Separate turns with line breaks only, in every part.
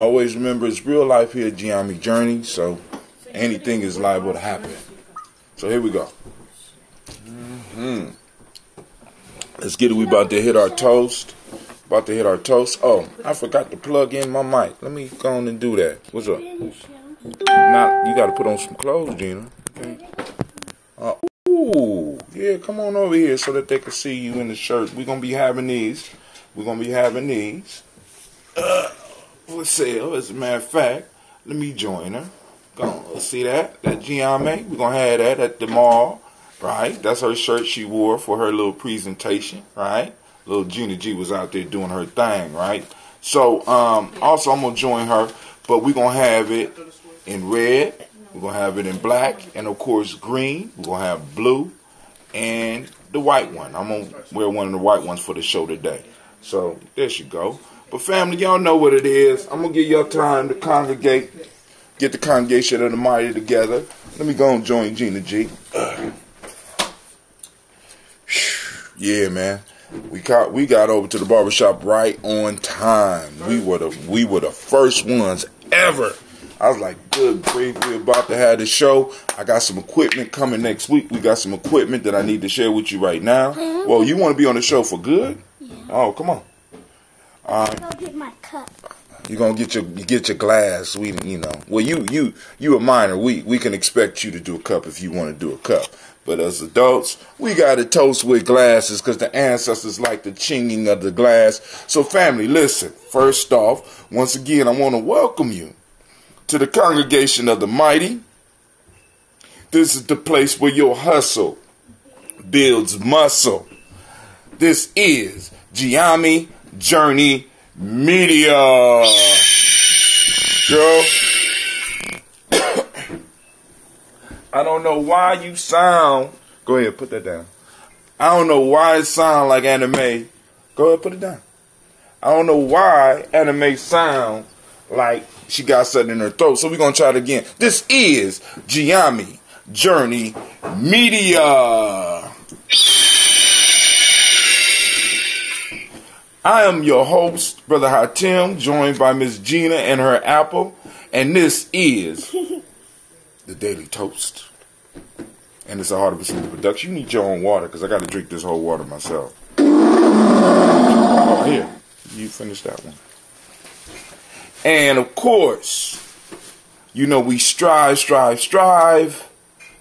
Always remember, it's real life here at Gye-Nyame Journey, so anything is liable to happen. So here we go. Let's get it. We about to hit our toast. Oh, I forgot to plug in my mic. Let me go on and do that. What's up? Now you got to put on some clothes, Gina. Okay. Ooh, yeah, come on over here so that they can see you in the shirt. We're gonna be having these. For sale, as a matter of fact. Let me join her. Go on, let's see that Gye-Nyame. We're gonna have that at the mall, right? That's her shirt she wore for her little presentation, right? Little Gina G was out there doing her thing, right? So, also I'm gonna join her, but we're gonna have it in red, we're gonna have it in black, and of course green. We're gonna have blue and the white one. I'm gonna wear one of the white ones for the show today. So there she go. But family, y'all know what it is. I'm going to give y'all time to congregate, get the congregation of the mighty together. Let me go and join Gina G. Yeah, man. We got over to the barbershop right on time. We were the first ones ever. I was like, good grief, we're about to have the show. I got some equipment coming next week. We got some equipment that I need to share with you right now. Well, you want to be on the show for good? Yeah. Oh, come on.
I'm gonna get my cup.
You're gonna get your glass. Well, you a minor. We can expect you to do a cup if you want to do a cup. But as adults, we gotta toast with glasses because the ancestors like the chinging of the glass. So family, listen. First off, once again, I want to welcome you to the congregation of the mighty. This is the place where your hustle builds muscle. This is Gye-Nyame Journey Media. Girl, I don't know why you sound. Go ahead, put that down. I don't know why it sound like anime. Go ahead, put it down. I don't know why anime sound like she got something in her throat. So we're gonna try it again. This is Gye-Nyame Journey Media. I am your host, Brother Hatim, joined by Miss Gina and her apple, and this is the Daily Toast. And it's a Heart of a Simple production. You need your own water, because I got to drink this whole water myself. Oh, here. You finish that one. And, of course, we strive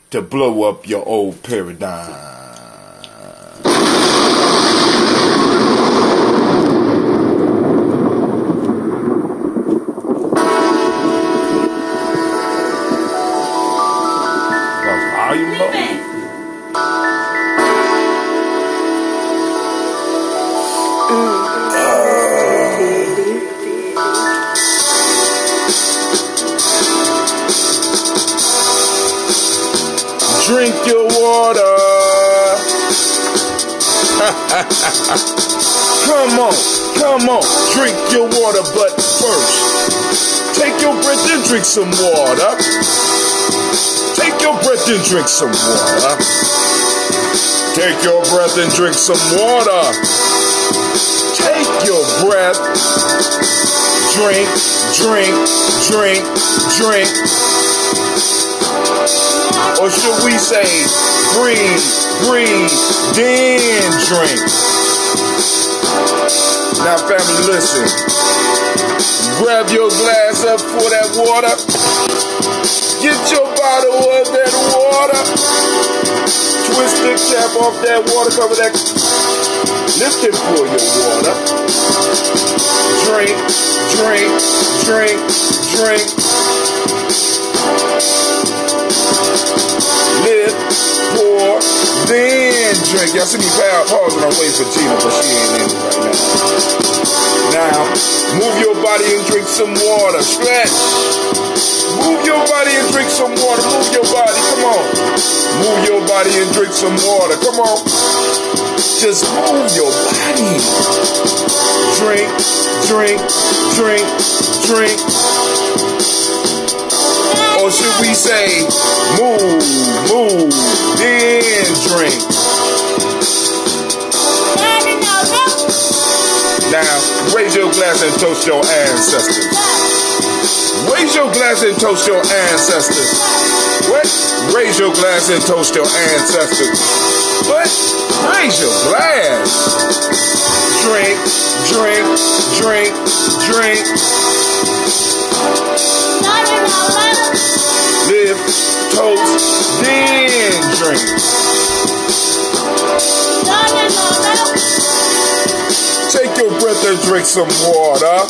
to blow up your old paradigm. Drink your water. Come on, drink your water, but first, take your breath and drink some water. Take your breath and drink some water. Take your breath and drink some water. Take your breath. Drink. Or should we say, breathe, then drink. Now family, listen. Grab your glass up for that water. Get your bottle of that water. Twist the cap off that water, cover that. Lift it for your water. Drink. Lift, pour, then drink. Y'all see me pausing. I'm waiting for Gina, but she ain't in it right now. Now, move your body and drink some water. Stretch. Move your body and drink some water. Move your body. Come on. Move your body and drink some water. Come on. Just move your body. Drink. Or should we say, move, then drink. Now, raise your glass and toast your ancestors. glass and toast your ancestors. What? Raise your glass and toast your ancestors. What? Raise your glass. Drink, drink, drink, drink. Live, toast, then drink. Take your breath and drink some water.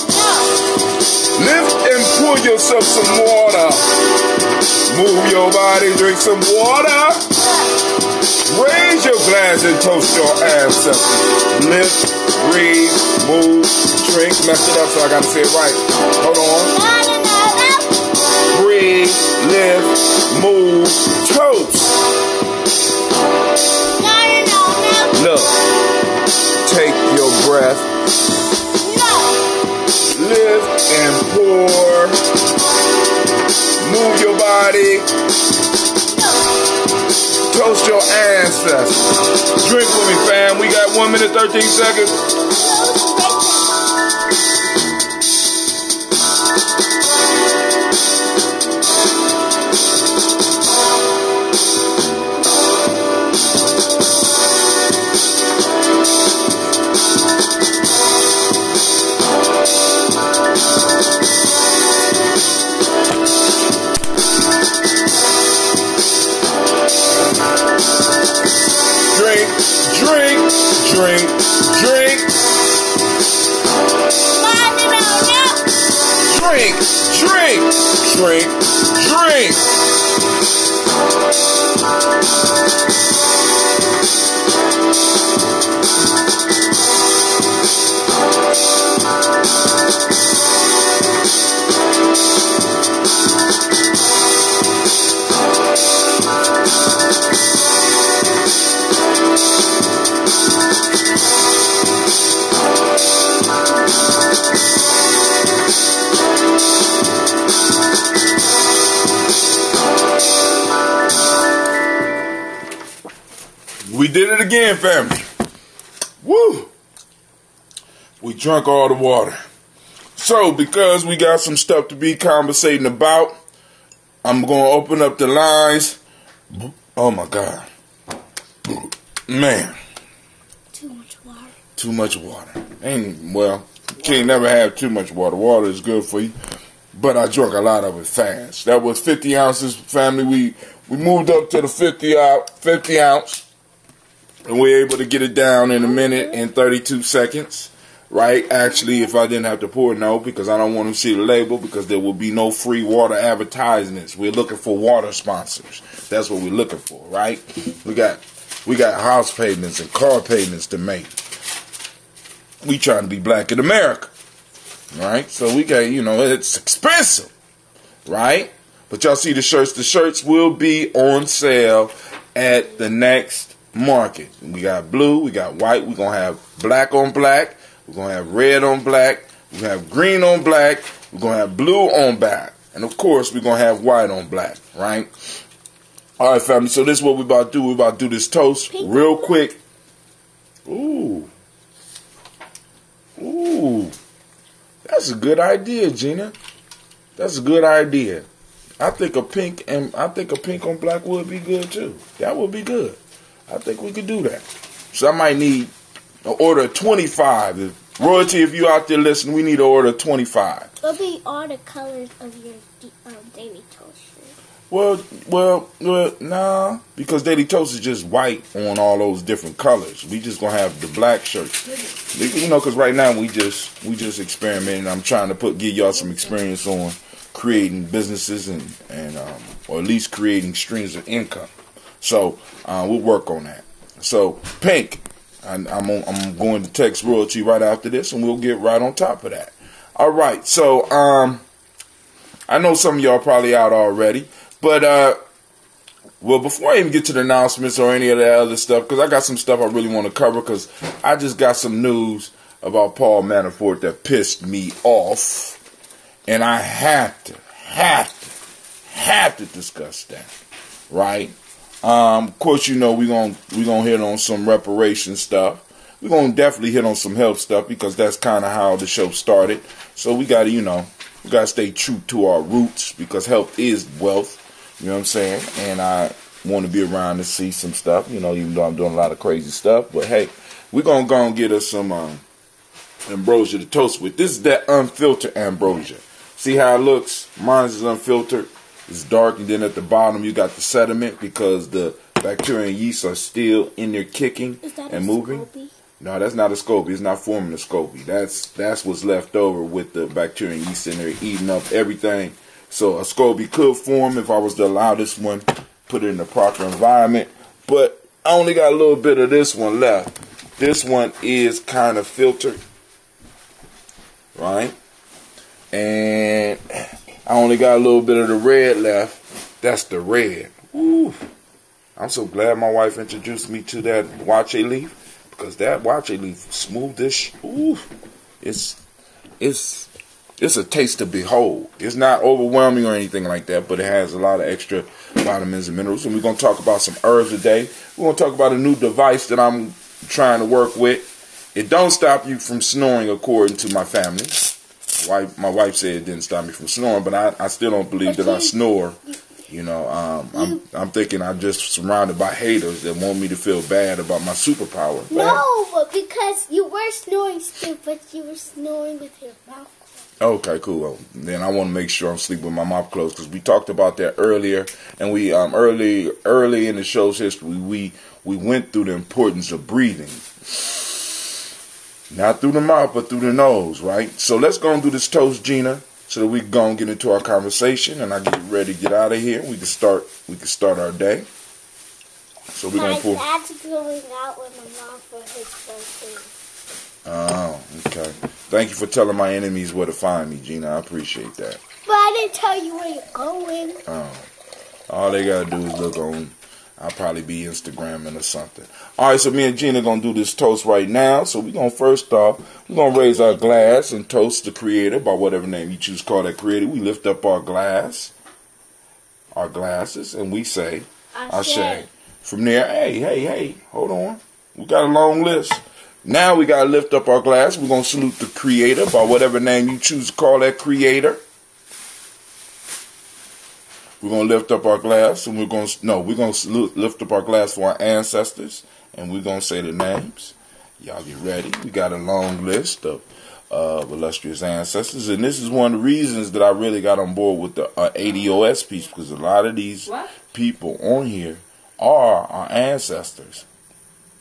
Lift and pour yourself some water. Move your body, drink some water. Raise your glass and toast your ancestors. Lift, breathe, move, drink. Messed it up, so I gotta say it right. Hold on. Breathe, lift, move, toast. Look, take your breath. Lift and pour. Move your body. Toast your ancestors. Drink with me, fam. We got 1 minute, 13 seconds. Drink, drink, drink. Drink, drink, drink, drink. We did it again, family. Woo! We drank all the water. So, because we got some stuff to be conversating about, I'm going to open up the lines. Oh, my God. Man.
Too much water.
Too much water. Well, you can't never have too much water. Water is good for you. But I drank a lot of it fast. That was 50 ounces, family. We moved up to the 50 ounce. And we're able to get it down in 1 minute and 32 seconds, right? Actually, if I didn't have to pour it, no, because I don't want to see the label, because there will be no free water advertisements. We're looking for water sponsors. That's what we're looking for, right? We got house payments and car payments to make. We trying to be black in America, right? So we got, it's expensive, right? But y'all see the shirts. The shirts will be on sale at the next market. We got blue, we got white, we're going to have black on black, we're going to have red on black, we're going to have green on black, we're going to have blue on black, and of course we're going to have white on black, right? Alright, family, so this is what we're about to do. We're about to do this toast real quick. Ooh. That's a good idea, Gina. That's a good idea. I think a pink on black would be good too. That would be good. I think we could do that. So I might need an order of 25. Royalty, if you out there listening, we need an order of 25.
It'll be all the colors of your Daily Toast shirt.
Well, nah, because Daily Toast is just white on all those different colors. We just gonna have the black shirts. Because right now we just experimenting. I'm trying to give y'all some experience on creating businesses and or at least creating streams of income. So we'll work on that. So pink, I'm going to text Royalty right after this, and we'll get right on top of that. All right. So I know some of y'all probably out already, but before I even get to the announcements or any of that other stuff, because I got some stuff I really want to cover, because I just got some news about Paul Manafort that pissed me off, and I have to discuss that, right? Of course, we're gonna hit on some reparation stuff. We're gonna definitely hit on some health stuff, because that's kind of how the show started. So we gotta We got to stay true to our roots because health is wealth. You know what I'm saying? And I want to be around to see some stuff, you know, even though I'm doing a lot of crazy stuff. But hey, we're going to go and get us some ambrosia to toast with. This is that unfiltered ambrosia. See how it looks? Mine is unfiltered. It's dark, and then at the bottom you got the sediment because the bacteria and yeast are still in there kicking and moving.
Scoby?
No, that's not a SCOBY. It's not forming a SCOBY. That's what's left over with the bacteria and yeast in there eating up everything. So a SCOBY could form if I was to allow this one, put it in the proper environment. But I only got a little bit of this one left. This one is kind of filtered, right? And I only got a little bit of the red left. That's the red. Ooh. I'm so glad my wife introduced me to that wache leaf, because that wache leaf smooth this. Ooh, it's a taste to behold. It's not overwhelming or anything like that, but it has a lot of extra vitamins and minerals. And we're gonna talk about some herbs today. We're gonna talk about a new device that I'm trying to work with. It don't stop you from snoring, according to my family. My wife said it didn't stop me from snoring, but I still don't believe that I snore. You know, I'm thinking I'm just surrounded by haters that want me to feel bad about my superpower. But
no, but because you were snoring still, but you were snoring with your mouth closed.
Okay, cool. Then I want to make sure I'm sleeping with my mouth closed, because we talked about that earlier, and we early in the show's history we went through the importance of breathing. Not through the mouth, but through the nose, right? So let's go and do this toast, Gina, so that we can go and get into our conversation, and I get ready to get out of here. We can start our day. So we're gonna pull.
My dad's going out with my mom for his birthday.
Oh, okay. Thank you for telling my enemies where to find me, Gina. I appreciate that.
But I didn't tell you where you're going.
Oh, all they gotta do is look on. I'll probably be Instagramming or something. All right, so me and Gina going to do this toast right now. So we're going to first off, we're going to raise our glass and toast the Creator by whatever name you choose to call that Creator. We lift up our glasses, and we say, Ashe. From there, hey, hold on. We got a long list. Now we got to lift up our glass. We're going to salute the Creator by whatever name you choose to call that Creator. We're going to lift up our glass, and we're going to lift up our glass for our ancestors, and we're going to say the names. Y'all get ready. We got a long list of illustrious ancestors, and this is one of the reasons that I really got on board with the ADOS piece, because a lot of these people on here are our ancestors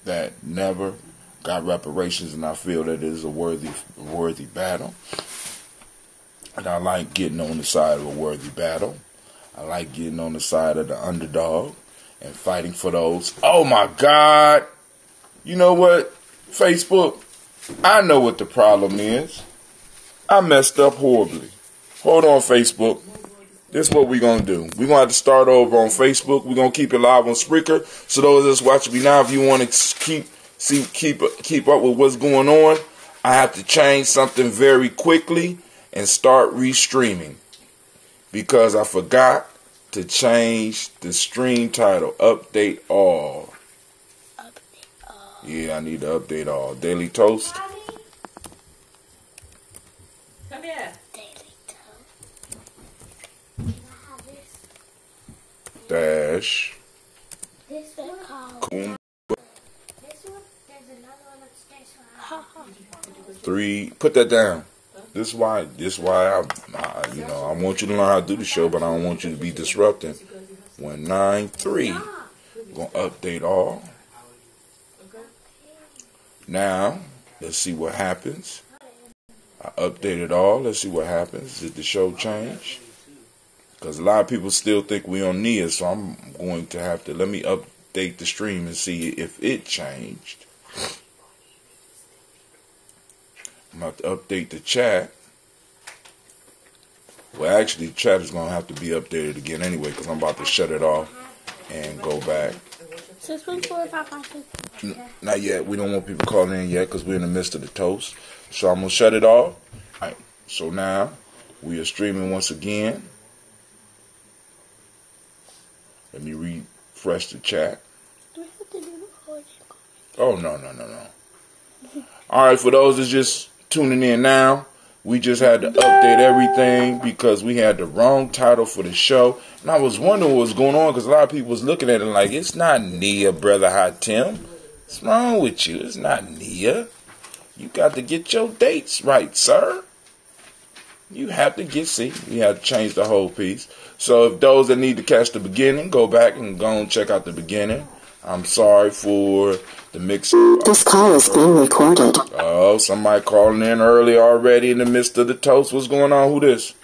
that never got reparations, and I feel that it is a worthy battle, and I like getting on the side of a worthy battle. I like getting on the side of the underdog and fighting for those. Oh my God. You know what? Facebook, I know what the problem is. I messed up horribly. Hold on, Facebook. This is what we're going to do. We're going to have to start over on Facebook. We're going to keep it live on Spreaker. So those of us watching me now, if you want to keep up with what's going on, I have to change something very quickly and start restreaming. Because I forgot to change the stream title. Update all.
Update all.
Yeah, I need to update all. Daily Toast.
Mommy? Come here.
Daily toast.
Dash.
This one called.
Kuumba.
This one, there's another one upstairs.
3. Put that down. This is why I want you to learn how to do the show, but I don't want you to be disrupting. 193. We're going to update all. Now, let's see what happens. I updated all. Let's see what happens. Did the show change? Because a lot of people still think we on Nia, so I'm going to have to, let me update the stream and see if it changed. I'm about to update the chat. Well, actually, the chat is going to have to be updated again anyway, because I'm about to shut it off and go back.
614-556.
Not yet. We don't want people calling in yet because we're in the midst of the toast. So I'm going to shut it off. All right. So now we are streaming once again. Let me refresh the chat.
Do we have to do the recording?
Oh, no. All right. For those that's just tuning in now, We just had to update everything because we had the wrong title for the show. And I was wondering what was going on because a lot of people was looking at it like, it's not Nia, Brother Hot Tim. What's wrong with you? It's not Nia. You got to get your dates right, sir. You have to we have to change the whole piece. So if those that need to catch the beginning, go back and go and check out the beginning. I'm sorry for the mix.
This call is being recorded.
Oh, somebody calling in early already in the midst of the toast. What's going on? Who this?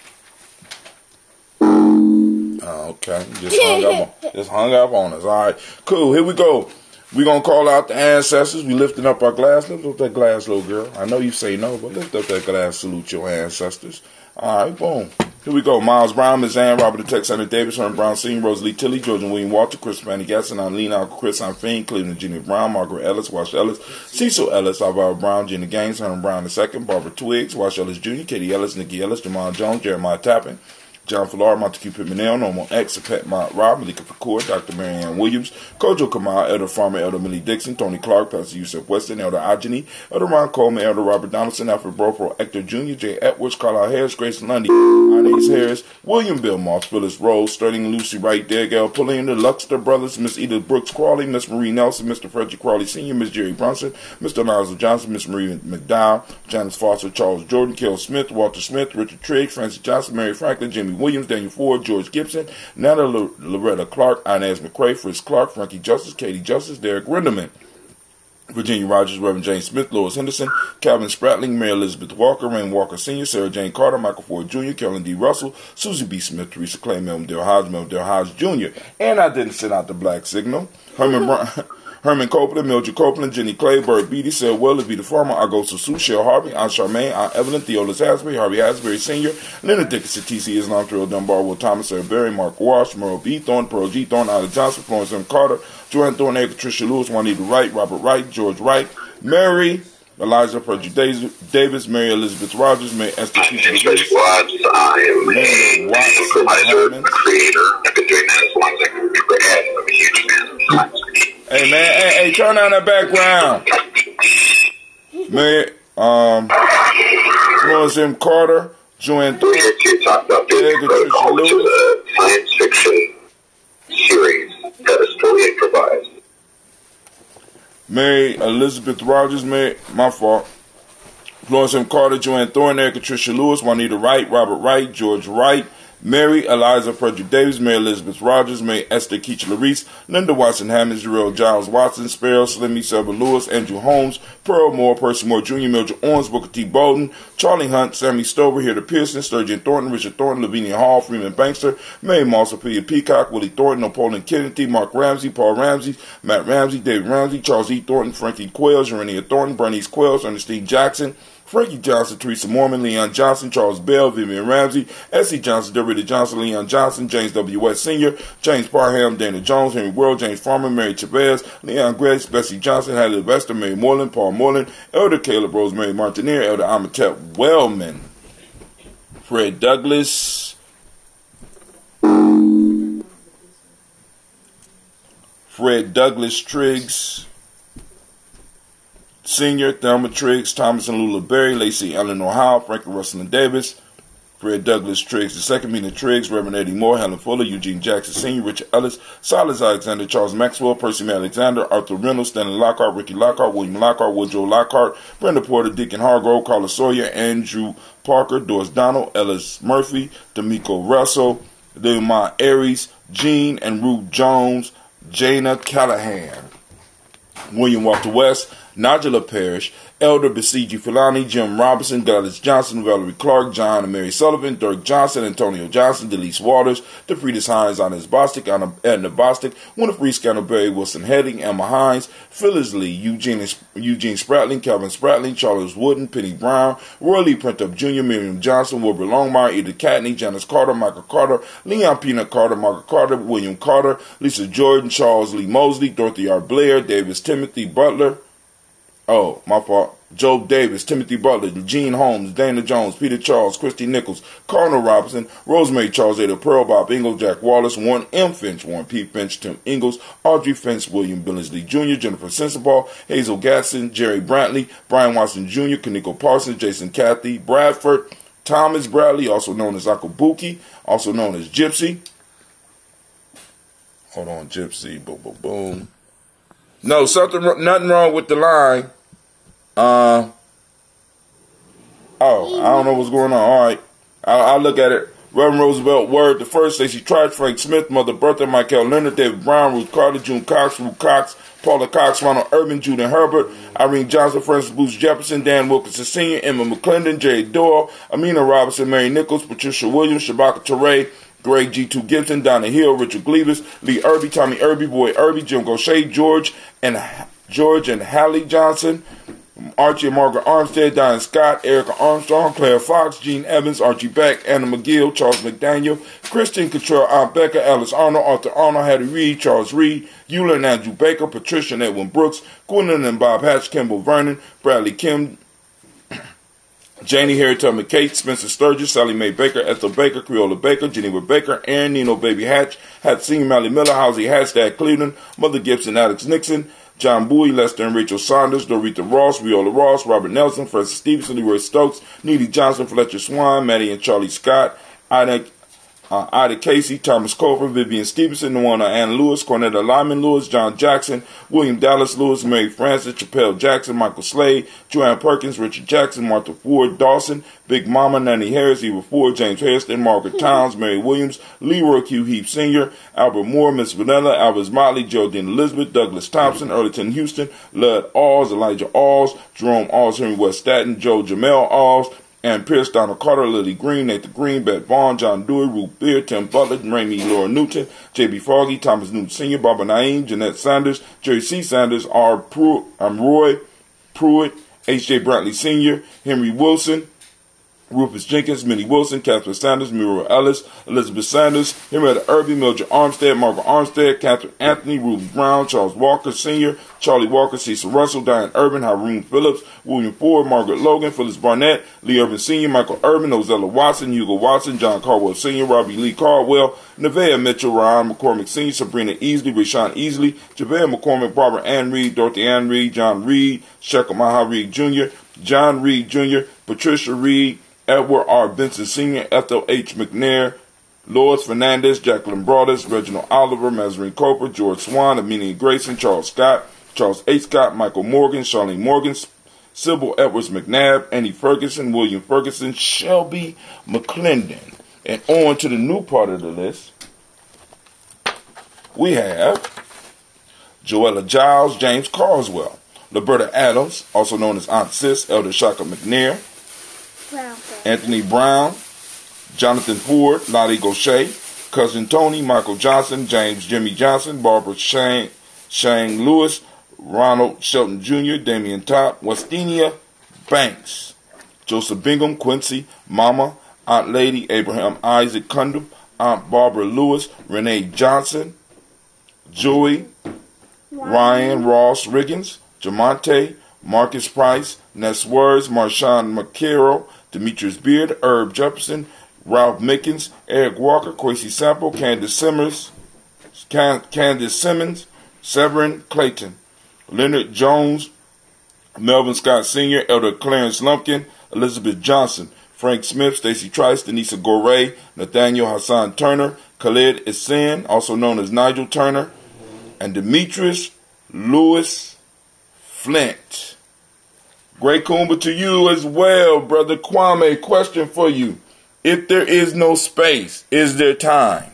Oh, okay. Just hung up on us. All right. Cool. Here we go. We're going to call out the ancestors. We lifting up our glass. Lift up that glass, little girl. I know you say no, but lift up that glass. Salute your ancestors. All right, boom. Here we go. Miles Brown, Ms. Ann, Robert the Texan Davis, Herman Brown Sr., Rosalie Tilley, George and William Walter, Chris Fanny Gasson, Eileen Uncle Chris, I'm Fiend, Cleveland Jenny Brown, Margaret Ellis, Wash Ellis, Cecil Ellis, Alvaro Brown, Gina Gaines, Herman Brown II, Barbara Twiggs, Wash Ellis Jr., Katie Ellis, Nikki Ellis, Jamal Jones, Jeremiah Tappan, John Flora, Montague Pimenel, Normal X, Pet Mont Rob, Malika Fakour, Dr. Marianne Williams, Kojo Kamal, Elder Farmer, Elder Millie Dixon, Tony Clark, Pastor Yusuf Weston, Elder Ajani, Elder Ron Coleman, Elder Robert Donaldson, Alfred Bropro, Hector Jr., J. Edwards, Carlisle Harris, Grace Lundy, Inez Harris, William Bill Moss, Phyllis Rose, Sterling Lucy Wright, Dergale Pulliam, the Luxter Brothers, Miss Edith Brooks Crawley, Miss Marie Nelson, Mr. Frederick Crawley Sr., Miss Jerry Brunson, Mr. Liza Johnson, Miss Marie McDowell, Janice Foster, Charles Jordan, Kel Smith, Walter Smith, Richard Triggs, Francis Johnson, Mary Franklin, Jimmy Williams, Daniel Ford, George Gibson, Natalie Loretta Clark, Inez McCrae, Fritz Clark, Frankie Justice, Katie Justice, Derek Rinderman, Virginia Rogers, Reverend James Smith, Lois Henderson, Calvin Spratling, Mary Elizabeth Walker, Rain Walker Sr., Sarah Jane Carter, Michael Ford Jr., Carolyn D. Russell, Susie B. Smith, Teresa Clay, Melvin Dale Hodge Jr., and I didn't send out the black signal. Herman Copeland, Mildred Copeland, Jenny Clay, Bert Beatty, Sarah Wells, Vita Farmer, Augusta Sue, Shell Harvey, Aunt Charmaine, Aunt Evelyn, Theolis Asbury, Harvey Asbury Sr., Leonard Dickinson, T.C. Islam, Terrell Dunbar, Will Thomas, Sarah Berry, Mark Walsh, Merle B. Thorne, Pearl G. Thorne, Ida Johnson, Florence M. Carter, Joanne Thorne, Patricia Lewis, Juanita Wright, Robert Wright, George Wright, Mary, Eliza Frederick Davis, Mary Elizabeth Rogers, Mary Esther Peter Lewis, Mary Watson, creator. I've been doing that as long as I can remember. I'm a huge fan. Hey man, hey, turn on the background. Mary, Florence M. Carter, Joanne Thorne, Patricia Lewis. Science fiction series that is fully improvised. Mary Elizabeth Rogers, my fault. Florence M. Carter, Joanne Thorne, Patricia Lewis, Juanita Wright, Robert Wright, George Wright, Mary Eliza Frederick Davis, Mary Elizabeth Rogers, Mary Esther Keach Larice, Linda Watson Hammond, Jarrell Giles Watson, Sparrow, Slimmy Selva Lewis, Andrew Holmes, Pearl Moore, Percy Moore Jr., Mildred Owens, Booker T. Bolden, Charlie Hunt, Sammy Stover, Hilda Pearson, Sturgeon Thornton, Richard Thornton, Lavinia Hall, Freeman Bankster, Mary Moss, Ophelia Peacock, Willie Thornton, Napoleon Kennedy, Mark Ramsey, Paul Ramsey, Matt Ramsey, David Ramsey, Charles E. Thornton, Frankie Quayle, Jerenia Thornton, Bernice Quells, Ernestine Jackson, Frankie Johnson, Teresa Mormon, Leon Johnson, Charles Bell, Vivian Ramsey, S.C. Johnson, Dorita Johnson, Leon Johnson, James W. West Sr., James Parham, Dana Jones, Henry World, James Farmer, Mary Chavez, Leon Grace, Bessie Johnson, Hadley Vester, Mary Moreland, Paul Moreland, Elder Caleb Rosemary Martineer, Elder Amatep Wellman, Fred Douglas, Triggs, Senior, Thelma Triggs, Thomas and Lula Berry, Lacey Eleanor Howe, Frankie Russell and Davis, Fred Douglas Triggs II, Mina Triggs, Reverend Eddie Moore, Helen Fuller, Eugene Jackson Sr., Richard Ellis, Silas Alexander, Charles Maxwell, Percy May Alexander, Arthur Reynolds, Stanley Lockhart, Ricky Lockhart, William Lockhart, Woodrow Lockhart, Brenda Porter, Deacon Hargrove, Carla Sawyer, Andrew Parker, Doris Donald, Ellis Murphy, D'Amico Russell, Leomont Aries, Jean and Ruth Jones, Jana Callahan, William Walter West, Nigella Parrish, Elder Basiji Filani, Jim Robinson, Gladys Johnson, Valerie Clark, John and Mary Sullivan, Dirk Johnson, Antonio Johnson, Delise Waters, DeFridas Hines, Inez Bostic, Edna Bostic, Winifred Scannell, Barry Wilson Heading, Emma Hines, Phyllis Lee, Eugene Spratling, Calvin Spratling, Charles Wooden, Penny Brown, Roy Lee Printup Jr., Miriam Johnson, Wilbur Longmire, Edith Catney, Janice Carter, Michael Carter, Leon Peanut Carter, Margaret Carter, William Carter, Lisa Jordan, Charles Lee Mosley, Dorothy R. Blair, Davis Timothy Butler. Oh, my fault. Joe Davis, Timothy Butler, Gene Holmes, Dana Jones, Peter Charles, Christy Nichols, Cardinal Robinson, Rosemary Charles, Ada Pearl, Bob Ingalls, Jack Wallace, Warren M. Finch, Warren P. Finch, Tim Ingalls, Audrey Finch, William Billingsley Jr., Jennifer Sensabaugh, Hazel Gatson, Jerry Brantley, Brian Watson Jr., Kaniko Parsons, Jason Cathy, Bradford, Thomas Bradley, also known as Akabuki, also known as Gypsy. Hold on, Gypsy, boom, boom, boom. No, nothing wrong with the line. I don't know what's going on. All right, I'll look at it. Reverend Roosevelt Word the First, Stacey Trice, Frank Smith, Mother Bertha, Michael Leonard, David Brown, Ruth Carter, June Cox, Ruth Cox, Paula Cox, Ronald Urban, Judith Herbert, Irene Johnson, Francis Booth Jefferson, Dan Wilkinson Sr., Emma McClendon, Jerry Doyle, Amina Robinson, Mary Nichols, Patricia Williams, Shabaka Teray, Greg G2 Gibson, Donna Hill, Richard Gleavis, Lee Irby, Tommy Irby, Boy Irby, Jim Gaucher, George and Hallie Johnson, Archie and Margaret Armstead, Diane Scott, Erica Armstrong, Claire Fox, Gene Evans, Archie Beck, Anna McGill, Charles McDaniel, Christian Cottrell, Aunt Becca, Alice Arnold, Arthur Arnold, Hattie Reed, Charles Reed, Eula and Andrew Baker, Patricia and Edwin Brooks, Gwendolyn and Bob Hatch, Kimball Vernon, Bradley Kim, Janie Harriet McCate, Spencer Sturgis, Sally Mae Baker, Ethel Baker, Creola Baker, Geneva Baker, Aaron Nino Baby Hatch, Senior Mally Miller, Housie Hatch, Dad Cleveland, Mother Gibson, Alex Nixon, John Bowie, Lester and Rachel Saunders, Dorita Ross, Viola Ross, Robert Nelson, Francis Stevenson, Leroy Stokes, Needy Johnson, Fletcher Swan, Maddie and Charlie Scott, Ida Casey, Thomas Cofer, Vivian Stevenson, Nuana Ann Lewis, Cornetta Lyman Lewis, John Jackson, William Dallas Lewis, Mary Francis, Chappelle Jackson, Michael Slade, Joanne Perkins, Richard Jackson, Martha Ford, Dawson, Big Mama, Nanny Harris, Eva Ford, James Hairston, Margaret Towns, Mary Williams, Leroy Q. Heap Sr., Albert Moore, Miss Vanilla, Albert Motley, Geraldine Elizabeth, Douglas Thompson, Earleton Houston, Lud Alls, Elijah Alls, Jerome Alls, Henry West Staten, Joe Jamel Alls, and Pierce, Donald Carter, Lily Green, Nathan Green, Beth Vaughn, John Dewey, Ruth Beer, Tim Butler, Rainey Laura Newton, J.B. Foggy, Thomas Newton Sr., Barbara Naeem, Jeanette Sanders, Jerry C. Sanders, Roy Pruitt, H.J. Brantley Sr., Henry Wilson, Rufus Jenkins, Minnie Wilson, Catherine Sanders, Muriel Ellis, Elizabeth Sanders, Henrietta Irby, Mildred Armstead, Margaret Armstead, Catherine Anthony, Ruth Brown, Charles Walker Sr., Charlie Walker, Cecil Russell, Diane Urban, Haroon Phillips, William Ford, Margaret Logan, Phyllis Barnett, Lee Urban Sr., Michael Urban, Ozella Watson, Hugo Watson, John Caldwell Sr., Robbie Lee Caldwell, Nevaeh Mitchell, Ryan McCormick Sr., Sabrina Easley, Rashawn Easley, Javale McCormick, Barbara Ann Reed, Dorothy Ann Reed, John Reed, Shekel Maha Reed Jr., John Reed Jr., Patricia Reed, Edward R. Benson Sr., Ethel H. McNair, Lois Fernandez, Jacqueline Broadus, Reginald Oliver, Mazarine Coper, George Swan, Amelia Grayson, Charles Scott, Charles H. Scott, Michael Morgan, Charlene Morgan, Sybil Edwards McNabb, Annie Ferguson, William Ferguson, Shelby McClendon. And on to the new part of the list, we have Joella Giles, James Carswell, Roberta Adams, also known as Aunt Sis, Elder Shaka McNair, Anthony Brown, Jonathan Ford, Lottie Gaucher, Cousin Tony, Michael Johnson, James Jimmy Johnson, Barbara Shang Lewis, Ronald Shelton Jr., Damian Topp, Westinia Banks, Joseph Bingham, Quincy, Mama, Aunt Lady, Abraham Isaac Cundum, Aunt Barbara Lewis, Renee Johnson, Joey, Ryan Ross Riggins, Jamonte, Marcus Price, Ness Words, Marshawn McCarroll, Demetrius Beard, Herb Jefferson, Ralph Mickens, Eric Walker, Quincy Sample, Candace Simmons, Severin Clayton, Leonard Jones, Melvin Scott Sr., Elder Clarence Lumpkin, Elizabeth Johnson, Frank Smith, Stacey Trice, Denisa Gorey, Nathaniel Hassan Turner, Khalid Isen, also known as Nigel Turner, and Demetrius Lewis Flint. Great Kuumba to you as well, Brother Kwame. Question for you. If there is no space, is there time?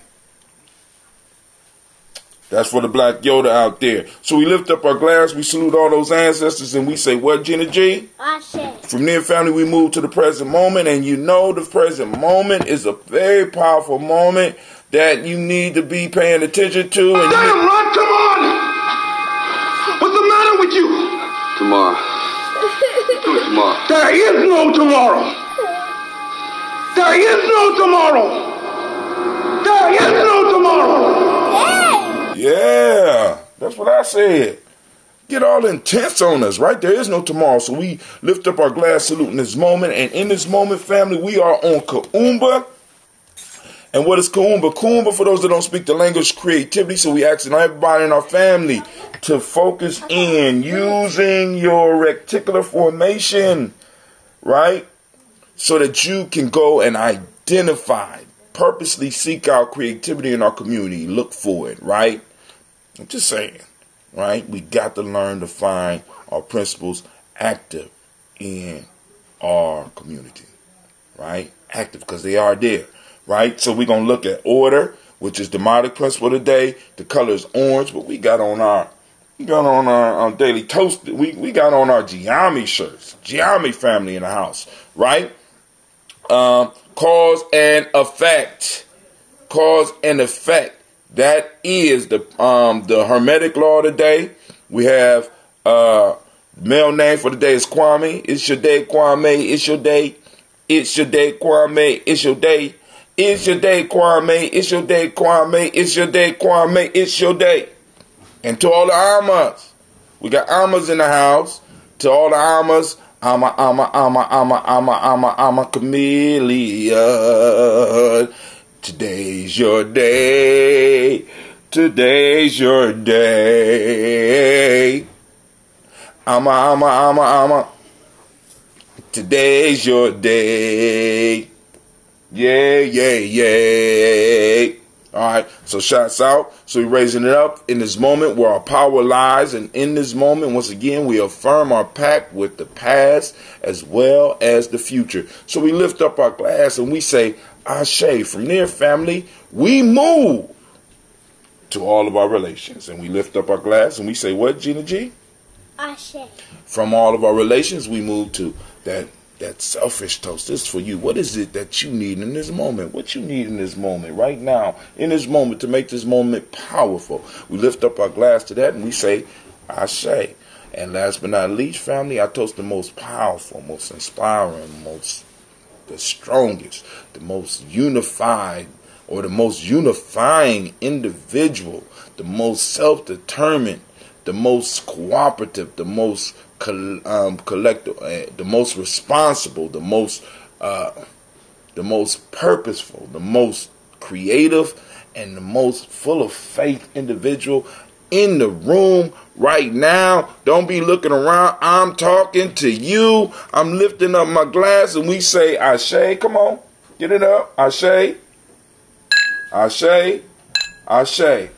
That's for the Black Yoda out there. So we lift up our glass, we salute all those ancestors, and we say, what, Gina G?
Ashe.
From there, family, we move to the present moment, and you know the present moment is a very powerful moment that you need to be paying attention to. And
damn, Rod, come on! What's the matter with you?
Tomorrow. Tomorrow.
There is no tomorrow. There is no tomorrow. There is no tomorrow.
yeah, that's what I said. get all intense on us, right? There is no tomorrow. So we lift up our glass salute in this moment. And in this moment, family, we are on Kuumba. And what is Kuumba? Kuumba, for those that don't speak the language, creativity. So we asking everybody in our family to focus in using your reticular formation, right? So that you can go and identify, purposely seek out creativity in our community. Look for it, right? I'm just saying, right? We got to learn to find our principles active in our community, right? Active, because they are there. Right, so we're gonna look at order, which is the demonic principle today. The color is orange, but we got on our daily toast. We got on our Gye-Nyame shirts. Gye-Nyame family in the house, right? Cause and effect. Cause and effect. That is the Hermetic law today. We have male name for the day is Kwame. It's your day, Kwame. It's your day. It's your day, Kwame. It's your day. It's your day, Kwame. It's your day, Kwame. It's your day, Kwame. It's your day. And to all the Amas, we got Amas in the house. To all the Amas, I'm a chameleon. Today's your day. Today's your day. I'm a. Today's your day. Yeah. All right, so shots out. So we're raising it up in this moment where our power lies. And in this moment, once again, we affirm our pact with the past as well as the future. So we lift up our glass and we say, Ashe. From there, family, we move to all of our relations. And we lift up our glass and we say, what, Gina G?
Ashe.
From all of our relations, we move to that selfish toast. This is for you. What is it that you need in this moment? What you need in this moment, right now, in this moment, to make this moment powerful. We lift up our glass to that and we say, Ashe. And last but not least, family, I toast the most powerful, most inspiring, the strongest, the most unified, or the most unifying individual, the most self-determined, the most cooperative, the most collective, the most responsible, the most purposeful, the most creative, and the most full of faith individual in the room right now. Don't be looking around. I'm talking to you. I'm lifting up my glass and we say, Ashe. Come on, get it up. Ashe. Ashe. Ashe.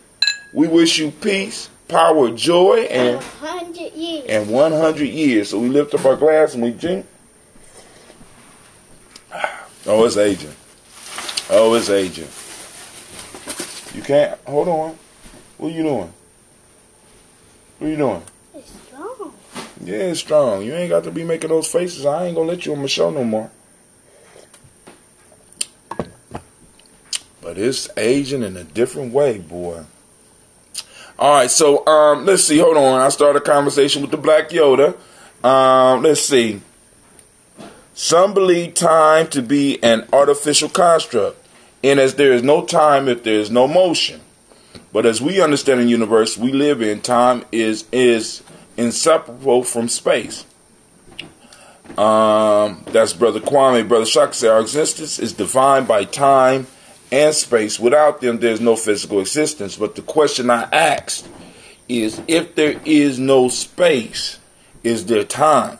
We wish you peace, power, joy, and
100 years.
And 100 years. So we lift up our glass and we drink. Oh, it's aging. Oh, it's aging. You can't. Hold on. What are you doing? What are you doing?
It's strong.
Yeah, it's strong. You ain't got to be making those faces. I ain't gonna let you on my show no more. But it's aging in a different way, boy. All right, so let's see. Hold on. I started a conversation with the Black Yoda. Let's see. Some believe time to be an artificial construct, and as there is no time if there is no motion. But as we understand in the universe we live in, time is inseparable from space. That's Brother Kwame. Brother Shaka said our existence is defined by time and space. Without them, there's no physical existence. But the question I asked is, if there is no space, is there time?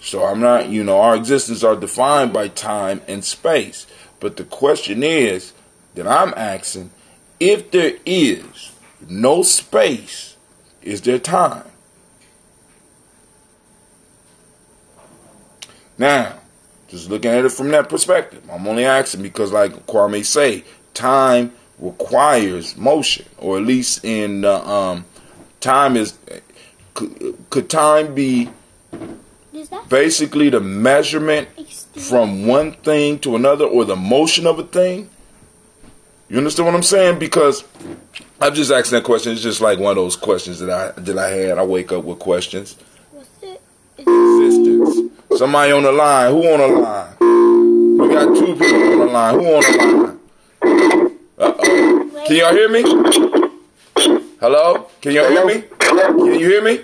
So I'm not, our existence are defined by time and space. But the question is that I'm asking, if there is no space, is there time? Now, just looking at it from that perspective, I'm only asking because, like Kwame say, time requires motion, or at least in time is. Could time be basically the measurement from one thing to another, or the motion of a thing? You understand what I'm saying? Because I'm just asking that question. It's just like one of those questions that I had. I wake up with questions.
What's it?
Existence. Somebody on the line. Who on the line? We got two people on the line. Who on the line? Uh-oh. Can y'all hear me? Hello? Can y'all hear me?
Hello?
Can you hear me?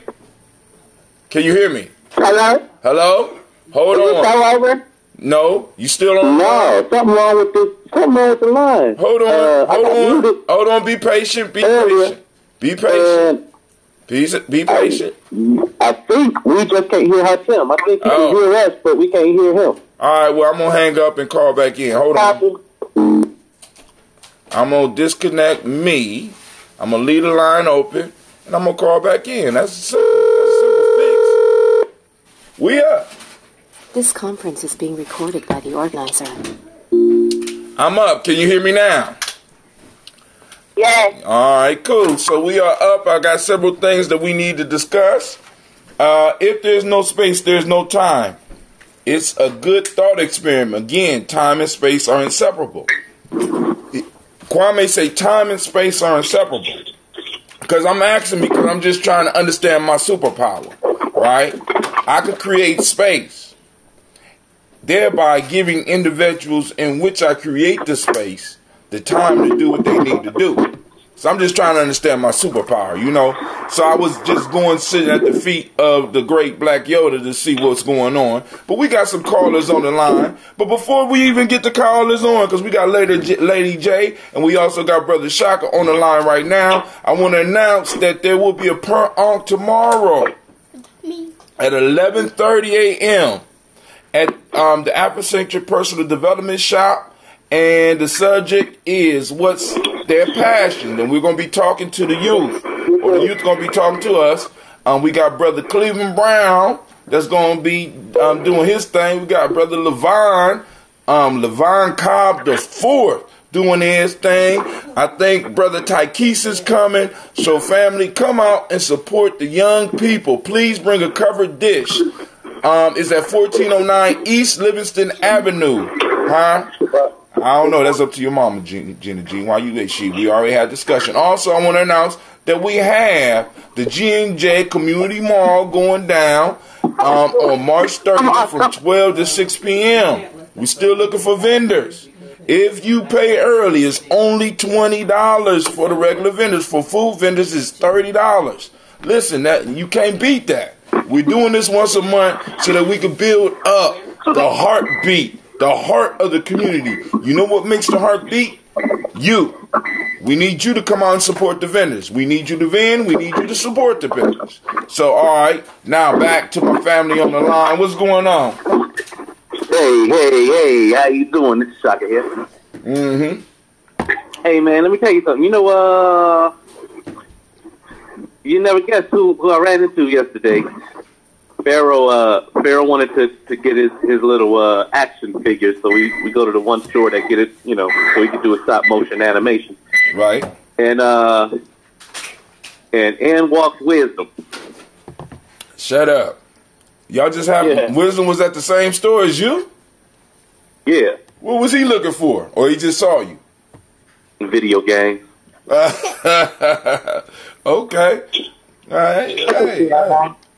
Can you hear me?
Hello?
Hello? Hold
Is
on.
this all over?
No, you still on?
No, something wrong with this. Something wrong with the line.
Hold on. Hold on. Be patient. Be patient. Be patient. Be patient.
I think we just can't hear Tim. I think he can hear us, but we can't hear him.
All right, well, I'm going to hang up and call back in. Hold on. I'm going to disconnect me. I'm going to leave the line open, and I'm going to call back in. That's a simple fix. We up.
This conference is being recorded by the organizer.
I'm up. Can you hear me now?
Yes.
All right, cool. So we are up. I got several things that we need to discuss. If there's no space, there's no time. It's a good thought experiment. Again, time and space are inseparable. Kwame say time and space are inseparable. Because I'm asking because I'm just trying to understand my superpower, right? I could create space, thereby giving individuals in which I create the space the time to do what they need to do. So I'm just trying to understand my superpower, you know. So I was just going sitting at the feet of the great Black Yoda to see what's going on. But we got some callers on the line. But before we even get the callers on, because we got Lady J, and we also got Brother Shaka on the line right now, I want to announce that there will be a per-onk tomorrow at 11:30 a.m. at the Afrocentric Personal Development Shop. And the subject is what's their passion. And we're going to be talking to the youth. Or the youth going to be talking to us. We got Brother Cleveland Brown that's going to be doing his thing. We got Brother Levon Cobb the Fourth doing his thing. I think Brother Tykees is coming. So family, come out and support the young people. Please bring a covered dish. It's at 1409 East Livingston Avenue. Huh? I don't know. That's up to your mama, Gina G. Why you let she? We already had discussion. Also, I want to announce that we have the G&J Community Mall going down on March 30th from 12 to 6 p.m. We're still looking for vendors. If you pay early, it's only $20 for the regular vendors. For food vendors, it's $30. Listen, that you can't beat that. We're doing this once a month so that we can build up the heartbeat. The heart of the community. You know what makes the heart beat? You. We need you to come out and support the vendors. We need you to vend. We need you to support the vendors. So, all right. Now, back to my family on the line. What's going on?
Hey. How you doing? This is Shaka here.
Mm-hmm.
Hey, man, let me tell you something. You know, you never guess who I ran into yesterday. Pharaoh wanted to get his little action figures, so we go to the one store that get it, you know, so he can do a stop motion animation.
Right.
And Ann walks Wisdom.
Shut up. Y'all just have Wisdom was at the same store as you?
Yeah.
What was he looking for? Or he just saw you?
Video games.
Okay. All right. Hey.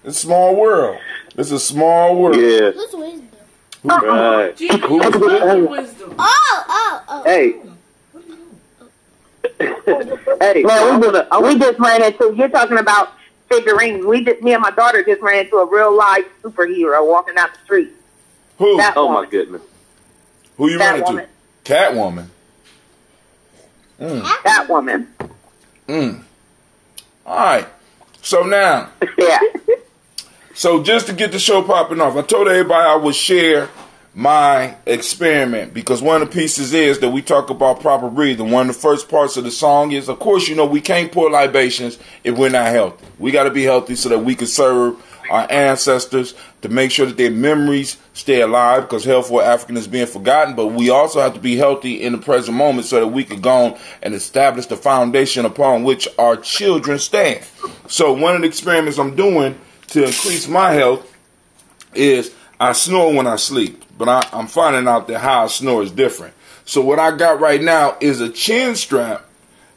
It's a small world. It's a small world.
Yeah.
Who's Wisdom?
Right.
Who's Wisdom?
Oh.
Hey. Hey.
Man, we just ran into. You're talking about figurines. Me and my daughter just ran into a real life superhero walking down the street.
Who?
My goodness.
Who you running to? Catwoman.
Catwoman.
All right. So now.
Yeah.
So just to get the show popping off, I told everybody I would share my experiment because one of the pieces is that we talk about proper breathing. One of the first parts of the song is, of course, you know, we can't pour libations if we're not healthy. We got to be healthy so that we can serve our ancestors to make sure that their memories stay alive because health for African is being forgotten. But we also have to be healthy in the present moment so that we can go on and establish the foundation upon which our children stand. So one of the experiments I'm doing to increase my health is I snore when I sleep, but I'm finding out that how I snore is different. So what I got right now is a chin strap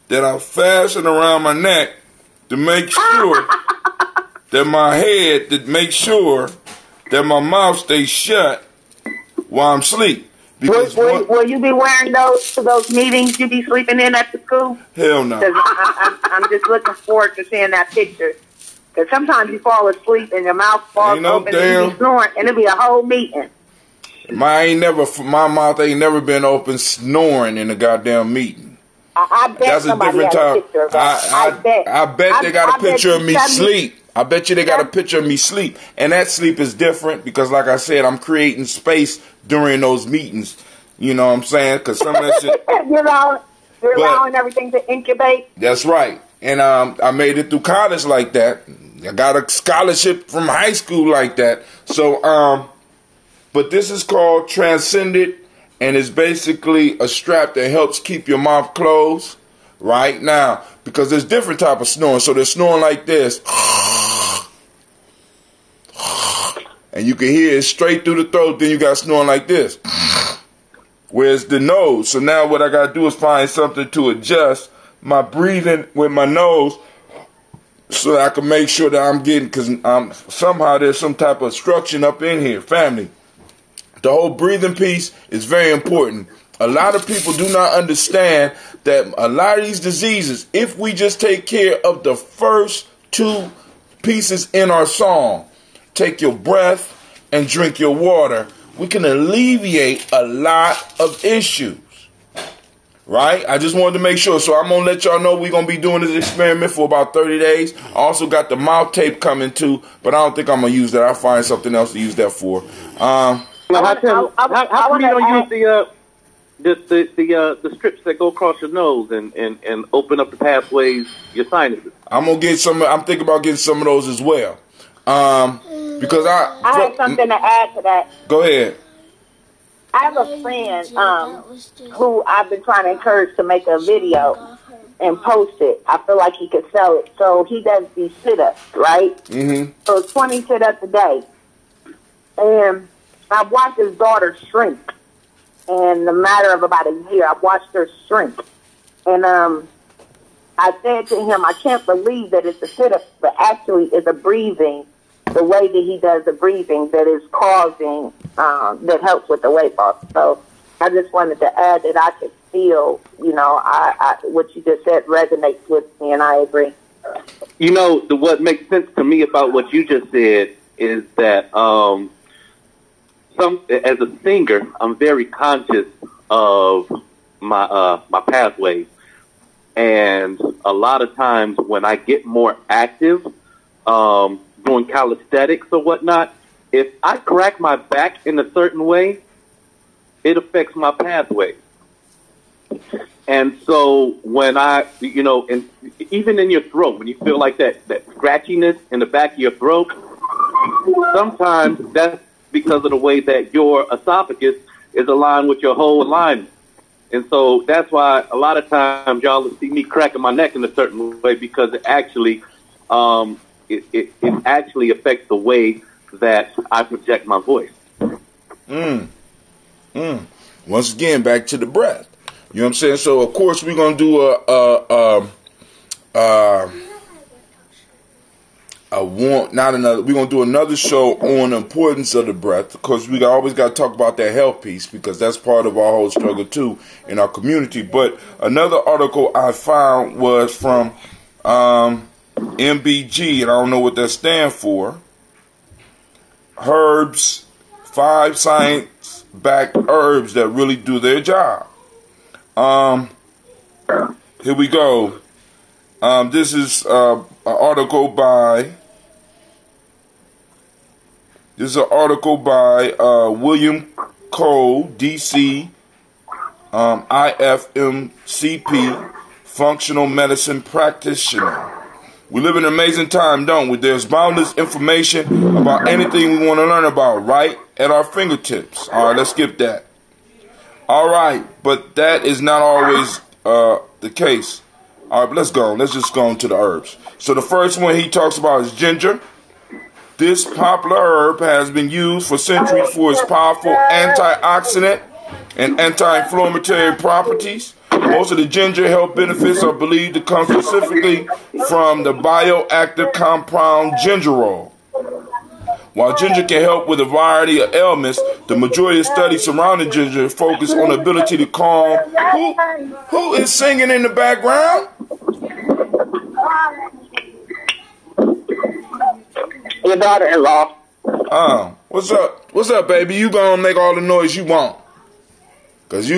that I fasten around my neck to make sure that my head, to make sure that my mouth stays shut while I'm asleep. Because
will you be wearing those to those meetings you be sleeping in at the school?
Hell no.
I'm just looking forward to seeing that picture. Because sometimes you fall asleep and your mouth falls
Ain't no
open
damn-
and you be snoring, and it'll be a whole meeting.
My mouth ain't never been open snoring in a goddamn meeting.
I bet
That's a
somebody
different
has
time.
a picture of that.
I bet they got a
I bet
picture of
you
me
70
sleep. I bet you they got a picture of me sleep. And that sleep is different because, like I said, I'm creating space during those meetings. You know what I'm saying? Because some of that shit...
You're allowing everything to incubate.
That's right. And I made it through college like that. I got a scholarship from high school like that. So, but this is called Transcended, and it's basically a strap that helps keep your mouth closed right now. Because there's different type of snoring. So they're snoring like this. And you can hear it straight through the throat. Then you got snoring like this. Where's the nose? So now what I got to do is find something to adjust my breathing with my nose so that I can make sure that I'm getting, because somehow there's some type of obstruction up in here. Family, the whole breathing piece is very important. A lot of people do not understand that a lot of these diseases, if we just take care of the first two pieces in our song, take your breath and drink your water, we can alleviate a lot of issues. Right? I just wanted to make sure. So I'm going to let y'all know we're going to be doing this experiment for about 30 days. I also got the mouth tape coming too, but I don't think I'm going to use that. I'll find something else to use that for.
How come you don't use the strips that go across your nose and open up the pathways, your sinuses?
I'm thinking about getting some of those as well. Because
I have something to add to that.
Go ahead.
I have a friend who I've been trying to encourage to make a video and post it. I feel like he could sell it. So he does these sit-ups, right? Mm-hmm. So it's 20 sit-ups a day. And I've watched his daughter shrink. In the matter of about a year, I've watched her shrink. And I said to him, I can't believe that it's a sit-up, but actually it's a breathing, the way that he does the breathing that is causing, that helps with the weight loss. So I just wanted to add that I could feel, I what you just said resonates with me, and I agree.
What makes sense to me about what you just said is that as a singer, I'm very conscious of my pathways, and a lot of times when I get more active, doing calisthenics or whatnot, if I crack my back in a certain way, it affects my pathway. And so when and even in your throat, when you feel like that scratchiness in the back of your throat, sometimes that's because of the way that your esophagus is aligned with your whole alignment. And so that's why a lot of times y'all will see me cracking my neck in a certain way, because it actually it actually affects the way that I project my voice.
Once again, back to the breath. You know what I'm saying? So of course we're gonna do we're gonna do another show on the importance of the breath, because we always got to talk about that health piece, because that's part of our whole struggle too in our community. But another article I found was from MBG, and I don't know what that stands for. Herbs, 5 science-backed herbs that really do their job. Here we go. This is an article by William Cole, DC, IFMCP, functional medicine practitioner. We live in an amazing time, don't we? There's boundless information about anything we want to learn about right at our fingertips. All right, let's skip that. All right, but that is not always the case. All right, let's go. Let's just go on to the herbs. So the first one he talks about is ginger. This popular herb has been used for centuries for its powerful antioxidant and anti-inflammatory properties. Most of the ginger health benefits are believed to come specifically from the bioactive compound gingerol. While ginger can help with a variety of ailments, the majority of studies surrounding ginger focus on the ability to calm. Who is singing in the background?
Your daughter-in-law.
Oh, what's up? What's up, baby? You gonna make all the noise you want. Cause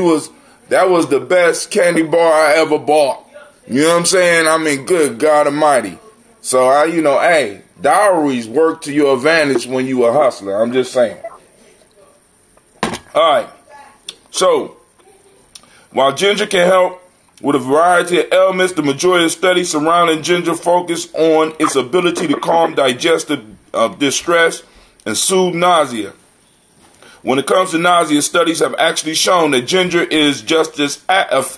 that was the best candy bar I ever bought. You know what I'm saying? I mean, good God Almighty. So hey, dowries work to your advantage when you a hustler. I'm just saying. Alright. So, while ginger can help with a variety of ailments, the majority of studies surrounding ginger focus on its ability to calm digestive distress and soothe nausea. When it comes to nausea, studies have actually shown that ginger is just as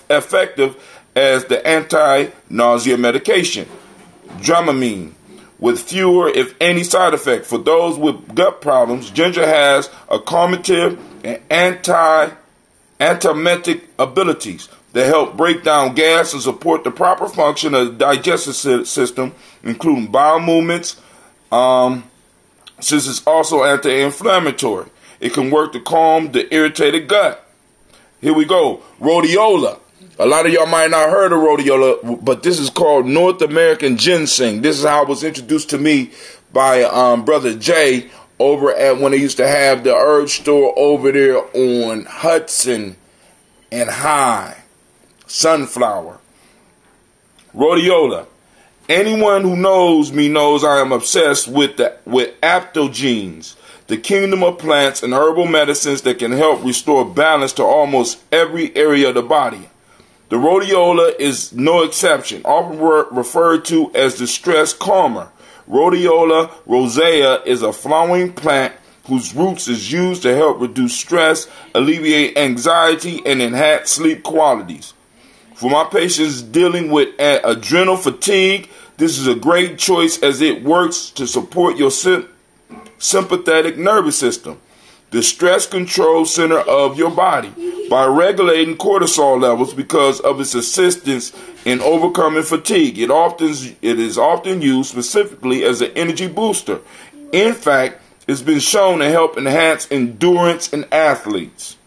effective as the anti-nausea medication, Dramamine, with fewer, if any, side effects. For those with gut problems, ginger has a calmative and antiemetic abilities that help break down gas and support the proper function of the digestive system, including bowel movements, since it's also anti-inflammatory. It can work to calm the irritated gut. Here we go. Rhodiola. A lot of y'all might not heard of rhodiola, but this is called North American ginseng. This is how it was introduced to me by Brother Jay over at when they used to have the herb store over there on Hudson and High. Sunflower. Rhodiola. Anyone who knows me knows I am obsessed with aptogenes, the kingdom of plants and herbal medicines that can help restore balance to almost every area of the body. The rhodiola is no exception, often referred to as the stress calmer. Rhodiola rosea is a flowering plant whose roots is used to help reduce stress, alleviate anxiety, and enhance sleep qualities. For my patients dealing with adrenal fatigue, this is a great choice as it works to support your sympathetic nervous system, the stress control center of your body, by regulating cortisol levels because of its assistance in overcoming fatigue. It is often used specifically as an energy booster. In fact, it's been shown to help enhance endurance in athletes.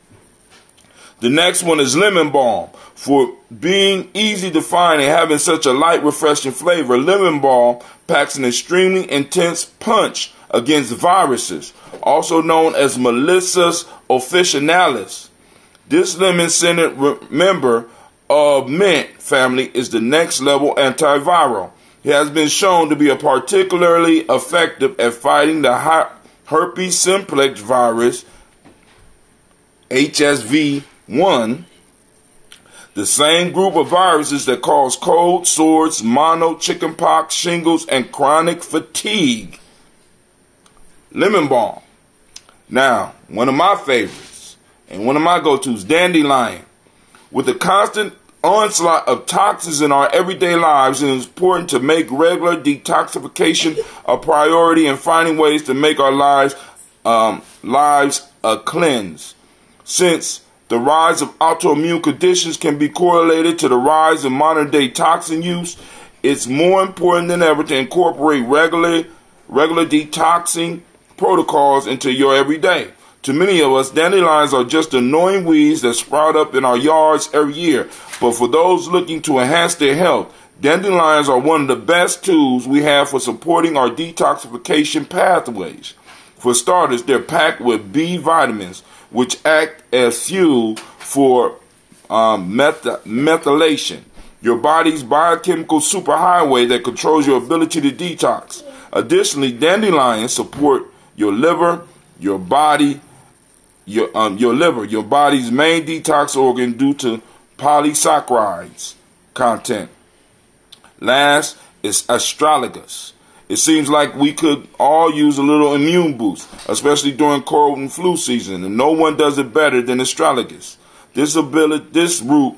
The next one is lemon balm. For being easy to find and having such a light, refreshing flavor, lemon balm packs an extremely intense punch against viruses, also known as Melissa officinalis. This lemon-scented member of mint family is the next level antiviral. It has been shown to be particularly effective at fighting the herpes simplex virus, HSV1, the same group of viruses that cause cold, sores, mono, chickenpox, shingles, and chronic fatigue. Lemon balm. Now, one of my favorites and one of my go-tos, dandelion. With the constant onslaught of toxins in our everyday lives, it is important to make regular detoxification a priority and finding ways to make our lives a cleanse. Since the rise of autoimmune conditions can be correlated to the rise in modern-day toxin use, it's more important than ever to incorporate regular detoxing protocols into your everyday. To many of us, dandelions are just annoying weeds that sprout up in our yards every year. But for those looking to enhance their health, dandelions are one of the best tools we have for supporting our detoxification pathways. For starters, they're packed with B vitamins, which act as fuel for methylation, your body's biochemical superhighway that controls your ability to detox. Additionally, dandelions support your liver, your body's main detox organ due to polysaccharides content. Last is astragalus. It seems like we could all use a little immune boost, especially during cold and flu season, and no one does it better than astragalus. This root,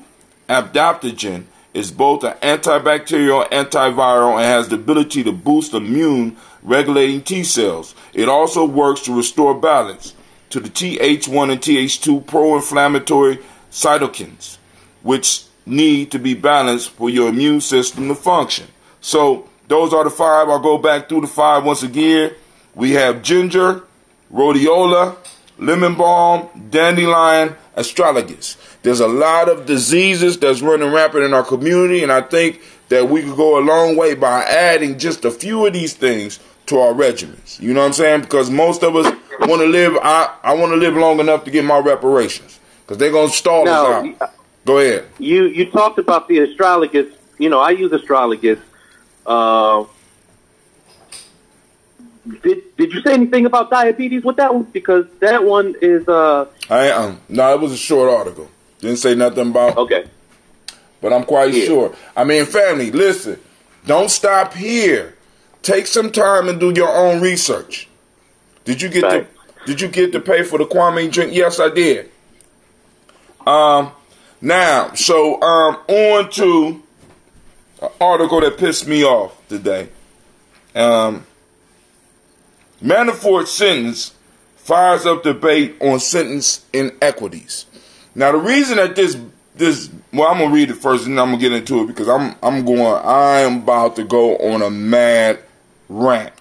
adaptogen, is both an antibacterial and antiviral and has the ability to boost immune regulating T cells. It also works to restore balance to the Th1 and Th2 pro-inflammatory cytokines, which need to be balanced for your immune system to function. So those are the five. I'll go back through the five once again. We have ginger, rhodiola, lemon balm, dandelion, astragalus. There's a lot of diseases that's running rampant in our community, and I think that we could go a long way by adding just a few of these things to our regiments. You know what I'm saying? Because most of us want to live. I want to live long enough to get my reparations. Because they're gonna stall us out. Go ahead.
You talked about the astrologus. You know, I use astrologus. Did you say anything about diabetes with that one? Because that one is
no, it was a short article. Didn't say nothing about.
Okay.
But I'm quite sure. I mean, family, listen. Don't stop here. Take some time and do your own research. Did you get to pay for the Kwame drink? Yes, I did. Now, so on to an article that pissed me off today. Manafort sentence fires up debate on sentence inequities. Now, the reason that well, I'm gonna read it first, and then I'm gonna get into it because I am about to go on a mad rant.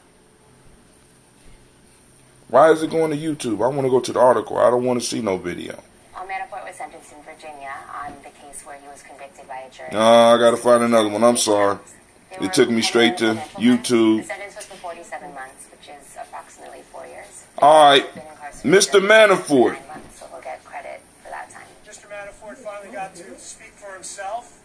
Why is it going to YouTube? I want to go to the article. I don't want to see no video.
Manafort was sentenced in Virginia on the case where he was convicted by a jury.
I gotta find another one. I'm sorry. It took me straight to YouTube.
The sentence was for 47 months, which is approximately 4 years.
All right, Mr. Manafort.
So he'll get credit for that time.
Mr. Manafort finally got to speak for himself.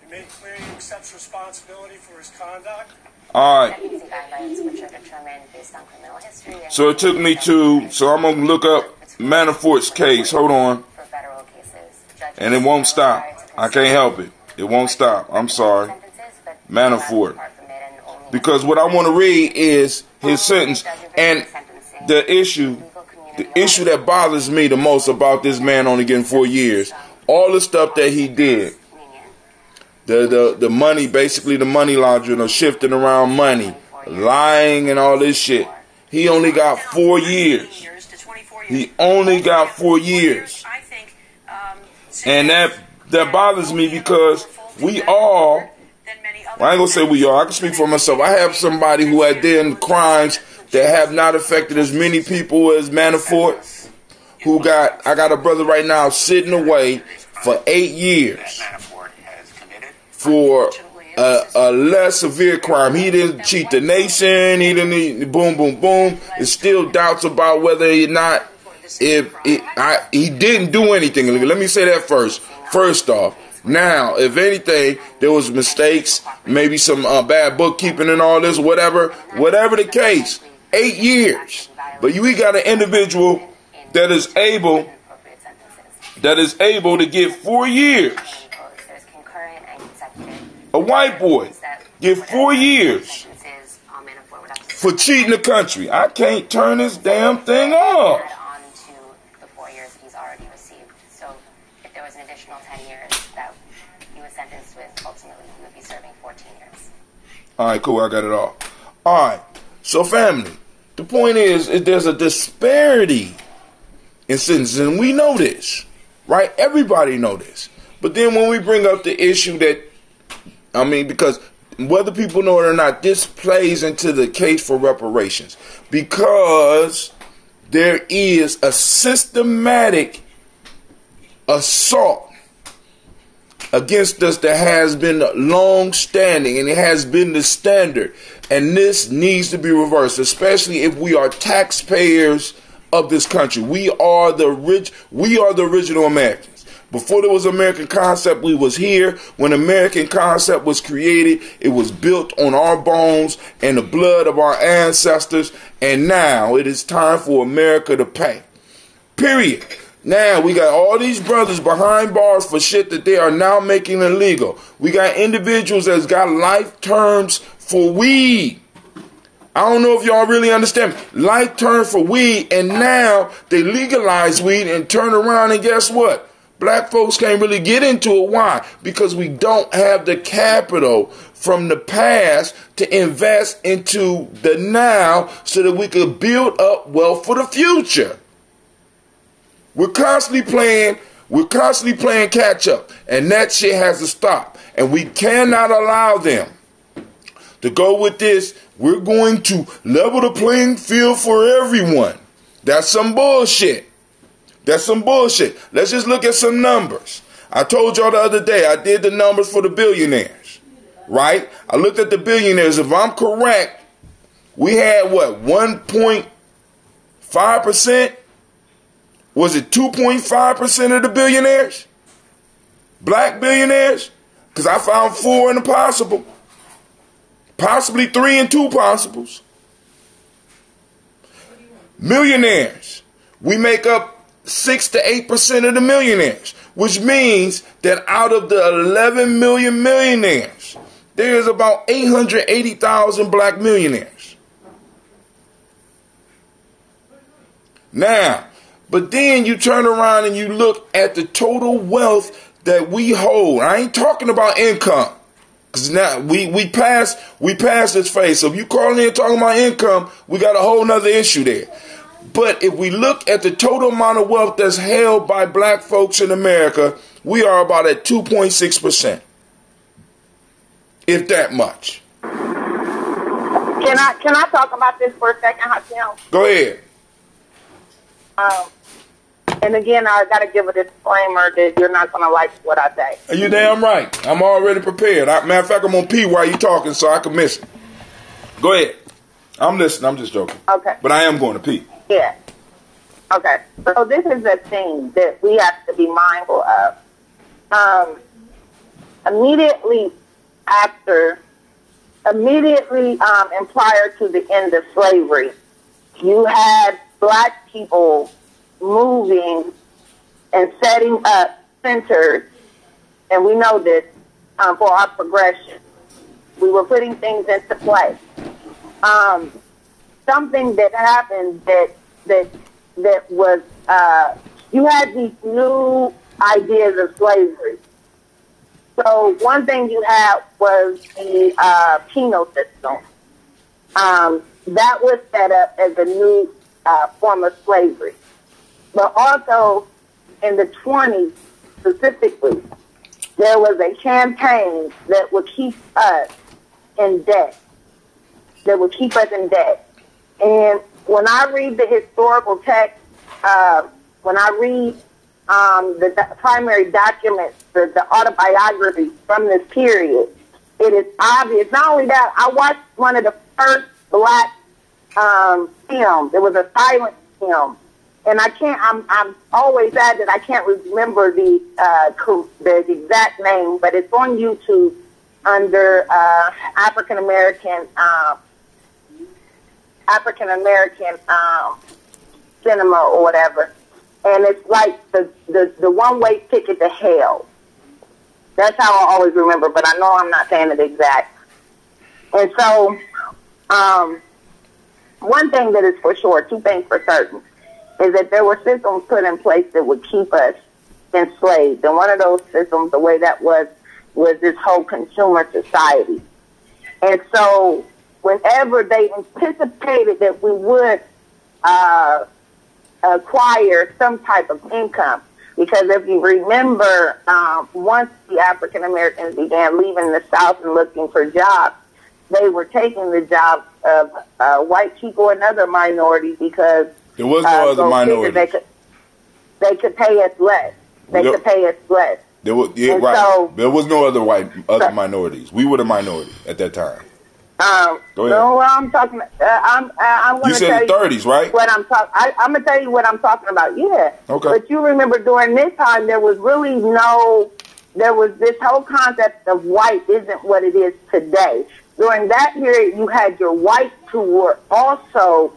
He made clear he accepts responsibility for his conduct.
All right.
Sentencing guidelines, which are determined based on criminal history.
So it took me to. So I'm gonna look up Manafort's case. Hold on.
For federal cases,
and it won't stop. I can't help it. It won't stop. I'm sorry. Manafort. Because what I want to read is his sentence. And the issue that bothers me the most about this man only getting 4 years, all the stuff that he did, the money, basically the money laundering or shifting around money, lying and all this shit, he only got 4 years. He only got 4 years. And that bothers me because we all, well, I ain't gonna say we all, I can speak for myself. I have somebody who had done crimes that have not affected as many people as Manafort, I got a brother right now sitting away for 8 years for a less severe crime. He didn't cheat the nation. He didn't boom, boom, boom. There's still doubts about whether or not he didn't do anything illegal. Let me say that first. First off, now, if anything, there was mistakes, maybe some bad bookkeeping and all this, whatever the case. 8 years. But we got an individual that is able to get 4 years. A white boy get 4 years for cheating the country. I can't turn this damn thing off. All right, cool. I got it all. All right. So, family, the point is there's a disparity in sentences, and we know this, right? Everybody know this. But then when we bring up the issue because whether people know it or not, this plays into the case for reparations because there is a systematic assault against us that has been long-standing, and it has been the standard. And this needs to be reversed, especially if we are taxpayers of this country. We are the original Americans. Before there was American concept, we was here. When American concept was created, it was built on our bones and the blood of our ancestors. And now it is time for America to pay. Period. Now, we got all these brothers behind bars for shit that they are now making illegal. We got individuals that's got life terms for weed. I don't know if y'all really understand. Life term for weed, and now they legalize weed and turn around, and guess what? Black folks can't really get into it. Why? Because we don't have the capital from the past to invest into the now so that we could build up wealth for the future. We're constantly playing catch up, and that shit has to stop. And we cannot allow them to go with this. We're going to level the playing field for everyone. That's some bullshit. Let's just look at some numbers. I told y'all the other day, I did the numbers for the billionaires, right? I looked at the billionaires. If I'm correct, we had what, 1.5%? Was it 2.5% of the billionaires? Black billionaires? Because I found 4 in the possible. Possibly 3 and 2 possibles. Millionaires. We make up 6 to 8% of the millionaires, which means that out of the 11 million millionaires, there's about 880,000 black millionaires. Now, but then you turn around and you look at the total wealth that we hold. I ain't talking about income. Because now we passed this phase. So if you calling in talking about income, we got a whole nother issue there. But if we look at the total amount of wealth that's held by black folks in America, we are about at 2.6%. If that much.
Can I talk about this for a second, Hakeem?
Go ahead.
And again, I got to give a disclaimer that you're not going to like what I say.
You damn right. I'm already prepared. Matter of fact, I'm going to pee while you talking so I can miss it. Go ahead. I'm listening. I'm just joking. Okay. But I am going to pee.
Yeah. Okay. So this is a thing that we have to be mindful of. Immediately and prior to the end of slavery, you had black people moving and setting up centers, and we know this for our progression. We were putting things into place. Something that happened that was you had these new ideas of slavery. So one thing you had was the penal system. That was set up as a new form of slavery. But also, in the 20s specifically, there was a campaign that would keep us in debt. And when I read the historical text, when I read the primary documents, the autobiographies from this period, it is obvious. Not only that, I watched one of the first black films. It was a silent film. And I'm always sad that I can't remember the exact name, but it's on YouTube under African American cinema or whatever. And it's like the one-way ticket to hell. That's how I always remember, but I know I'm not saying it exact. And so, one thing that is for sure, 2 things for certain, is that there were systems put in place that would keep us enslaved. And one of those systems, the way that was this whole consumer society. And so whenever they anticipated that we would acquire some type of income, because if you remember, once the African Americans began leaving the South and looking for jobs, they were taking the jobs of white people and other minorities because
there was no other minority.
They could pay us less. There was
there was no other minorities. We were the minority at that time. Go ahead.
No, I'm talking. I'm going to tell you.
You said the 30s, right?
What I'm talking. I'm going to tell you what I'm talking about. Yeah.
Okay.
But you remember during this time, there was really there was this whole concept of white isn't what it is today. During that period, you had your whites who were also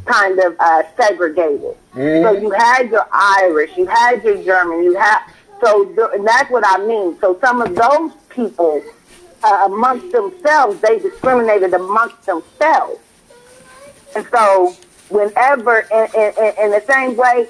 kind of segregated. Mm-hmm. So you had your Irish, you had your German, and that's what I mean. So some of those people amongst themselves, they discriminated amongst themselves. And so whenever, in the same way,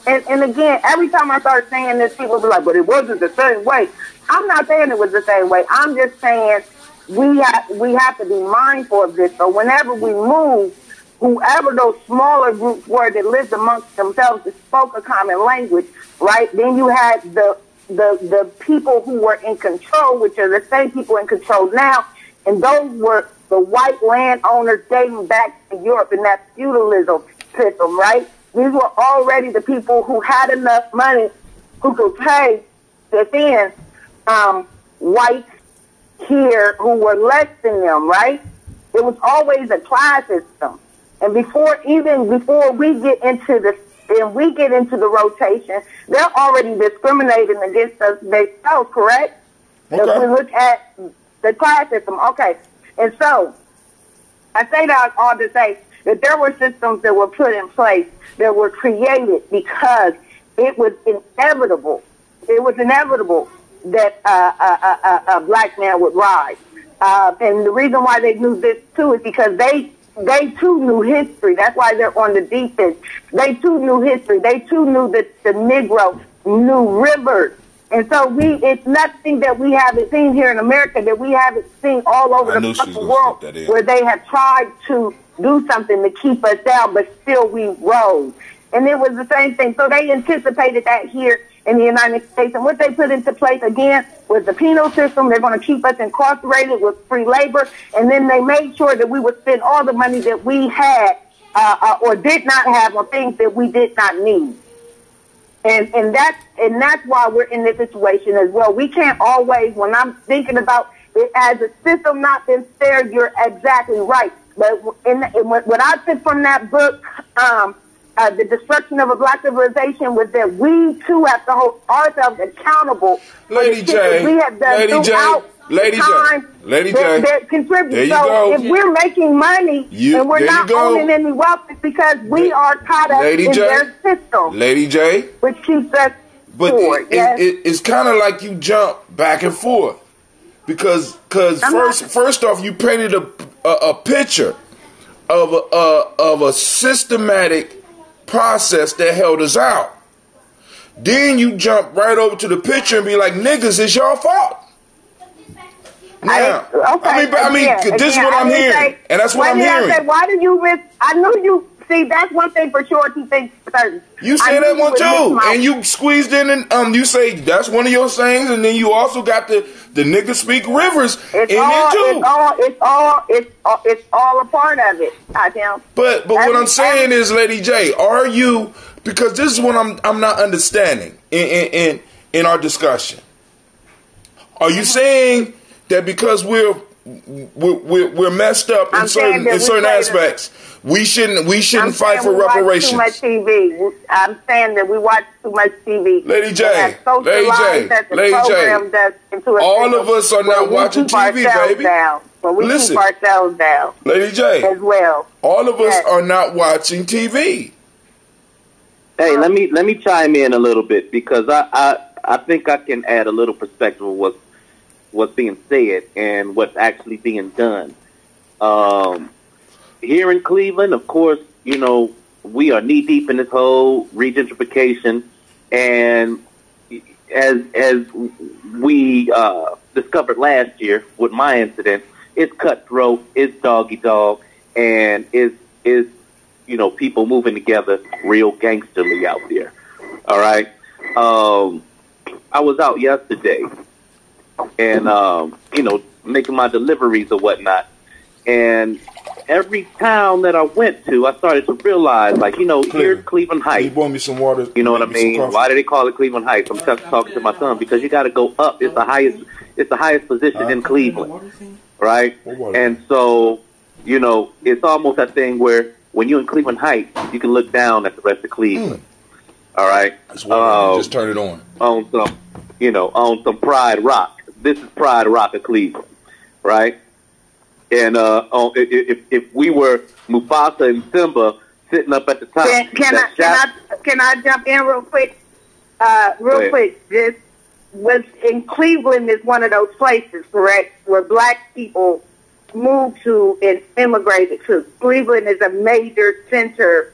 and again, every time I start saying this, people be like, but it wasn't the same way. I'm not saying it was the same way. I'm just saying we have to be mindful of this. So whenever we move, whoever those smaller groups were that lived amongst themselves that spoke a common language, right? Then you had the people who were in control, which are the same people in control now, and those were the white landowners dating back to Europe in that feudalism system, right? These were already the people who had enough money who could pay to send whites here who were less than them, right? It was always a class system. And before we get into the rotation, they're already discriminating against us themselves, correct?
Okay.
If we look at the class system, okay. And so, I say that all to say that there were systems that were put in place that were created because it was inevitable. It was inevitable that a black man would rise. And the reason why they knew this too is because they too knew history. That's why they're on the defense. They too knew history. They too knew that the Negro knew rivers. And so it's nothing that we haven't seen here in America that we haven't seen all over the fucking world where they have tried to do something to keep us down, but still we rose. And it was the same thing. So they anticipated that here in the United States. And what they put into place, again, was the penal system. They're going to keep us incarcerated with free labor. And then they made sure that we would spend all the money that we had or did not have on things that we did not need. And that's why we're in this situation as well. We can't always, when I'm thinking about it as a system not been fair, you're exactly right. But what I took from that book, The Destruction of a Black Civilization, was that we too have to hold ourselves accountable.
Lady J,
we have done Lady J, that contribute.
There you
so
go.
If we're making money and we're not owning any wealth, it's because we are caught up in their system.
Lady J,
which keeps us
poor. It's kind of like you jump back and forth because first off, you painted a picture of a systematic process that held us out. Then you jump right over to the picture and be like, "Niggas, it's your fault." Now, this is what I'm hearing, and that's what I'm hearing.
Why do you miss? I know you see. That's one thing for sure. You think
you say that one too, and you squeezed in, and you say that's one of your sayings, and then you also got the niggas speak rivers in there too.
It's all a part of it.
But what I'm saying is, Lady J, are you? Because this is what I'm not understanding in our discussion. Are you saying that because we're messed up in certain aspects, we shouldn't fight for reparations?
Too much TV. I'm saying that we watch too much TV.
Lady J, all of us are not watching TV, baby.
But we keep ourselves down.
Lady J,
as well.
All of us are not watching TV.
Hey, let me chime in a little bit because I think I can add a little perspective of what's being said and what's actually being done. Here in Cleveland, of course, we are knee deep in this whole regentrification, and as we discovered last year with my incident, it's cutthroat, it's doggy dog, and it's people moving together real gangsterly out there. All right. I was out yesterday and, making my deliveries or whatnot. And every town that I went to, I started to realize, here's Cleveland Heights.
You bought me some water.
You know what I mean? Why do they call it Cleveland Heights? I'm talking to my son because you got to go up. It's the highest position in Cleveland, right? And so, it's almost that thing where when you're in Cleveland Heights, you can look down at the rest of Cleveland. All right?
Just turn it on.
On some Pride Rock. This is Pride Rock of Cleveland, right? And if we were Mufasa and Simba sitting up at the top.
Can I jump in real quick? This was in Cleveland is one of those places, correct, where black people moved to and immigrated to. Cleveland is a major center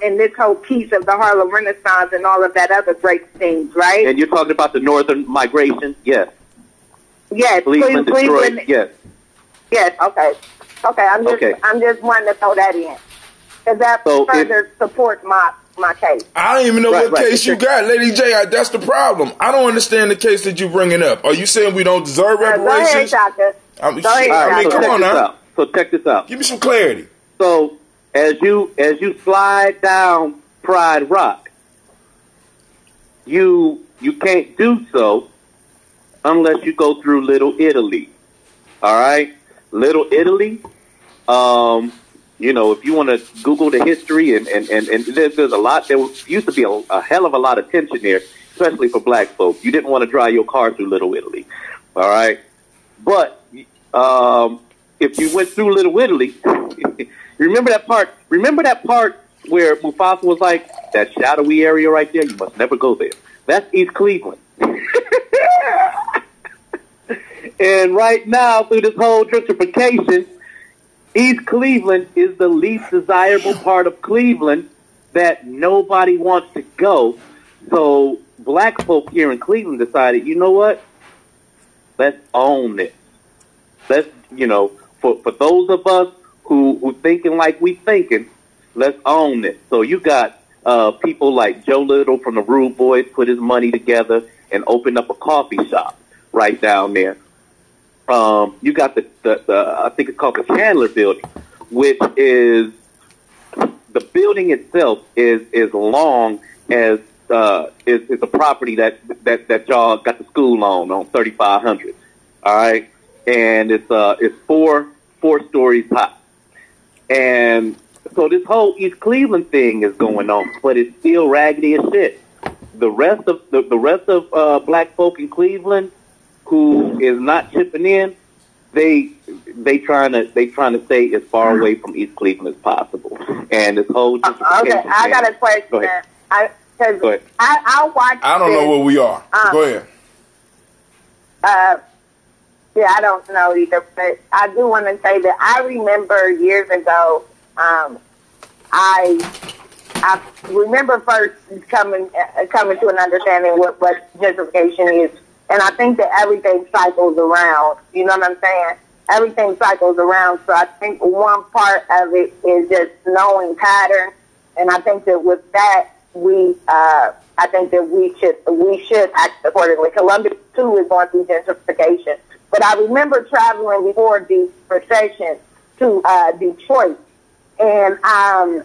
in this whole piece of the Harlem Renaissance and all of that other great things, right?
And you're talking about the northern migration? Yes.
Yes.
Cleveland, Detroit, yes.
Yes, okay. I'm just wanting to throw that in. Because that further supports my case.
I don't even know what case you got, Lady J. That's the problem. I don't understand the case that you're bringing up. Are you saying we don't deserve reparations?
Go ahead, Shaka.
Come on now. So check this out.
Give me some clarity.
So as you slide down Pride Rock, you can't do so unless you go through Little Italy. All right, Little Italy. You know, if you want to Google the history, and there's a lot. There used to be a hell of a lot of tension there, especially for black folks. You didn't want to drive your car through Little Italy, all right? But if you went through Little Italy, remember that part? Remember that part where Mufasa was like, that shadowy area right there, you must never go there. That's East Cleveland. And right now, through this whole gentrification, East Cleveland is the least desirable part of Cleveland that nobody wants to go. So black folk here in Cleveland decided, you know what? Let's own it. Let's, you know, for those of us who thinking like we thinking, let's own it. So you got people like Joe Little from the Rude Boys put his money together and opened up a coffee shop right down there. You got the I think it's called the Chandler Building, which is the building itself is long as is a property that y'all got the school on 3500. All right, and it's four stories high, and so this whole East Cleveland thing is going on, but it's still raggedy as shit. The rest of black folk in Cleveland who is not chipping in, they trying to stay as far away from East Cleveland as possible. And this whole
okay, I got a question.
Go ahead.
Go ahead. I watched.
I don't know where we are. Go ahead.
Yeah, I don't know either, but I do want to say that I remember years ago. I remember first coming to an understanding what gentrification is. And I think that everything cycles around. You know what I'm saying? Everything cycles around. So I think one part of it is just knowing patterns. And I think that with that, I think that we should act accordingly. Columbus too is going through gentrification. But I remember traveling before the recession to Detroit, and I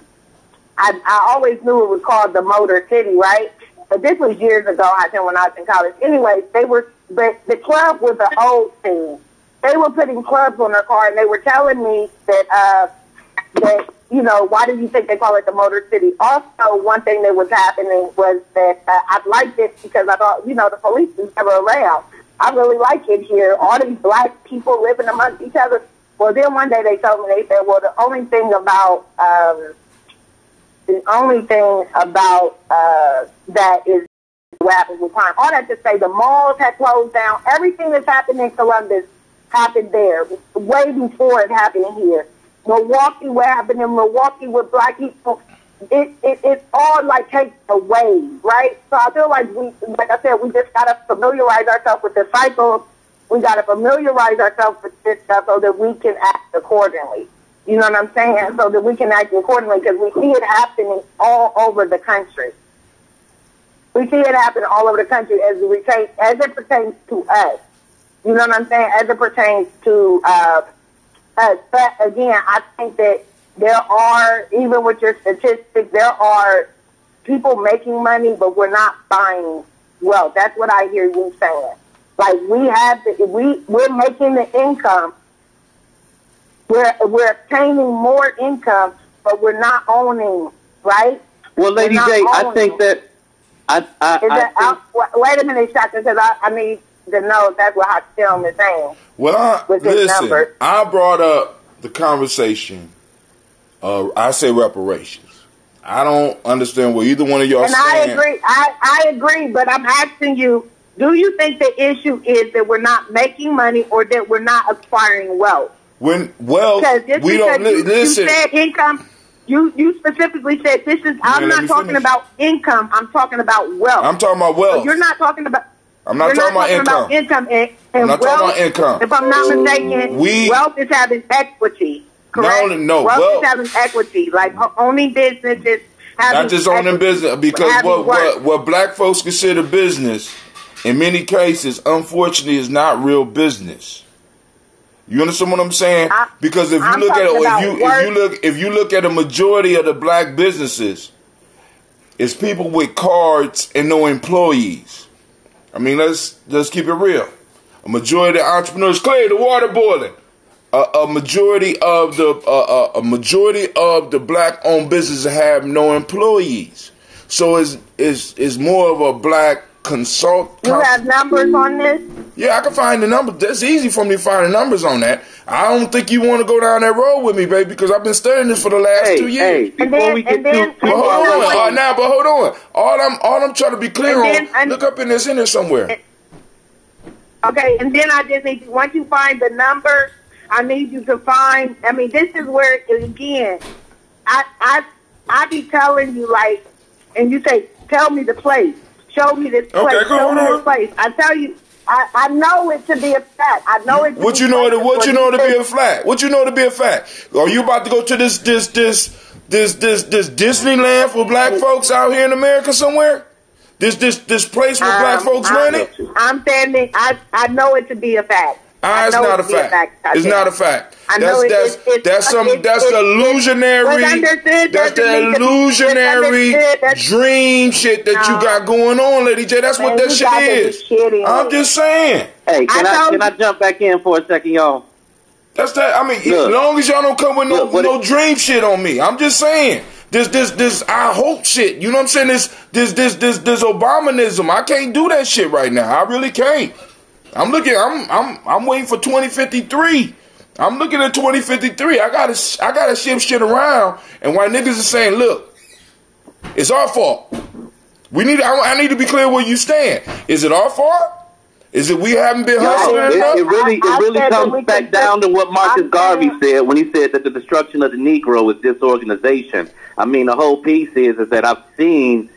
always knew it was called the Motor City, right? But this was years ago, I think, when I was in college. Anyway, but the club was an old thing. They were putting clubs on their car, and they were telling me that, you know, why do you think they call it the Motor City? Also, one thing that was happening was that I liked it because I thought, you know, the police was never around. I really like it here. All these black people living amongst each other. Well, then one day they told me, they said, well, the only thing about that is what happens with crime. All that to say, the malls had closed down. Everything that's happened in Columbus happened there way before it happened here. Milwaukee, what happened in Milwaukee with black people, it's all like takes away, right? So I feel like like I said, we just gotta familiarize ourselves with the cycles. We gotta familiarize ourselves with this stuff so that we can act accordingly. You know what I'm saying? So that we can act accordingly, because we see it happening all over the country. We see it happen all over the country as it pertains to us. You know what I'm saying? As it pertains to us. But again, I think that there are, even with your statistics, there are people making money, but we're not buying wealth. That's what I hear you saying. Like we're making the income. We're obtaining more income, but we're not owning, right?
Well, Lady J, I think that
wait a minute, Shasha, because I need to know if that's what Hashem is saying.
Well, listen, I brought up the conversation of, I say reparations. I don't understand what either one of y'all saying.
And I agree, but I'm asking you, do you think the issue is that we're not making money or that we're not acquiring wealth?
When wealth, we don't listen.
You said income. You specifically said this is. I'm not talking about income. I'm talking about wealth.
I'm talking about wealth.
So you're not talking about.
I'm not talking about income.
I'm
not talking about income.
If I'm not mistaken, wealth is having equity. Correct?
No.
Wealth is having equity, like owning businesses.
Not just owning business, because what black folks consider business, in many cases, unfortunately, is not real business. You understand what I'm saying? Because if you look at a majority of the black businesses, it's people with cards and no employees. I mean, let's keep it real. A majority of entrepreneurs, Clay, the water boiling. A majority of the black-owned businesses have no employees. So it's more of a black consult.
You have numbers on this?
Yeah, I can find the numbers. That's easy for me to find the numbers on that. I don't think you want to go down that road with me, baby, because I've been studying this for the last 2 years.
Hold
on. All I'm trying to be clear on. Look up in there somewhere.
Okay, and then I just need, once you find the numbers, I need you to find. I mean, this is where again, I be telling you like, and you say, tell me the place, show me this place, show me this place. I tell you, I know it to be a fact. I know it. What you know to
be a fact? What you know to be a fact? Are you about to go to this Disneyland for black folks out here in America somewhere? This place where black folks run it?
I'm standing. I know it to be a fact.
It's not a fact. It's not a fact. That's the illusionary. That's the illusionary dream shit that you got going on, Lady J. That's what that shit is. I'm just saying.
Hey, can I jump back in for a second, y'all?
That's that. I mean, as long as y'all don't come with no dream shit on me, I'm just saying. This I hope shit. You know what I'm saying? This Obamanism. I can't do that shit right now. I really can't. I'm waiting for 2053. I'm looking at 2053. I gotta shift shit around. And while niggas is saying, look, it's our fault. I need to be clear where you stand. Is it our fault? Is it we haven't been hustling enough?
It really comes back down to what Marcus Garvey said when he said that the destruction of the Negro is disorganization. I mean, the whole piece is that I've seen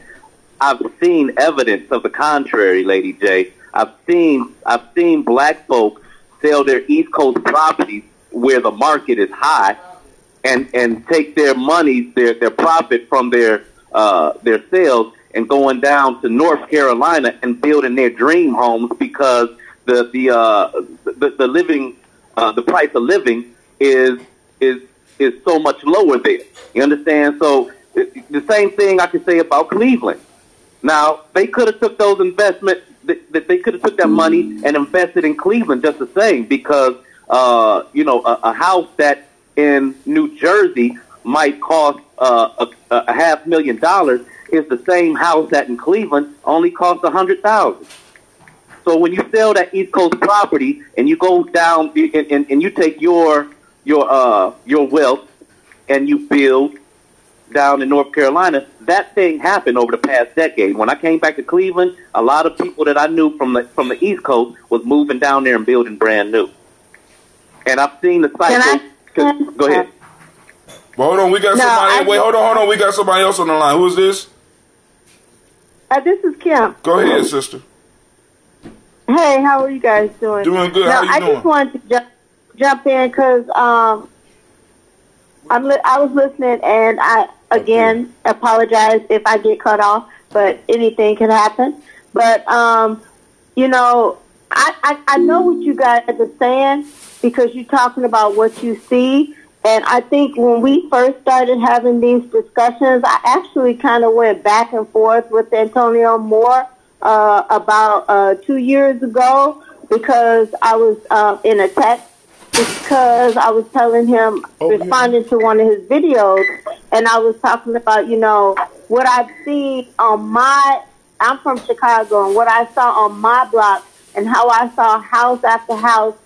evidence of the contrary, Lady J. I've seen black folk sell their East Coast properties where the market is high, and take their money, their profit from their sales, and going down to North Carolina and building their dream homes because the price of living is so much lower there. You understand? So the same thing I can say about Cleveland. Now they could have took those investments. They could have took that money and invested in Cleveland just the same, because a house that in New Jersey might cost $500,000 is the same house that in Cleveland only costs $100,000. So when you sell that East Coast property and you go down and you take your wealth and you build down in North Carolina, that thing happened over the past decade. When I came back to Cleveland, a lot of people that I knew from the East Coast was moving down there and building brand new. And I've seen the cycle. Go ahead.
Well, hold on, we got somebody. Wait, hold on. We got somebody else on the line. Who is this?
This is Kim.
Go ahead, sister.
Hey, how are you guys doing?
Doing good.
Now,
how you doing?
I just wanted to jump in because I was listening, and I again apologize if I get cut off, but anything can happen. But I know what you guys are saying because you're talking about what you see. And I think when we first started having these discussions, I actually kind of went back and forth with Antonio Moore about 2 years ago because I was in a text because I was telling him, responding to one of his videos, and I was talking about, what I've seen on I'm from Chicago, and what I saw on my block and how I saw house after house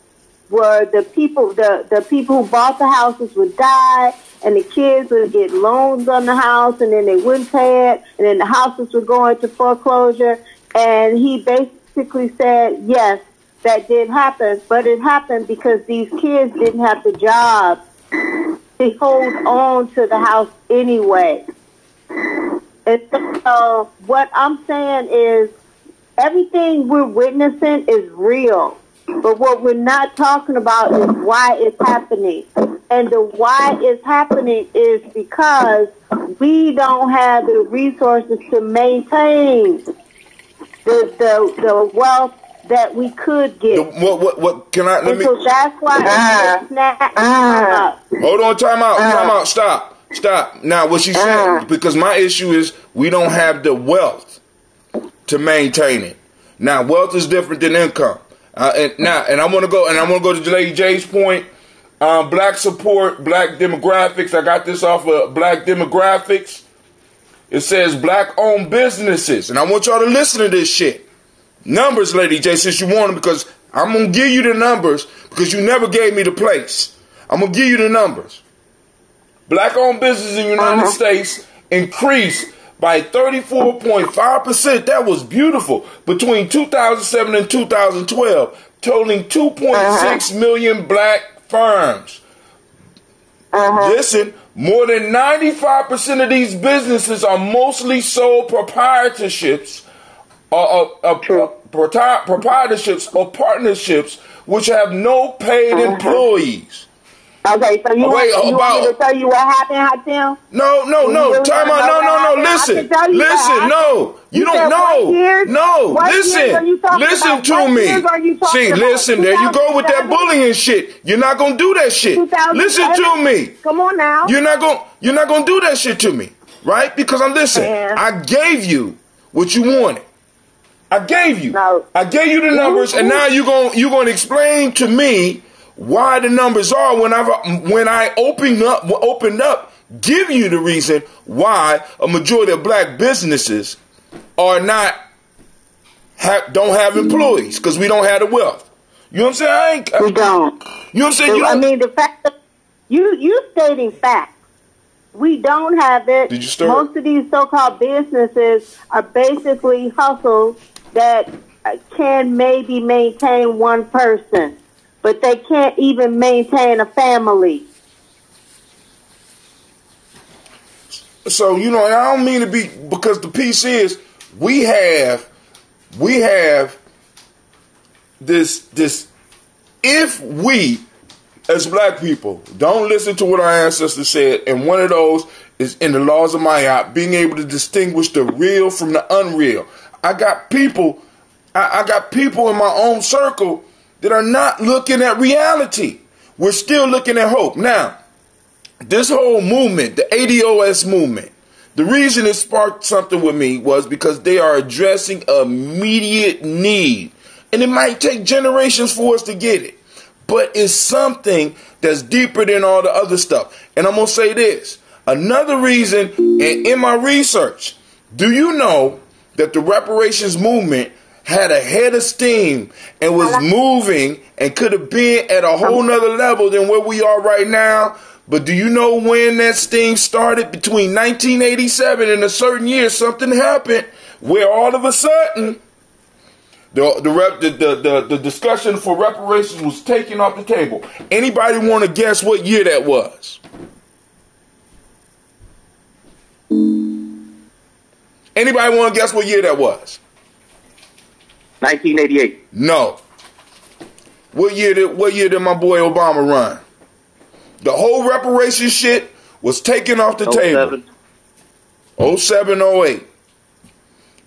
where the people who bought the houses would die, and the kids would get loans on the house, and then they wouldn't pay it, and then the houses would go into foreclosure. And he basically said, yes, that did happen, but it happened because these kids didn't have the job to hold on to the house anyway. And so what I'm saying is everything we're witnessing is real. But what we're not talking about is why it's happening. And the why it's happening is because we don't have the resources to maintain the wealth that we could get.
What can I let me?
So that's why
Hold on, time out, stop. Now what she's saying, because my issue is we don't have the wealth to maintain it. Now wealth is different than income. And I want to go to Lady J's point. Black support, black demographics. I got this off of Black Demographics. It says black-owned businesses, and I want y'all to listen to this shit. Numbers, Lady J, since you want them, because I'm gonna give you the numbers because you never gave me the place. I'm gonna give you the numbers. Black-owned businesses in the United States increased by 34.5%. That was beautiful. Between 2007 and 2012, totaling 2.6 million black firms. Listen, more than 95% of these businesses are mostly sole proprietorships proprietorships or partnerships which have no paid employees.
Okay, so you want me to tell you what happened, Hatim?
No. Time out. No. Listen. No. You don't know. No. Listen to me. See, listen. There you go with that bullying shit. You're not gonna do that shit. Listen to me.
Come on now.
You're not gonna do that shit to me, right? Because I gave you what you wanted. I gave you the numbers, and now you're gonna explain to me why the numbers are when I opened up, give you the reason why a majority of black businesses are don't have employees because we don't have the wealth. You know what I'm saying?
We don't.
You know what I'm saying? I mean,
the fact that you stating facts. We don't have it.
Did you start?
Most of these so-called businesses are basically hustles that can maybe maintain one person. But they can't even maintain a family.
So, I don't mean to be, because the piece is, we have this, if we, as black people, don't listen to what our ancestors said, and one of those is in the laws of Ma'at, being able to distinguish the real from the unreal. I got people in my own circle that are not looking at reality. We're still looking at hope. Now, this whole movement, the ADOS movement, the reason it sparked something with me was because they are addressing immediate need. And it might take generations for us to get it. But it's something that's deeper than all the other stuff. And I'm going to say this. Another reason, and in my research, do you know that the reparations movement had a head of steam and was moving and could have been at a whole nother level than where we are right now? But do you know when that steam started? Between 1987 and a certain year, something happened where all of a sudden the discussion for reparations was taken off the table. Anybody want to guess what year that was? Anybody want to guess what year that was?
1988.
No. What year did my boy Obama run? The whole reparation shit was taken off the table. 07, 08.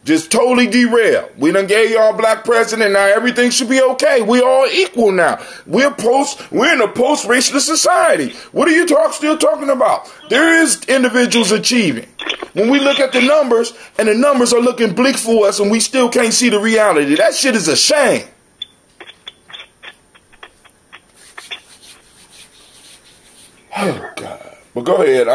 Just totally derailed. We done gave y'all black president. Now everything should be okay. We all equal now. We're in a post-racialist society. What are you still talking about? There is individuals achieving. When we look at the numbers, and the numbers are looking bleak for us, and we still can't see the reality, that shit is a shame. Oh, God. But go ahead.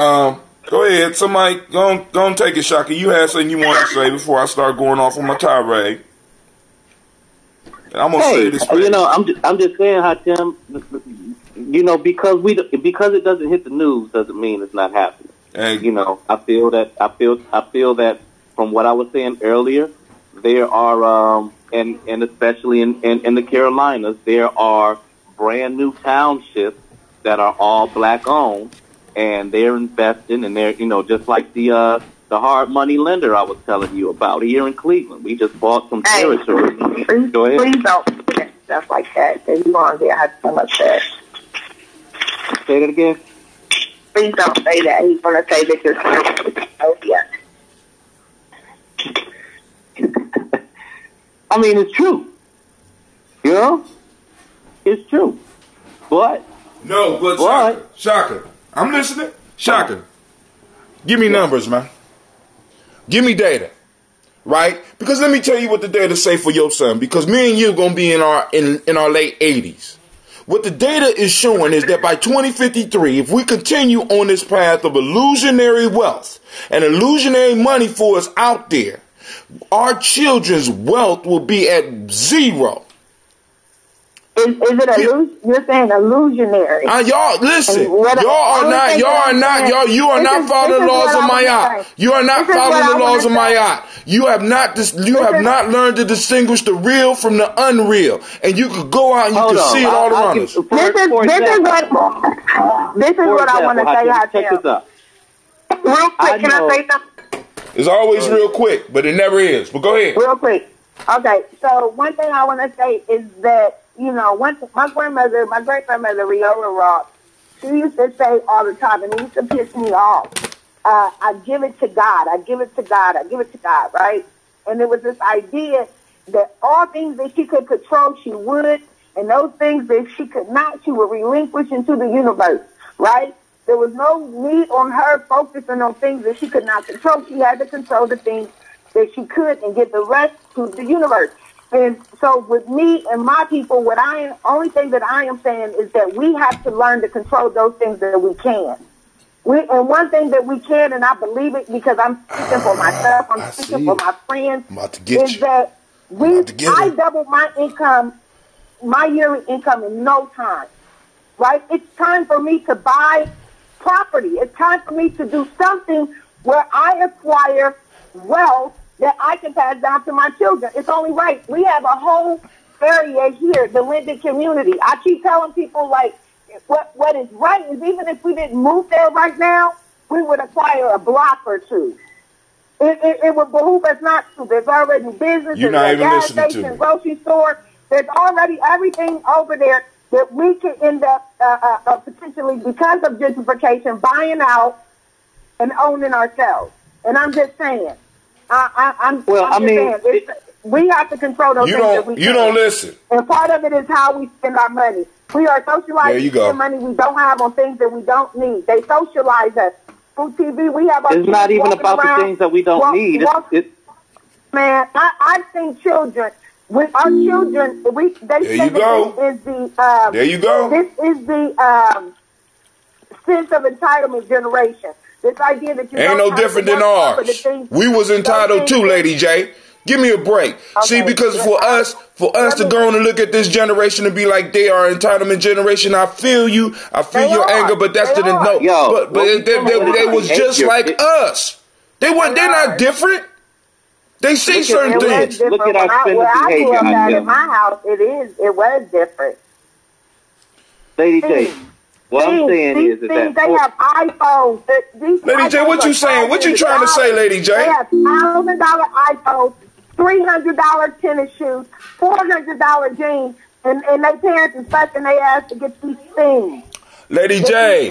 Go ahead. Somebody, go and take it, Shaka. You had something you wanted to say before I start going off on my tirade. I'm going to say this.
I'm just saying, Hatim, because it doesn't hit the news doesn't mean it's not happening.
Hey.
I feel that from what I was saying earlier, there are, and especially in the Carolinas, there are brand new townships that are all black owned, and they're investing, and they're, just like the hard money lender I was telling you about here in Cleveland. We just bought some territory. Go ahead.
Please don't say stuff like that. Because you want to have so much that.
Say that again.
Please don't say that. He's going to say that you're
I mean, it's true. It's true. But
Shaka, I'm listening. Shaka, give me numbers, man. Give me data. right? Because let me tell you what the data say for your son. Because me and you are gonna be in our late 80s. What the data is showing is that by 2053, if we continue on this path of illusionary wealth and illusionary money for us out there, our children's wealth will be at zero.
Is it you're saying illusionary?
Y'all listen. You are not following the laws of Ma'at. You are not following the laws of Ma'at. You have not learned to distinguish the real from the unreal, and you could go out and you can see it all around us.
This is what I want to say out there. Check this out. Real quick, can I say something?
It's always real quick, but it never is. But go ahead.
Real quick. Okay, so one thing I want to say is that, you know, my great-grandmother, Riola Rock, she used to say all the time, and it used to piss me off, I give it to God, I give it to God, I give it to God, right? And there was this idea that all things that she could control, she would, and those things that she could not, she would relinquish into the universe, right? There was no need on her focusing on things that she could not control. She had to control the things that she could and give the rest to the universe. And so with me and my people, only thing that I am saying is that we have to learn to control those things that we can. And one thing that we can, and I believe it because I'm speaking for myself, I'm speaking for my friends, is that I doubled my income, my yearly income in no time, right? It's time for me to buy property. It's time for me to do something where I acquire wealth that I can pass down to my children. It's only right. We have a whole area here, the Linden community. I keep telling people, like, what is right is even if we didn't move there right now, we would acquire a block or two. It would behoove us not to. There's already businesses,
You're not even
gas
listening
station,
to me.
grocery store. There's already everything over there that we could end up potentially, because of gentrification, buying out and owning ourselves. And I'm just saying. We have to control those things that we can.
You don't listen.
And part of it is how we spend our money. We are socializing spend money we don't have on things that we don't need. They socialize us. Through TV, we have our
It's not even about the things that we don't need.
Man, I've seen children. With our children, they say that this is the
there you go.
This is the sense of entitlement generation. This idea that you
ain't no different than ours. We was entitled too, Lady J. Give me a break. Okay. See, because for us to go on and look at this generation and be like they are entitlement generation, I feel you. I feel your anger, but that's the no. But they was just like us. They're not different. They see certain things.
Look at our spending behavior.
In my house, it was different.
Lady J. What I'm saying is that
they have iPhones.
Lady J, what you saying? What you trying to say, Lady J?
They have $1,000 iPhones, $300 tennis shoes, $400 jeans, and their parents is fucking their ass to get these things.
Lady J,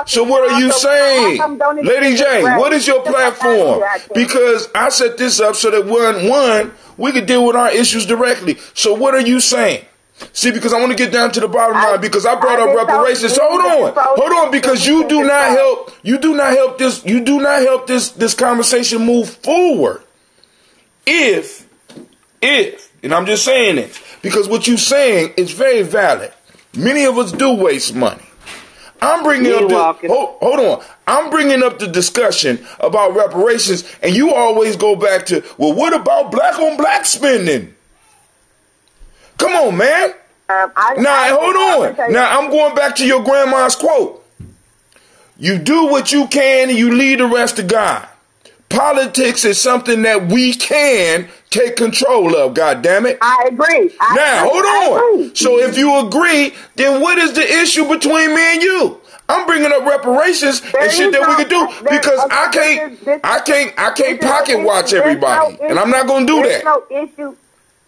so what are you saying? Lady J, what is your platform? Because I set this up so that one, we could deal with our issues directly. So what are you saying? See, because I want to get down to the bottom line, because I brought up reparations. Hold on, because you do not help this conversation move forward. If, and I'm just saying this, because what you're saying is very valid. Many of us do waste money. I'm bringing up hold on. I'm bringing up the discussion about reparations, and you always go back to, well, what about black on black spending? Come on, man. Hold on. Now, I'm going back to your grandma's quote. You do what you can and you leave the rest to God. Politics is something that we can take control of, goddammit.
I agree.
Hold on. So if you agree, then what is the issue between me and you? I'm bringing up reparations and shit that we can do, because I can't pocket watch everybody, and I'm not going to do that.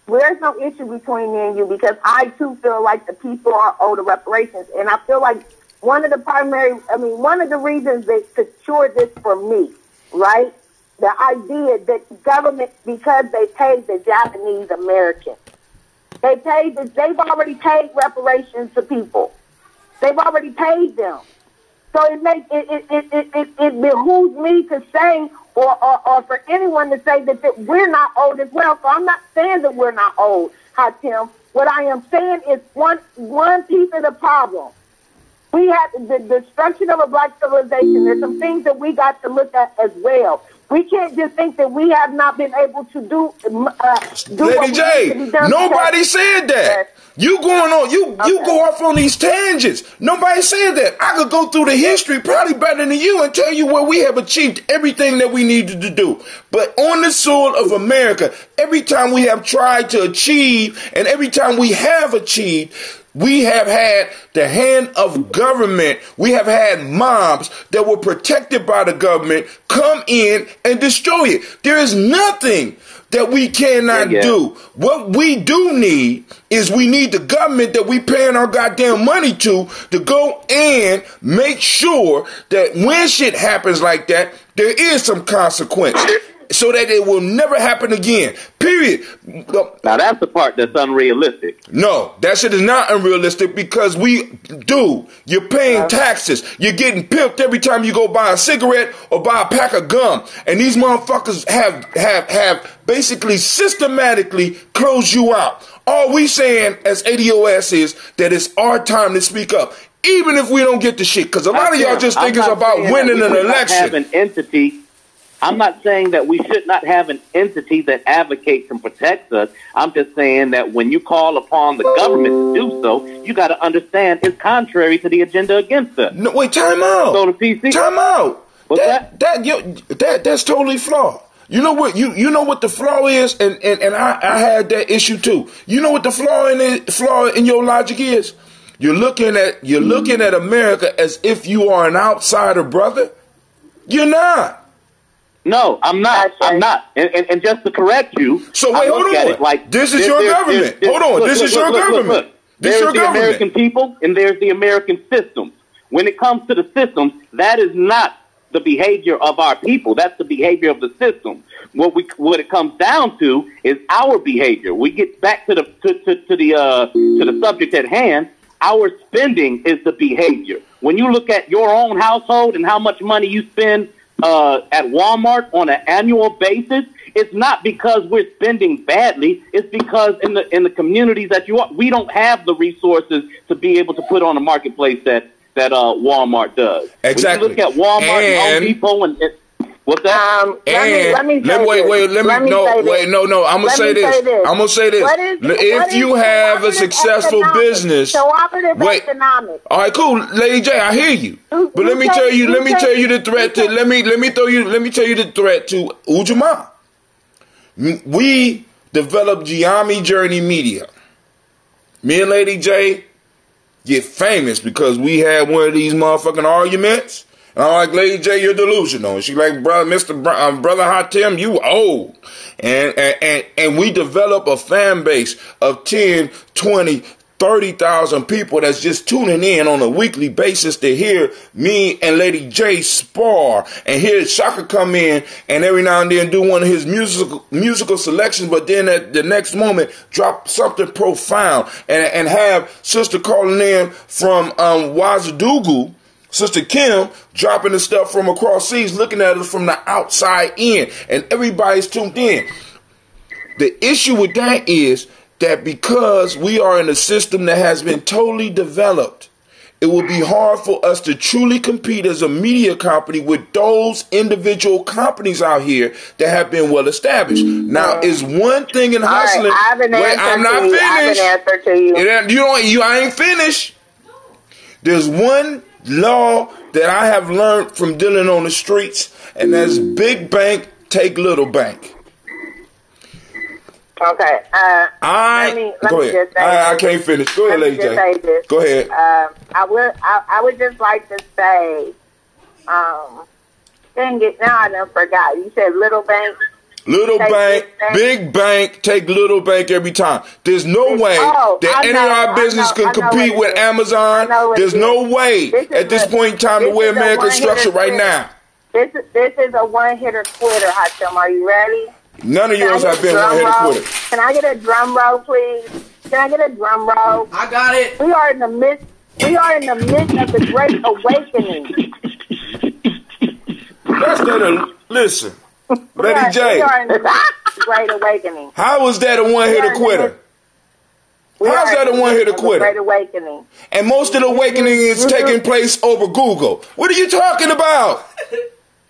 There's no issue between me and you, because I too feel like the people are owed the reparations, and I feel like one of the reasons they secured this for me, right? The idea that the government, because they paid the Japanese Americans, they've already paid reparations to people. They've already paid them.
So it behooves me to say, or for anyone to say that we're not old as well. So I'm not saying that we're not old, Hatim. What I am saying is one piece of the problem. We have the destruction of a black civilization. There's some things that we got to look at as well. We can't just think that we have not been able to do
Lady J, nobody said that. You going on, you go off on these tangents. Nobody said that. I could go through the history probably better than you and tell you where we have achieved everything that we needed to do. But on the soil of America, every time we have tried to achieve and every time we have achieved, we have had the hand of government. We have had mobs that were protected by the government come in and destroy it. There is nothing that we cannot do. What we do need is we need the government that we paying our goddamn money to go and make sure that when shit happens like that, there is some consequence. So that it will never happen again. Period.
Now that's the part that's unrealistic.
No, that shit is not unrealistic because you're paying taxes. You're getting pimped every time you go buy a cigarette or buy a pack of gum. And these motherfuckers have basically systematically closed you out. All we saying as ADOS is that it's our time to speak up. Even if we don't get the shit. Because a lot of y'all just think it's about winning an election.
Have an entity. I'm not saying that we should not have an entity that advocates and protects us. I'm just saying that when you call upon the government to do so, you got to understand it's contrary to the agenda against us.
No, wait, time out.
So the PC.
Time out.
What's that?
That's totally flawed. You know what? You know what the flaw is, and I had that issue too. You know what the flaw in your logic is? You're looking at America as if you are an outsider, brother. You're not.
No, I'm not. I'm not. And just to correct you,
so wait, hold on.
Like,
this is your government. Hold on. This is your government.
There's the American people and there's the American systems. When it comes to the systems, that is not the behavior of our people. That's the behavior of the system. What it comes down to is our behavior. We get back to the subject at hand. Our spending is the behavior. When you look at your own household and how much money you spend at Walmart on an annual basis, it's not because we're spending badly. It's because in the communities that we don't have the resources to be able to put on a marketplace that Walmart does.
Exactly.
When you look at Walmart and Home Depot and what's that?
Let me say
no. I'm gonna say this. If you have a successful business,
economics.
All right, cool, Lady J, I hear you. But let me tell you the threat to Ujamaa. We developed Gye-Nyame Journey Media. Me and Lady J get famous because we had one of these motherfucking arguments. And I'm like, Lady J, you're delusional. And she like, brother Hatim, you old. And we develop a fan base of 10, 20, 30,000 people that's just tuning in on a weekly basis to hear me and Lady J spar and hear Shaka come in and every now and then do one of his musical selections, but then at the next moment drop something profound and have Sister calling in from Wazadugu, Sister Kim dropping the stuff from across seas, looking at us from the outside in, and everybody's tuned in. The issue with that is that because we are in a system that has been totally developed, it will be hard for us to truly compete as a media company with those individual companies out here that have been well established. Now, is one thing in hustling. I'm not finished.
I have an answer to you.
I ain't finished. There's one law that I have learned from dealing on the streets, and that's big bank, take little bank.
Okay. Let me just say
I can't finish. Go ahead, Lady J. Go ahead.
I would just like to say, dang it, now I done forgot. You said little bank.
Little bank, big bank, take little bank every time. There's no way that any of our business can compete with Amazon. There's no way at this point in time the way America's structured right now.
This is a one-hitter quitter, Hatim. Are you ready?
None of yours have been one-hitter quitter.
Can I get a drum roll, please? Can I get a drum roll?
I got it.
We are in the midst We are in the midst of the Great Awakening.
Listen, Lady J.
We are in the midst of the Great Awakening.
How is that a one-hitter quitter? How's that a one-hitter quitter?
Great Awakening.
And most of the awakening is taking place over Google. What are you talking about?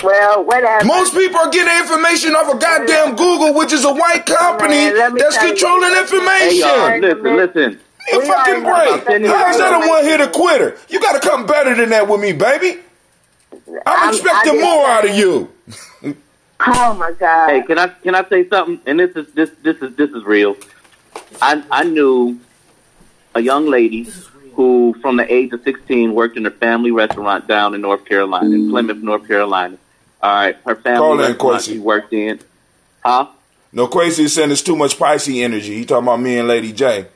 Well, whatever.
Most people are getting information off of goddamn Google, which is a white company that's controlling information.
Hey, y'all, listen.
You fucking break. How's that a one-hitter quitter? You got to come better than that with me, baby. I'm expecting more out of you.
Oh my God.
Hey, can I say something? And this is real. I knew a young lady who, from the age of 16, worked in a family restaurant down in North Carolina, in Plymouth, North Carolina. All right, her family restaurant she worked in. Huh?
No, Quasi is saying it's too much pricey energy. He talking about me and Lady J.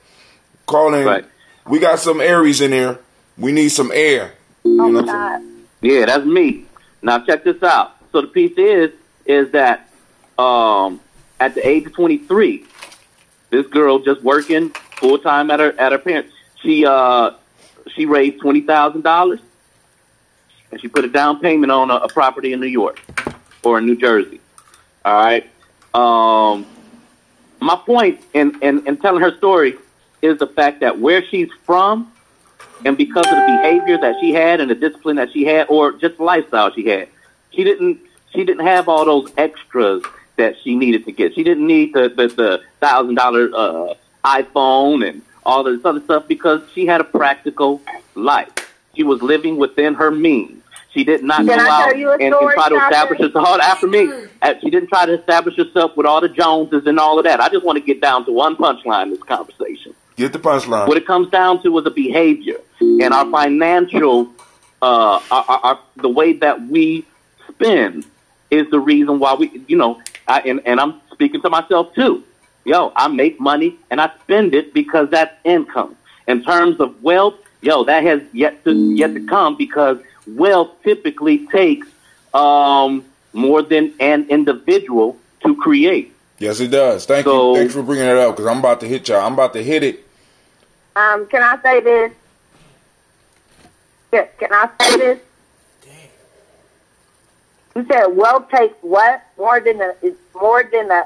Call in. Right. We got some Aries in here. We need some air.
Oh, my God.
Yeah, that's me. Now, check this out. So the piece is that at the age of 23, this girl just working full time at her parents. She raised $20,000 and she put a down payment on a property in New York or in New Jersey. All right. My point in telling her story is the fact that where she's from, and because of the behavior that she had and the discipline that she had, or just the lifestyle she had, she didn't have all those extras that she needed to get. She didn't need the $1,000 iPhone and all this other stuff because she had a practical life. She was living within her means. She did not go out and try to establish herself. After me, she didn't try to establish herself with all the Joneses and all of that. I just want to get down to one punchline in this conversation.
Get the punchline.
What it comes down to is a behavior, and our financial, the way that we spend is the reason why we, and I'm speaking to myself too. I make money and I spend it because that's income. In terms of wealth, that has yet to come because wealth typically takes more than an individual to create.
Yes, it does. Thank you. Thanks for bringing it up because I'm about to hit y'all. I'm about to hit it.
Can I say this? Can I say this? You said wealth takes what? More than a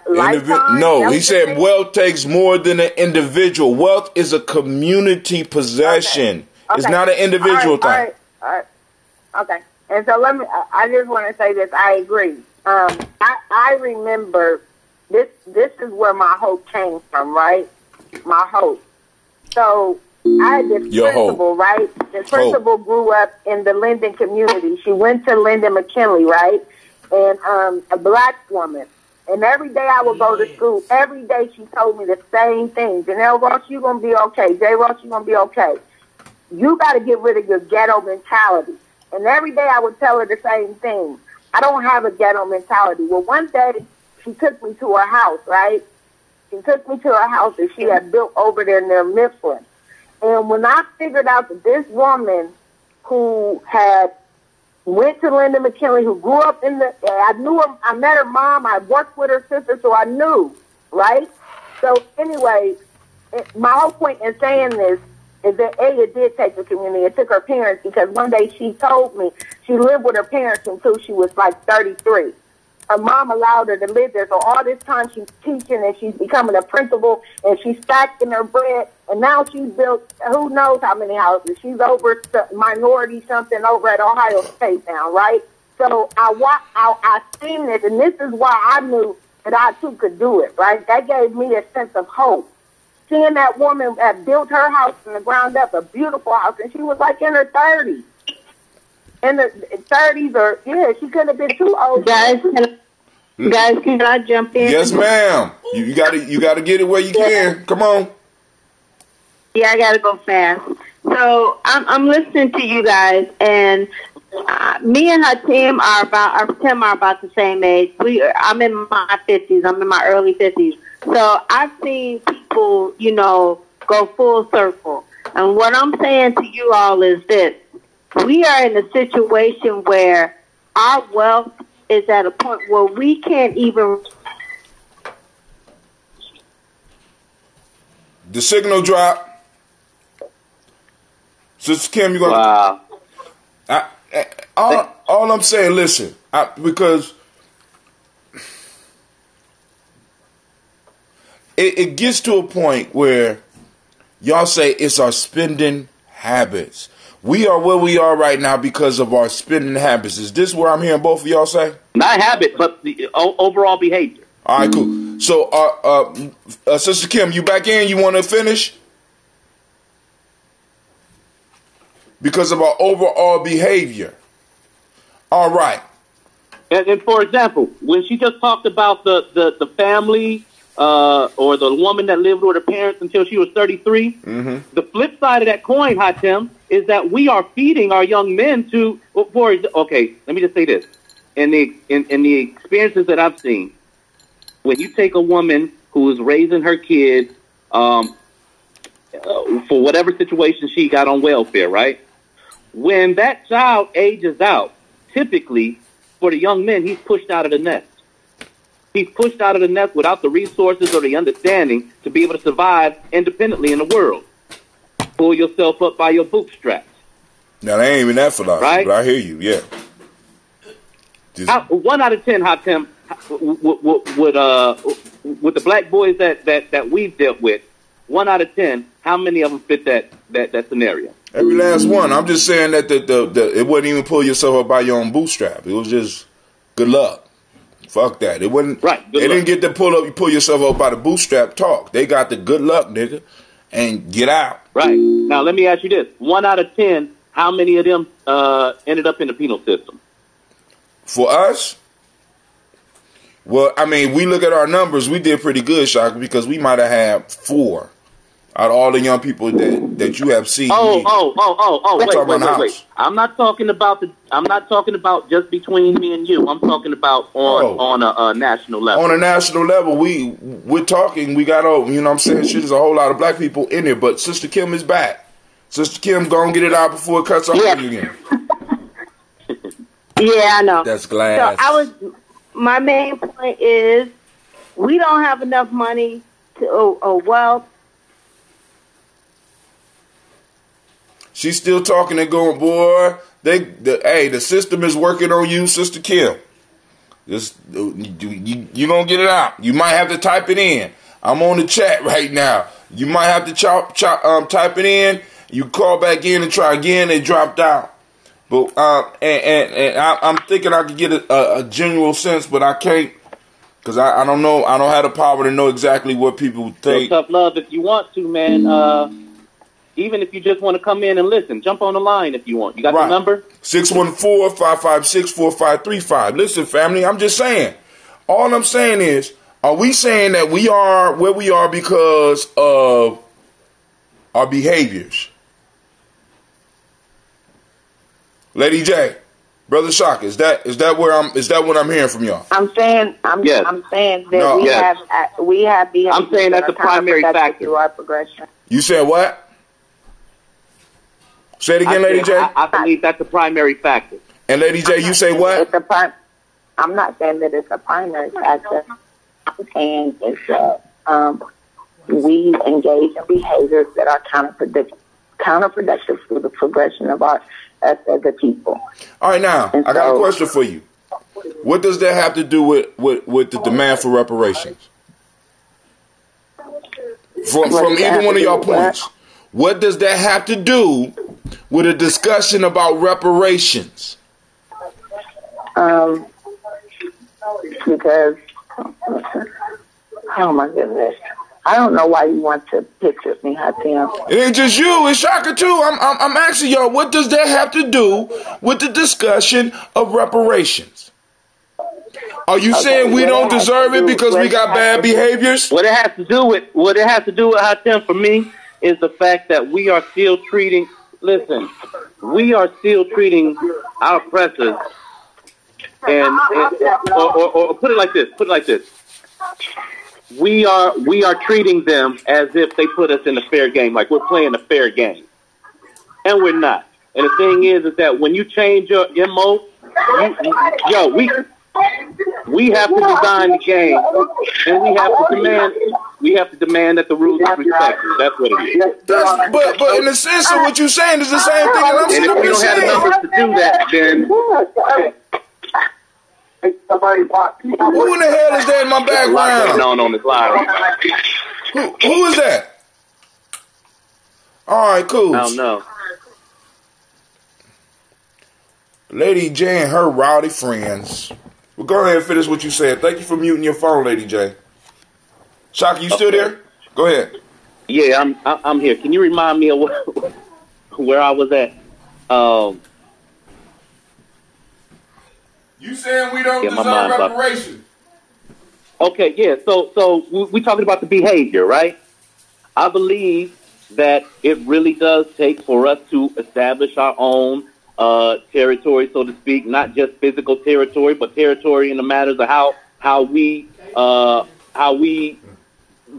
lifetime?
No, he said wealth takes more than an individual. Wealth is a community possession. Okay. It's not an individual thing.
All right. Okay. And so I just want to say this. I agree. I remember this is where my hope came from, right? My hope. So I had this principal, right? The principal grew up in the Linden community. She went to Linden McKinley, right? And a black woman. And every day I would go to school. Every day she told me the same thing. Janelle Ross, you're going to be okay. Jay Ross, you're going to be okay. You got to get rid of your ghetto mentality. And every day I would tell her the same thing. I don't have a ghetto mentality. Well, one day she took me to her house, right? She took me to her house that she had built over there near Mifflin. And when I figured out that this woman who had went to Linda McKinley, who grew up I knew her, I met her mom, I worked with her sister, so I knew, right? So anyway, my whole point in saying this is that it did take the community. It took her parents because one day she told me she lived with her parents until she was like 33. Her mom allowed her to live there. So all this time she's teaching and she's becoming a principal and she's stacking her bread. And now she's built who knows how many houses. She's over minority something over at Ohio State now, right? So I seen this, and this is why I knew that I too could do it, right? That gave me a sense of hope. Seeing that woman that built her house from the ground up, a beautiful house, and she was like in her 30s. In the 30s, or she couldn't have been too old.
Guys, can I jump in?
Yes, ma'am. You gotta get it where you can. Come on.
Yeah, I gotta go fast. So I'm listening to you guys, and me and Tim are about the same age. I'm in my 50s. I'm in my early 50s. So I've seen people, go full circle. And what I'm saying to you all is this. We are in a situation where our wealth is at a point where we can't even...
The signal drop. Sister Kim, you gonna?
Wow.
All I'm saying, listen, because it gets to a point where y'all say it's our spending habits. We are where we are right now because of our spending habits. Is this what I'm hearing both of y'all say?
Not habit, but the overall behavior.
All right, cool. So, Sister Kim, you back in? You want to finish? Because of our overall behavior. All right.
And for example, when she just talked about the family or the woman that lived with her parents until she was 33, the flip side of that coin, Hatem, is that we are feeding our young men to. Okay, let me just say this: in the experiences that I've seen, when you take a woman who is raising her kids for whatever situation she got on welfare, right? When that child ages out, typically for the young men, he's pushed out of the nest. He's pushed out of the nest without the resources or the understanding to be able to survive independently in the world. Pull yourself up by your bootstraps.
Now, they ain't even that philosophy, right? But I hear you, yeah.
1 out of 10, Hatem, with the black boys that we've dealt with, 1 out of 10, how many of them fit that scenario?
Every last one. I'm just saying that it wouldn't even pull yourself up by your own bootstrap. It was just good luck. Fuck that. It wasn't right. They didn't get to pull yourself up by the bootstrap talk. They got the good luck, nigga, and get out.
Right. Now let me ask you this: 1 out of 10, how many of them ended up in the penal system?
For us? Well, I mean, we look at our numbers, we did pretty good, Shaka, because we might have had 4 out of all the young people that you have seen.
Wait. I'm not talking about just between me and you. I'm talking about on a national level.
On a national level, we're talking. We got you know what I'm saying? Shit, there's a whole lot of black people in there, but Sister Kim is back. Sister Kim, go and get it out before it cuts off on you again.
Yeah, I know.
That's glass.
So my main point is we don't have enough money or wealth.
She's still talking and going, boy. The system is working on you, Sister Kim. You gonna get it out. You might have to type it in. I'm on the chat right now. You might have to type it in. You call back in and try again. It dropped out. But I'm thinking I could get a general sense, but I can't because I don't know. I don't have the power to know exactly what people think.
So tough love if you want to, man. Even if you just want to come in and listen, jump on the line if you want. You got the number?
614-556-4535. Listen, family, I'm just saying. All I'm saying is, are we saying that we are where we are because of our behaviors? Lady J, Brother Shaka, is that what I'm hearing from y'all?
I'm saying that we have behaviors.
I'm saying that's the primary factor
to our progression.
You said what? Say it again, Lady J.
I believe that's the primary factor.
And Lady J, you say what?
I'm not saying that it's a primary factor. I'm saying it's we engage in behaviors that are counterproductive to the progression of us as a people.
All right, now I got a question for you. What does that have to do with the demand for reparations? From either one of y'all points. What does that have to do with a discussion about reparations?
Because, oh my goodness, I don't know why you want to pick with me, Hatem.
It ain't just you, it's Shaka too. I'm asking y'all, what does that have to do with the discussion of reparations? Are you saying we don't deserve it because we got bad behaviors?
What it has to do with Hatem for me is the fact that we are still treating our oppressors or put it like this. We are treating them as if they put us in a fair game, like we're playing a fair game. And we're not. And the thing is that when you change your MO, We have to design the game, and we have to demand that the rules are respected. That's what it is.
But in the sense of what you're saying is the same thing that I'm saying.
And if we don't have the numbers to do that, then
who in the hell is that in my background?
On this line.
Who is that? All right, cool.
I don't know.
Lady J and her rowdy friends. Well, go ahead and finish what you said. Thank you for muting your phone, Lady J. Shaka, you still there? Go ahead.
Yeah, I'm here. Can you remind me of where I was at?
You saying we don't deserve reparations?
Okay, yeah. So we talking about the behavior, right? I believe that it really does take for us to establish our own territory, so to speak, not just physical territory, but territory in the matters of how we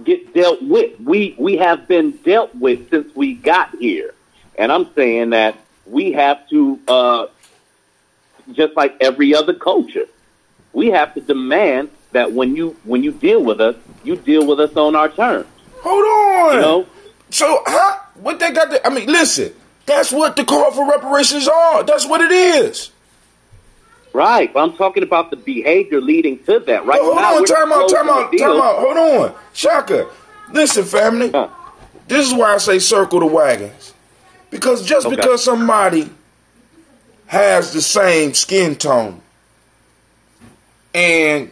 get dealt with. We have been dealt with since we got here, and I'm saying that we have to, just like every other culture, we have to demand that when you deal with us, you deal with us on our terms.
Hold on.
You know?
So what they got to, I mean, listen, that's what the call for reparations are. That's what it is.
Right. But I'm talking about the behavior leading to that. Right.
Hold on, time out. Hold on. Shaka, listen, family. This is why I say circle the wagons. Because because somebody has the same skin tone and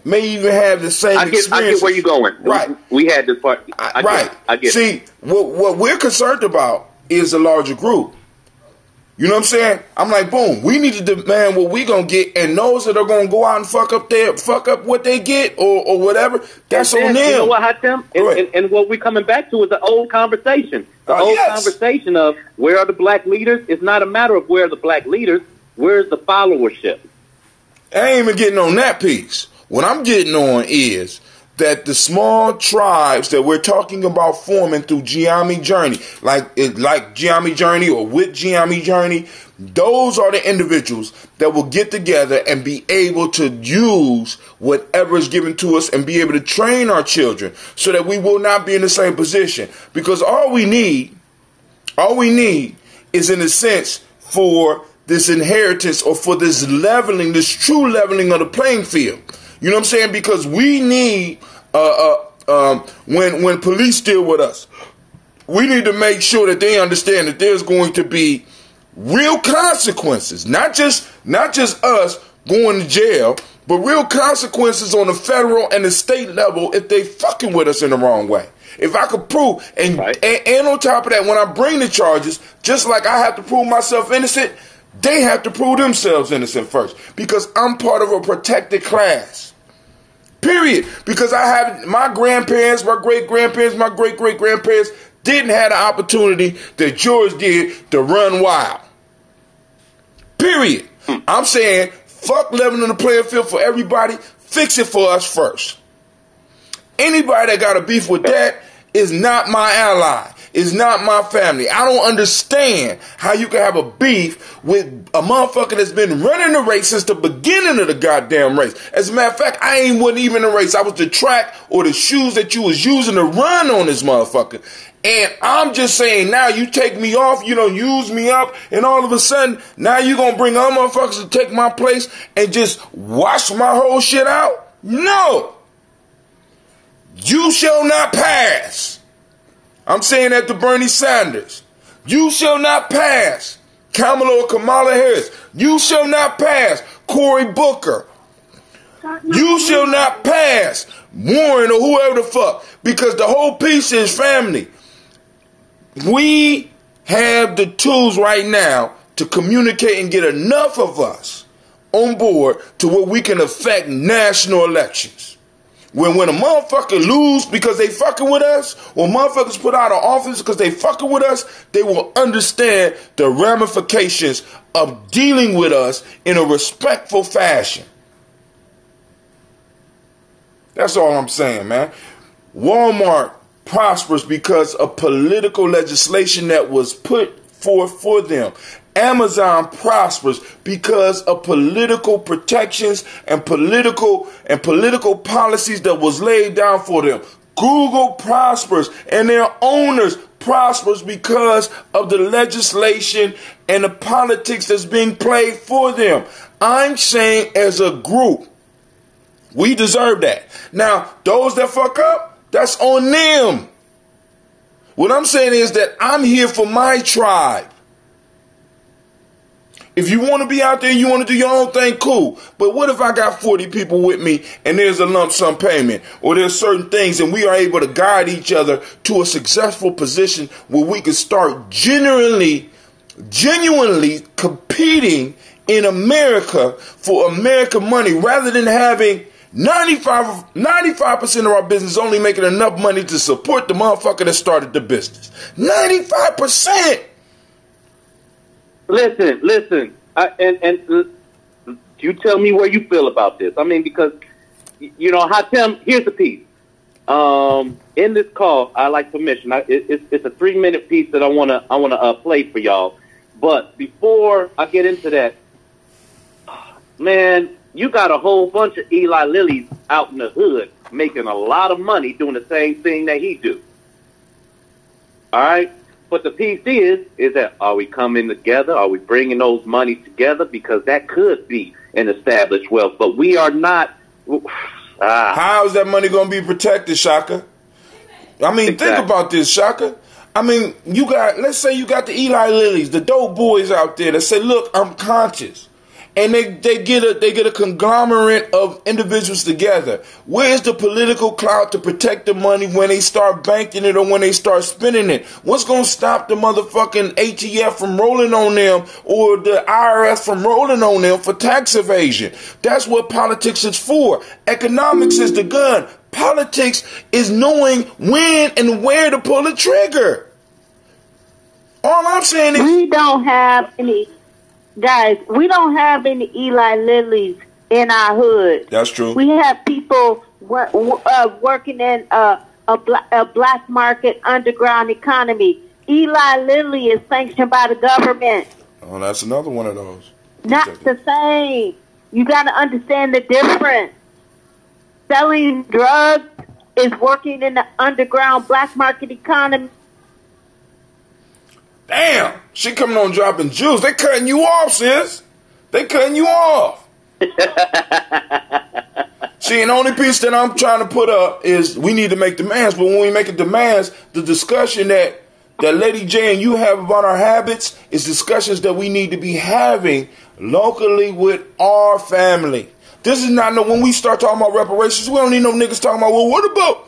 may even have the same experience.
I get where you're going.
Right.
We had this part. I get
See, what we're concerned about is the larger group. You know what I'm saying? I'm like, boom, we need to demand what we gonna get, and those that are gonna go out and fuck up what they get or whatever, that's on them.
You know what, Hatem? And what we're coming back to is the old conversation. The old conversation of where are the black leaders? It's not a matter of where are the black leaders, where's the followership?
I ain't even getting on that piece. What I'm getting on is that the small tribes that we're talking about forming through Gye-Nyame journey, like Gye-Nyame journey or with Gye-Nyame journey, those are the individuals that will get together and be able to use whatever is given to us and be able to train our children so that we will not be in the same position. Because all we need is, in a sense, for this inheritance or for this leveling, this true leveling of the playing field. You know what I'm saying? Because we need, when police deal with us, we need to make sure that they understand that there's going to be real consequences, not just us going to jail, but real consequences on the federal and the state level if they fucking with us in the wrong way. If I could prove, and on top of that, when I bring the charges, just like I have to prove myself innocent, they have to prove themselves innocent first, because I'm part of a protected class. Period. Because I have my grandparents, my great-grandparents, my great-great-grandparents didn't have the opportunity that yours did to run wild. Period. I'm saying fuck leveling the playing field for everybody. Fix it for us first. Anybody that got a beef with that is not my ally. Is not my family. I don't understand how you can have a beef with a motherfucker that's been running the race since the beginning of the goddamn race. As a matter of fact, I wasn't even in the race. I was the track or the shoes that you was using to run on this motherfucker. And I'm just saying, now you take me off, you don't use me up, and all of a sudden, now you gonna bring other motherfuckers to take my place and just wash my whole shit out? No! You shall not pass. I'm saying that to Bernie Sanders. You shall not pass. Kamala Harris. You shall not pass. Cory Booker. You shall not pass. Warren or whoever the fuck. Because the whole piece is family. We have the tools right now to communicate and get enough of us on board to where we can affect national elections. When a motherfucker lose because they fucking with us, or motherfuckers put out of office because they fucking with us, they will understand the ramifications of dealing with us in a respectful fashion. That's all I'm saying, man. Walmart prospers because of political legislation that was put forth for them. Amazon prospers because of political protections and political policies that was laid down for them. Google prospers and their owners prospers because of the legislation and the politics that's being played for them. I'm saying as a group, we deserve that. Now, those that fuck up, that's on them. What I'm saying is that I'm here for my tribe. If you want to be out there and you want to do your own thing, cool. But what if I got 40 people with me and there's a lump sum payment or there's certain things and we are able to guide each other to a successful position where we can start genuinely competing in America for American money rather than having 95% of our business only making enough money to support the motherfucker that started the business. 95%.
Listen. And you tell me where you feel about this. I mean, because Hatem, here's the piece. In this call, I like permission. It's a 3-minute piece that I wanna play for y'all. But before I get into that, man, you got a whole bunch of Eli Lillies out in the hood making a lot of money doing the same thing that he do. All right? But the piece is that are we coming together? Are we bringing those money together? Because that could be an established wealth, but we are not.
How is that money going to be protected, Shaka? I mean, Think about this, Shaka. I mean, let's say you got the Eli Lillies, the dope boys out there that say, look, I'm conscious. And they get a conglomerate of individuals together. Where's the political clout to protect the money when they start banking it or when they start spending it? What's going to stop the motherfucking ATF from rolling on them or the IRS from rolling on them for tax evasion? That's what politics is for. Economics is the gun. Politics is knowing when and where to pull the trigger. All I'm saying is
we don't have any. Guys, we don't have any Eli Lillies in our hood.
That's true.
We have people working in a black market underground economy. Eli Lilly is sanctioned by the government.
Oh, that's another one of those.
Not the same. You got to understand the difference. Selling drugs is working in the underground black market economy.
Damn, she coming on dropping jewels. They cutting you off, sis. They cutting you off. See, and the only piece that I'm trying to put up is we need to make demands. But when we make demands, the discussion that Lady J and you have about our habits is discussions that we need to be having locally with our family. This is not when we start talking about reparations, we don't need no niggas talking about, well, what about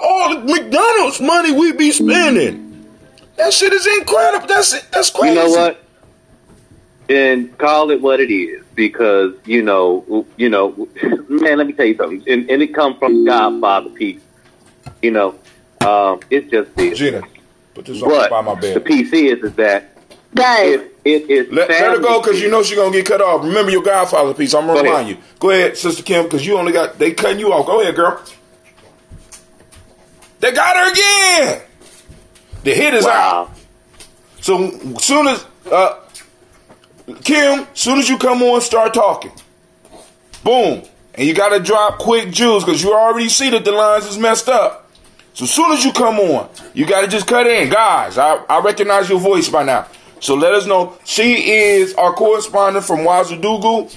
all the McDonald's money we be spending? That shit is incredible. That's crazy.
You know what? And call it what it is, because man, let me tell you something. And it comes from Godfather piece. It's just this.
Gina, put this on by my bed.
The piece is that it is.
Let her go, because you know she's gonna get cut off. Remember your Godfather piece. I'm gonna remind you. Go ahead, Sister Kim, because they cutting you off. Go ahead, girl. They got her again. The hit is out. So soon as Kim, soon as you come on, start talking. Boom. And you gotta drop quick jewels because you already see that the lines is messed up. So soon as you come on, you gotta just cut in. Guys, I recognize your voice by now. So let us know. She is our correspondent from Wazudugu.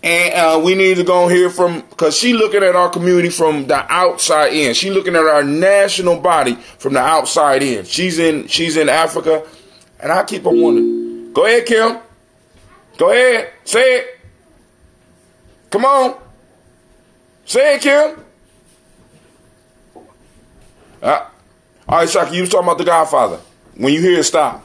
And we need to go and hear from, because she looking at our community from the outside in. She looking at our national body from the outside in. She's in Africa, and I keep on wondering. Go ahead, Kim. Go ahead. Say it. Come on. Say it, Kim. All right, Shaka, you was talking about the Godfather. When you hear it, stop.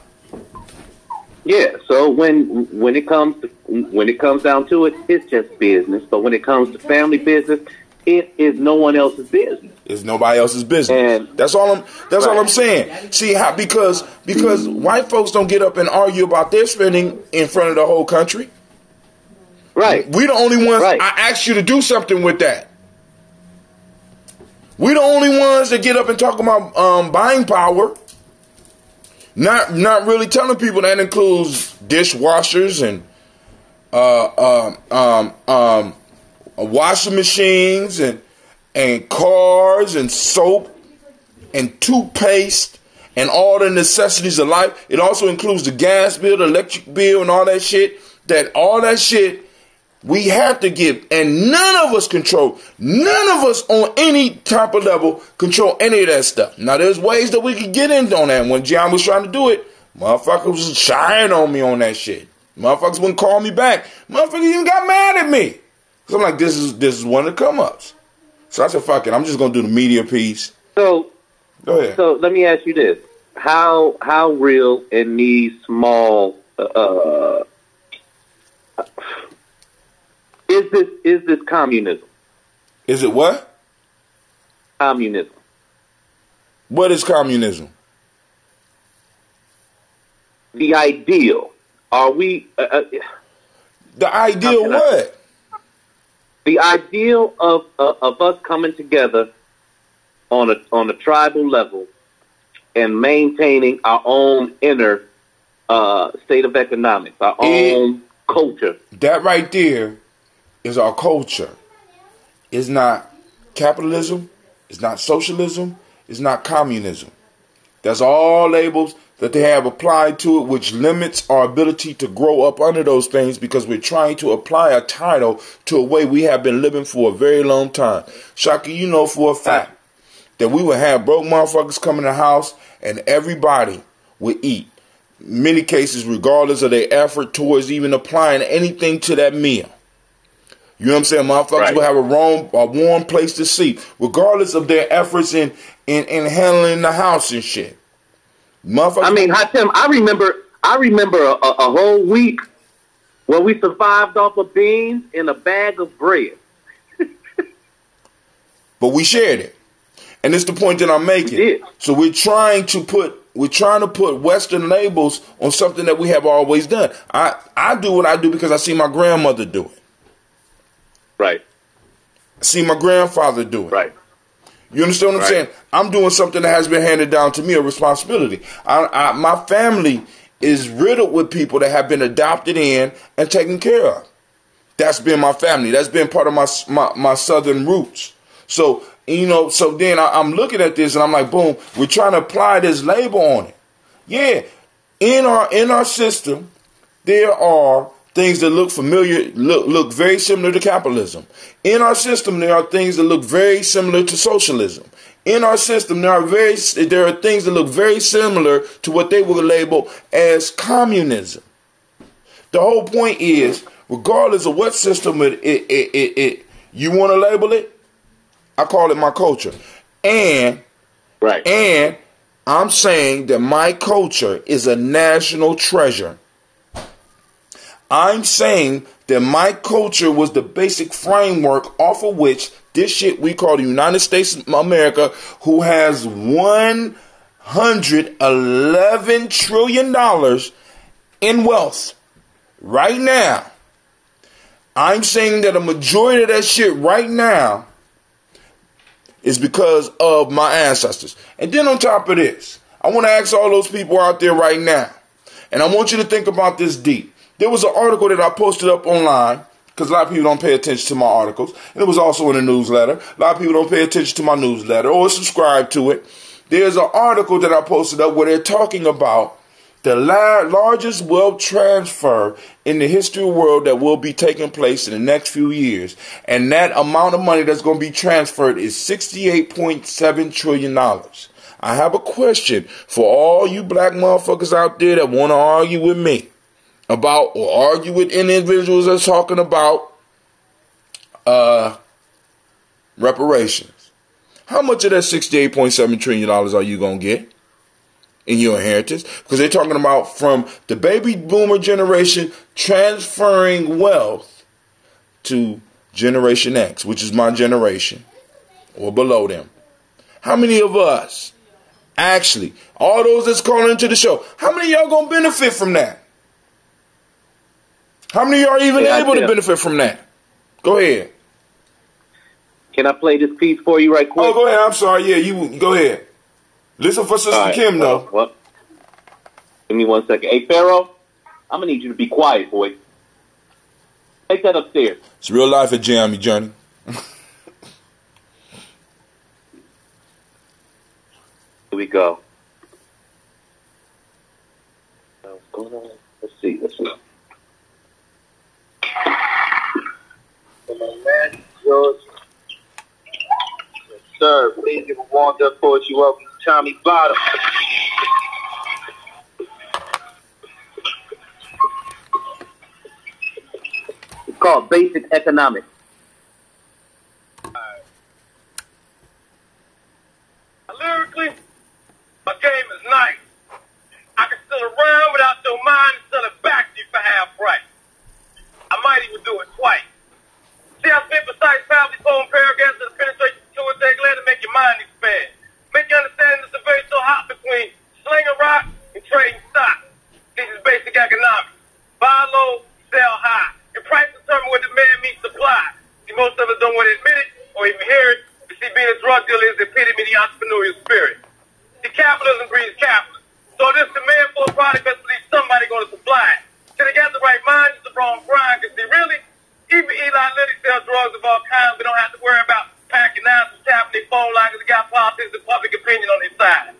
Yeah, so when it comes down to it, it's just business. But when it comes to family business, it is no one else's business.
It's nobody else's business. And that's all I'm saying. See how because white folks don't get up and argue about their spending in front of the whole country.
Right.
We the only ones. Right. I asked you to do something with that. We the only ones that get up and talk about buying power. Not really telling people that includes dishwashers and washing machines and cars and soap and toothpaste and all the necessities of life. It also includes the gas bill, the electric bill, and all that shit. All that shit we have to give, and none of us control. None of us on any type of level control any of that stuff. Now, there's ways that we can get in on that. When Gye-Nyame was trying to do it, motherfuckers was shying on me on that shit. Motherfuckers wouldn't call me back. Motherfuckers even got mad at me. Cause I'm like, this is one of the come ups. So I said, fuck it, I'm just gonna do the media piece. So go ahead.
So let me ask you this: How real in these small is this communism?
Is it what?
Communism.
What is communism?
The ideal. Are we?
The ideal what?
The ideal of us coming together on a tribal level and maintaining our own inner state of economics, our own culture.
That right there is our culture. It's not capitalism. It's not socialism. It's not communism. That's all labels that they have applied to it, which limits our ability to grow up under those things because we're trying to apply a title to a way we have been living for a very long time. Shaka, you know for a fact that we would have broke motherfuckers come in the house and everybody would eat. In many cases, regardless of their effort towards even applying anything to that meal. You know what I'm saying? Motherfuckers would have a warm place to sleep, regardless of their efforts in handling the house and shit.
I mean, Hatem, I remember a whole week where we survived off of beans and a bag of bread.
But we shared it. And it's the point that I'm making. So we're trying to put Western labels on something that we have always done. I do what I do because I see my grandmother do it.
Right.
I see my grandfather do it.
Right.
You understand what I'm saying? I'm doing something that has been handed down to me, a responsibility. My family is riddled with people that have been adopted in and taken care of. That's been my family. That's been part of my southern roots. So, so then I'm looking at this and I'm like, boom, we're trying to apply this label on it. Yeah, in our system, there are things that look familiar, look very similar to capitalism. In our system, there are things that look very similar to socialism. In our system, there are things that look very similar to what they would label as communism. The whole point is, regardless of what system you want to label it, I call it my culture. And I'm saying that my culture is a national treasure. I'm saying that my culture was the basic framework off of which this shit we call the United States of America, who has $111 trillion in wealth right now. I'm saying that a majority of that shit right now is because of my ancestors. And then on top of this, I want to ask all those people out there right now, and I want you to think about this deep. There was an article that I posted up online, because a lot of people don't pay attention to my articles. And it was also in a newsletter. A lot of people don't pay attention to my newsletter or subscribe to it. There's an article that I posted up where they're talking about the largest wealth transfer in the history of the world that will be taking place in the next few years. And that amount of money that's going to be transferred is $68.7 trillion. I have a question for all you black motherfuckers out there that want to argue with me about or argue with individuals that's talking about reparations. How much of that $68.7 trillion are you going to get in your inheritance? Because they're talking about from the baby boomer generation transferring wealth to Generation X, which is my generation, or below them. How many of us, actually, all those that's calling into the show, how many of y'all going to benefit from that? How many of y'all are even able to benefit from that? Go ahead.
Can I play this piece for you right quick?
Oh, go ahead. I'm sorry. Yeah, you go ahead. Listen for Sister Kim, though.
Give me 1 second. Hey, Pharaoh, I'm going to need you to be quiet, boy. Take that upstairs.
It's real life at Gye-Nyame Journey.
Here we go. What's going on? Let's see. Let's see.
Man, George. Yes, sir. Please give a warmed up poetry welcome to Tommy Bottom.
It's called Basic Economics.
Lyrically, my game is nice. I can sit around without your mind and sell it back to you for half price. I might even do it twice. See, I spit precise family poem paragraphs that penetrate to a take letter to make your mind expand. Make you understand there's a very so hot between slinging rock and trading stock. This is basic economics. Buy low, sell high. Your price determines where demand meets supply. See, most of us don't want to admit it or even hear it. You see, being a drug dealer is the epitome of the entrepreneurial spirit. See, capitalism breeds capitalism. So this demand for a product best believe somebody going to supply it. See, they got the right mind, it's the wrong grind. Because see, really, even Eli Lilly sells drugs of all kinds. We don't have to worry about packing knives and tapping their phone lines because they got politics and public opinion on their side.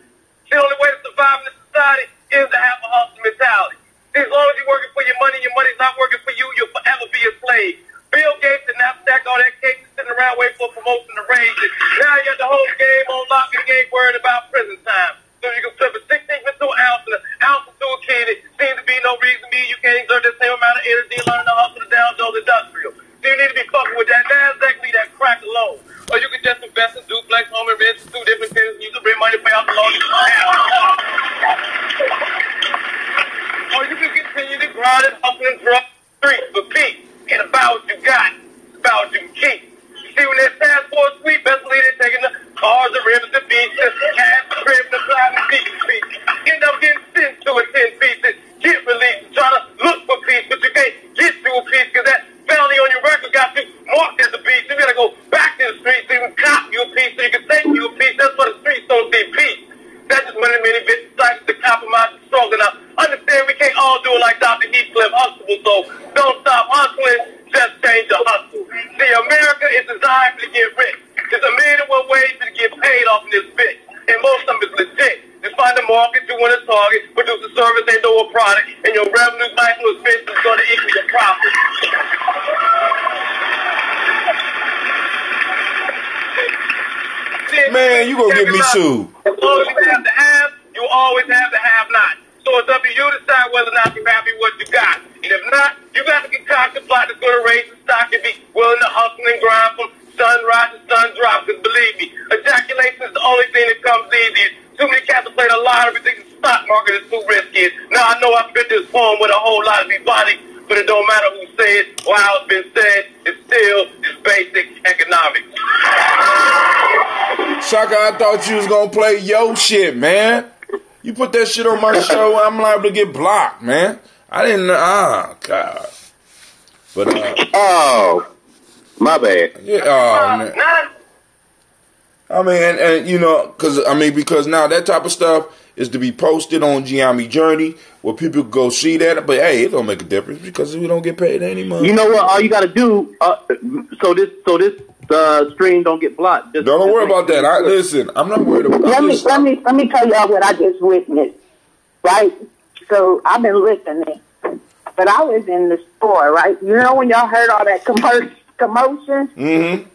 See, the only way to survive in this society is to have a hustle mentality. See, as long as you're working for your money's not working for you, you'll forever be a slave. Bill Gates and Nasdaq, all that cake sitting around waiting for a promotion to raise it. Now you got the whole game on lock and you ain't worried about prison time. So you can flip a 16th into an ounce and an ounce into a kid. It seems to be no reason to be you can't exert the same amount of energy learning to hustle the Dow Jones Industrial. So you need to be fucking with that Nasdaq, leave that crack alone. Or you can just invest in duplex, home and rent, 2 different things, and you can bring money to pay off the loan. Or you can continue to grind and hustle and drug streets for peace. Ain't about what you got, it's about what you can keep. You see, when they're task force sweep, best believe they're taking the cars, the rims, the beaches, cash, the crib, the fly, the beach speech. End up getting sent to a 10 pieces, get released, trying to look for peace, but you can't get to a piece because that felony on your record got you marked as a beast. You gotta go back to the streets so you can cop you a piece, so you can take you a piece. That's why the streets don't see peace. That's just one of the many bitches like to compromise the struggle. Now, understand we can't all do it like Dr. Heathcliff Huxtable, so don't stop hustling, just change the hustle. See, America is designed to get rich. There's a million and one ways to get paid off in this bitch, and most of them is legit. Just find the market you want to target, produce a service they know a product, and your revenue national expense is going to equal your profit.
Man, you gonna get me sued.
As long as you have the have, you always have the have-not. So it's up to you to decide whether or not you're happy with what you got. And if not, you got to concoct a plot that's going to raise the stock and be willing to hustle and grind from sunrise to sun drop. Because believe me, ejaculation is the only thing that comes easy. Too many cats have played a lottery thinking the stock market is too risky. Now I know I spit this poem with a whole lot of ebonics, but it don't matter who says it or how it's been said. It's still just basic economics.
Shaka, I thought you was gonna play yo shit, man. You put that shit on my show, I'm liable to get blocked, man. I didn't know. Oh, God. But,
oh, my bad.
Yeah, oh, man. I mean, and you know, because now that type of stuff is to be posted on Gye-Nyame Journey where people go see that. But, hey, it don't make a difference because we don't get paid any money.
You know what? All you got to do, so this stream don't get blocked.
Don't worry about that. Listen, I'm not worried about
let me tell y'all what I just witnessed. Right? So I've been listening, but I was in the store. Right? You know when y'all heard all that commotion?
Mm-hmm.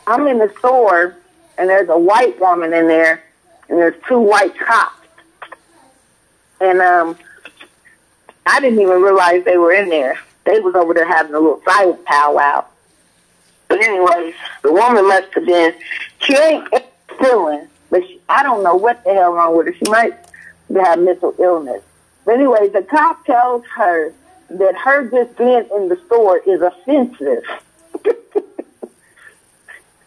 I'm in the store, and there's a white woman in there, and there's 2 white cops, and I didn't even realize they were in there. They was over there having a little silent powwow. But anyways, the woman must have been, she ain't feeling, but I don't know what the hell wrong with her. She might have mental illness. But anyways, the cop tells her that her just being in the store is offensive.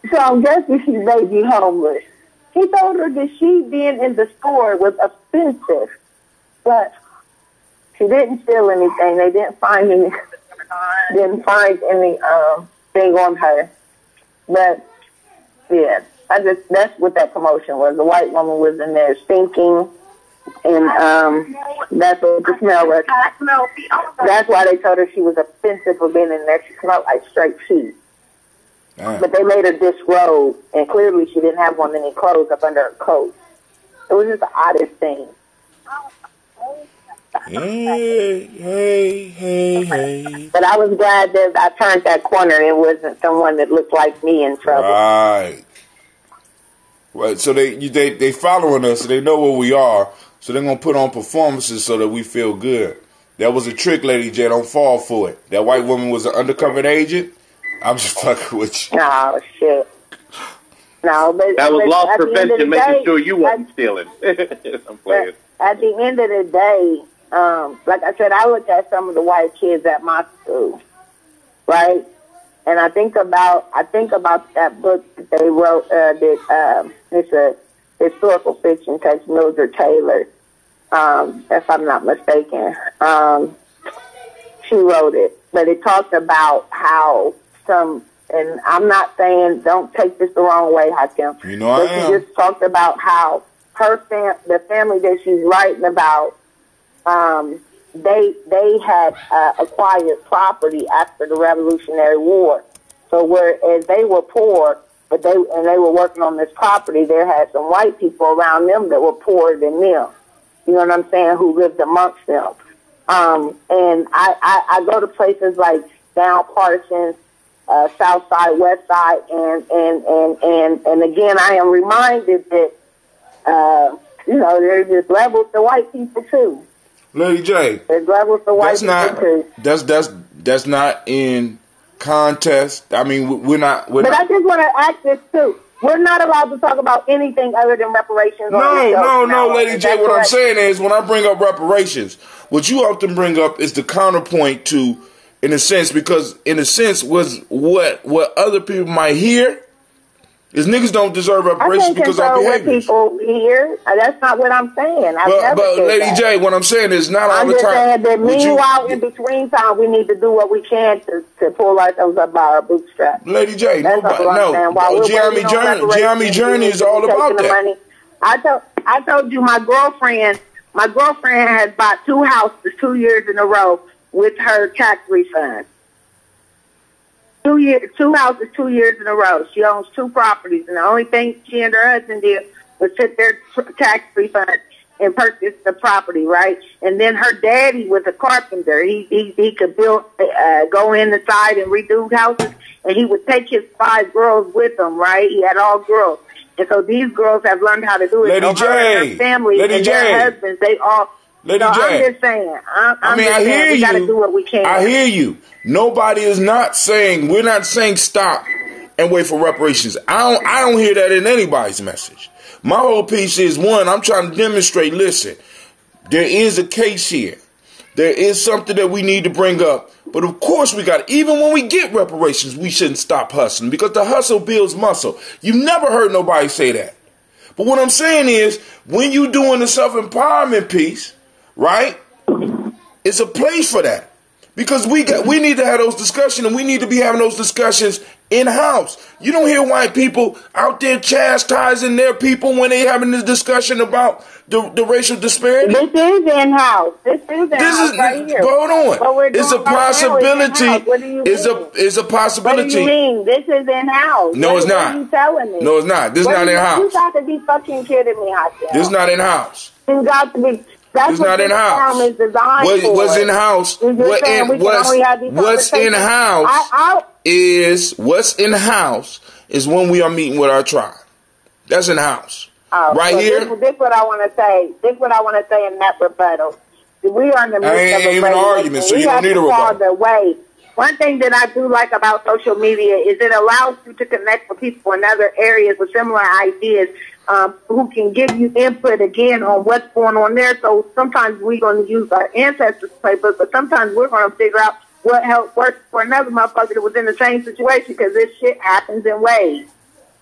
So I'm guessing she may be homeless. He told her that she being in the store was offensive, but she didn't feel anything. They didn't find any thing on her. But yeah, that's what that commotion was. The white woman was in there stinking,
And that's what the smell was. That's why they told her she was offensive for being in there. She smelled like straight cheese. But they made her disrobe, and clearly she didn't have on any clothes up under her coat. It was just the oddest thing.
Hey.
But I was glad that I turned that corner and it wasn't someone that looked like me in trouble.
Right. Right. So they following us, so they know where we are. So they're going to put on performances so that we feel good. That was a trick, Lady J. Don't fall for it. That white woman was an undercover agent. I'm just fucking with you.
Oh, shit. No, but
that was loss prevention, making sure you wasn't stealing. I'm playing.
At the end of the day, like I said, I look at some of the white kids at my school, right? And I think about that book that they wrote. It's a historical fiction, text, Mildred Taylor, if I'm not mistaken. She wrote it, but it talked about how some, and I'm not saying, don't take this the wrong way, Hakim.
You know I am.
She just talked about how the family that she's writing about, they had acquired property after the Revolutionary War. So whereas they were poor, but they were working on this property, there had some white people around them that were poorer than them. You know what I'm saying? Who lived amongst them. And I go to places like down Parsons, South Side, West Side, and again I am reminded that there's just levels to white people too.
Lady J,
there's levels to white people too.
That's not in contest. I mean, we're not.
But I just want to ask this too. We're not allowed to talk about anything other than reparations.
No, Lady J. What I'm saying is, when I bring up reparations, what you often bring up is the counterpoint to, in a sense, because in a sense, was what other people might hear is niggas don't deserve reparations because of behaviors.
People hear. That's not what I'm saying.
But Lady J, what I'm saying is not all the time.
I'm just saying that meanwhile, in between time, we need to do what we can to pull ourselves up by our bootstraps.
Lady J, Gye-Nyame Journey is all about that.
Money. I told you my girlfriend has bought 2 houses 2 years in a row with her tax refund. 2 houses 2 years in a row. She owns 2 properties, and the only thing she and her husband did was take their tax refund and purchase the property, right? And then her daddy was a carpenter. He could build, go in the side and redo houses, and he would take his 5 girls with him, right? He had all girls, and so these girls have learned how to do it.
Lady J,
her family and their husbands, they all.
Lady J,
I'm just saying. I hear you. We gotta do what we can.
I hear you. Nobody is not saying, we're not saying stop and wait for reparations. I don't hear that in anybody's message. My whole piece is, one, I'm trying to demonstrate, listen, there is a case here. There is something that we need to bring up. But of course even when we get reparations, we shouldn't stop hustling because the hustle builds muscle. You've never heard nobody say that. But what I'm saying is, when you're doing the self-empowerment piece, right, it's a place for that. Because we need to have those discussions, and we need to be having those discussions in-house. You don't hear white people out there chastising their people when they having this discussion about the racial disparity.
This is in-house. This is right here.
Hold on. It's a possibility.
What do you mean?
It's a possibility.
What do you mean? This is in-house.
No, it's not.
What are you telling me?
No, it's not. This is not in-house.
You got to be fucking kidding me, Hakim.
This is not in-house.
You got to be. That's what this forum is designed for.
What's in-house? What's in-house is when we are meeting with our tribe. That's in-house. Here.
This is what I want to say. This is what I want to say in that rebuttal. We are in the midst of
an argument, so you don't need a rebuttal.
One thing that I do like about social media is it allows you to connect with people in other areas with similar ideas, who can give you input again on what's going on there. So sometimes we're going to use our ancestors' playbook, but sometimes we're going to figure out what helped work for another motherfucker that was in the same situation, because this shit happens in waves.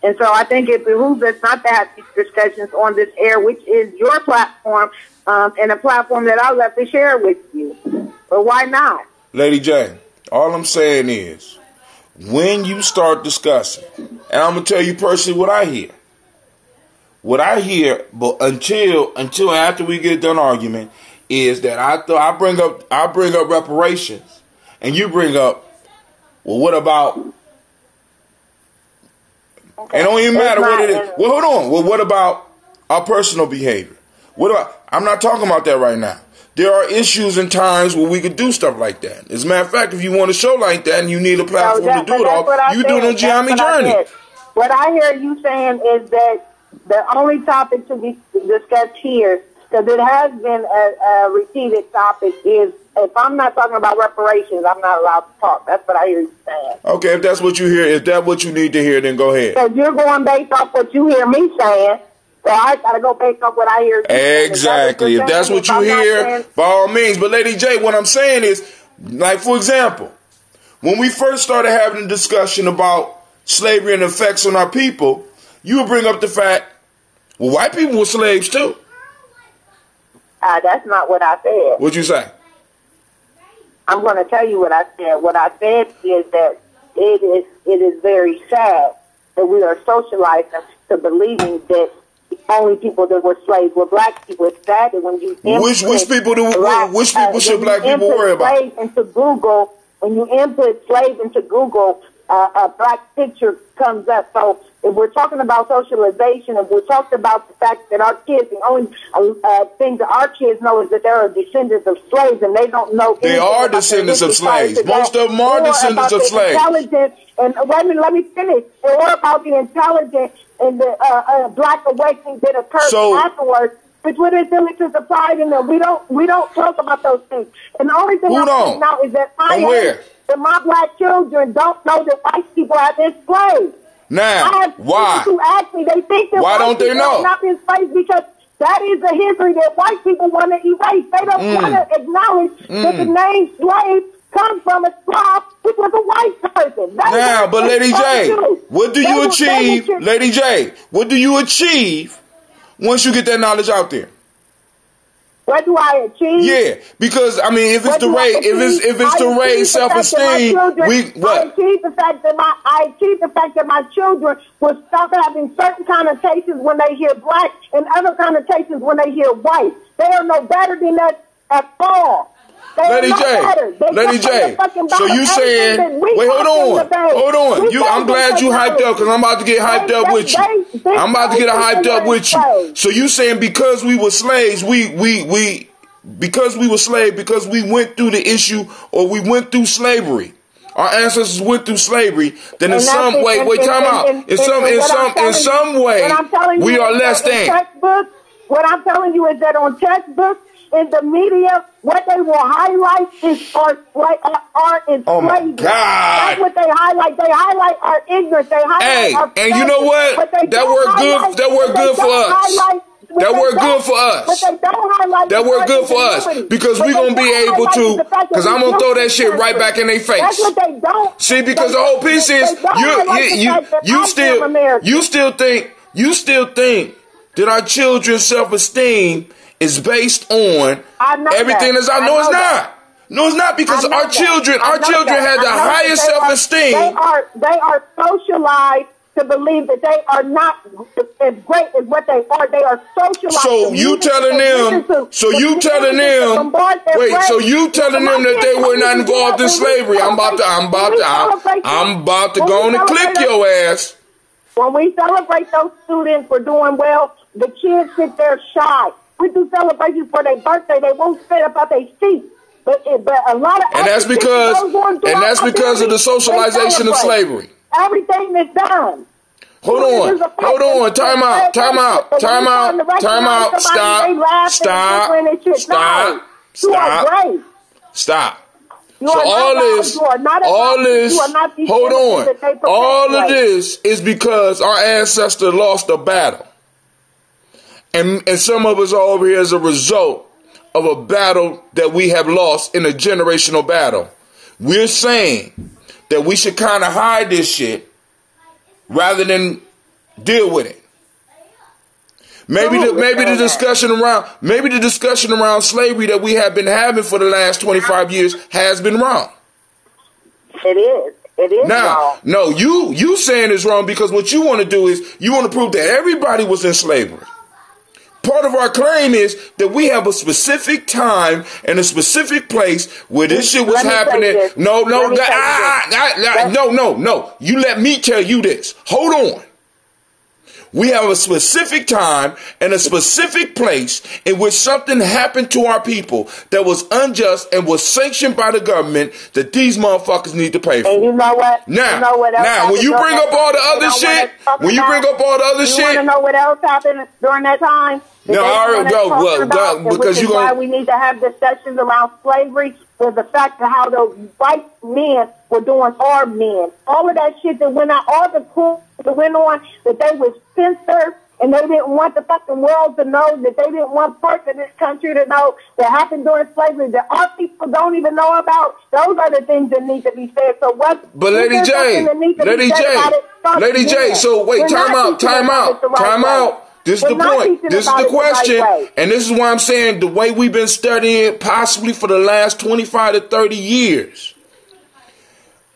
And so I think it behooves us not to have these discussions on this air, which is your platform, and a platform that I love to share with you. But why not?
Lady J, all I'm saying is, when you start discussing, and I'm going to tell you personally what I hear, what I hear, but until after we get done argument, is that I bring up reparations, and you bring up, well, what about? Okay. It don't even matter what it is. Well, hold on. Well, what about our personal behavior? I'm not talking about that right now. There are issues and times where we could do stuff like that. As a matter of fact, if you want a show like that and you need a platform to do it all, you do it on Gye-Nyame Journey.
What I hear you saying is that the only topic to be discussed here, because it has been a repeated topic, is if I'm not talking about reparations, I'm not allowed to talk. That's what I hear you saying.
Okay, if that's what you hear, if that's what you need to hear, then go ahead.
Because you're going based off what you hear me saying. So I gotta go based off what I hear.
Exactly. If that's what you hear, by all means. But Lady J, what I'm saying is, like, for example, when we first started having a discussion about slavery and effects on our people, you would bring up the fact, well, white people were slaves too.
That's not what I said.
What'd you say?
I'm going to tell you what I said. What I said is that it is very sad that we are socialized to believing that the only people that were slaves were black people. It's sad that when you
which people should black people worry about?
Slave into Google, when you input slave into Google, a black picture comes up. So if we're talking about socialization, if we're talking about the fact that our kids, the only thing that our kids know is that they are descendants of slaves, and they don't know.
They are descendants of slaves. Most of them are descendants of slaves.
And wait a minute, let me finish. Or about the intelligence and the black awakening that occurred afterwards, which would intelligence applied in them. We don't talk about those things. And the only thing I'm saying now is that my black children don't know that white people have been enslaved.
Now, why?
Who ask me, they think that
why don't they know?
Not been enslaved because that is a history that white people want to erase. They don't want to acknowledge that the name slave comes from a Slav, which was a white person.
Now, but Lady J, what do you achieve? Lady J, what do you achieve once you get that knowledge out there?
What do I achieve?
Yeah, because I mean, if it's to raise self-esteem,
I achieve the fact that my children will stop having certain connotations when they hear black and other connotations when they hear white. They are no better than us at all.
Lady J, so you saying, wait, hold on. I'm glad you hyped up because I'm about to get hyped up with you. I'm about to get hyped up with you. So you saying because we were slaves, because we went through the issue or we went through slavery. Our ancestors went through slavery. Then in some way, time out. In some way, we are less than.
What I'm telling you is that on textbooks, in the media, what they will highlight is our enslavement.
Oh my God!
That's what they highlight. They highlight our ignorance. They highlight our
and you know what? That worked good. That worked good for us. That worked good for us.
But they don't highlight.
That worked good for us because we're gonna be able to. Because I'm gonna throw that shit right back in their face.
That's what they don't.
See, because the whole piece is you still think that our children's self-esteem is based on everything that's out. No, it's not. No, it's not because our children have the highest self-esteem.
They are socialized to believe that they are not as great as what they are. They are socialized.
So you telling them that they were not involved in slavery. I'm about to go on and clip your ass.
When we celebrate those students for doing well, the kids sit there shy. We do celebrations for their birthday. They won't sit up at their seat. But a lot of
that's because of the socialization of slavery.
Everything that's done.
Hold on. Time out. Stop. So all of this is because our ancestor lost a battle. And some of us are over here as a result of a battle that we have lost in a generational battle. We're saying that we should kind of hide this shit rather than deal with it. Maybe the discussion around slavery that we have been having for the last 25 years has been wrong.
It is.
It is wrong.
No, you saying it's wrong because what you want to do is you want to prove that everybody was in slavery. Part of our claim is that we have a specific time and a specific place where this shit was happening. No. You let me tell you this. Hold on. We have a specific time and a specific place in which something happened to our people that was unjust and was sanctioned by the government that these motherfuckers need to pay for.
And you know what?
Now, when you bring up all the other shit, you want to
know what else happened during that time?
No, I already go. Because you
why we need to have discussions around slavery was the fact of how the white men were doing our men. All of that shit that went on, all the cool that went on, that they was censored, and they didn't want the fucking world to know, that they didn't want parts of this country to know that happened during slavery, that our people don't even know about. Those are the things that need to be said. So what?
But Lady J, so wait, time out. This is the point. This is the question. And this is why I'm saying the way we've been studying possibly for the last 25 to 30 years,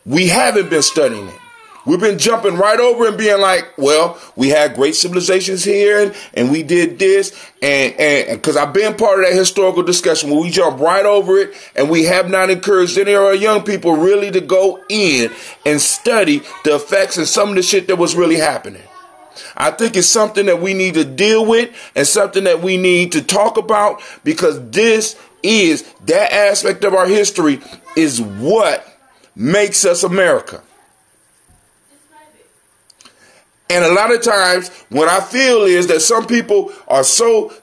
we haven't been studying it. We've been jumping right over and being like, well, we had great civilizations here and we did this. And because I've been part of that historical discussion where we jump right over it and we have not encouraged any of our young people really to go in and study the effects and some of the shit that was really happening. I think it's something that we need to deal with and something that we need to talk about because this is that aspect of our history is what makes us America. And a lot of times what I feel is that some people are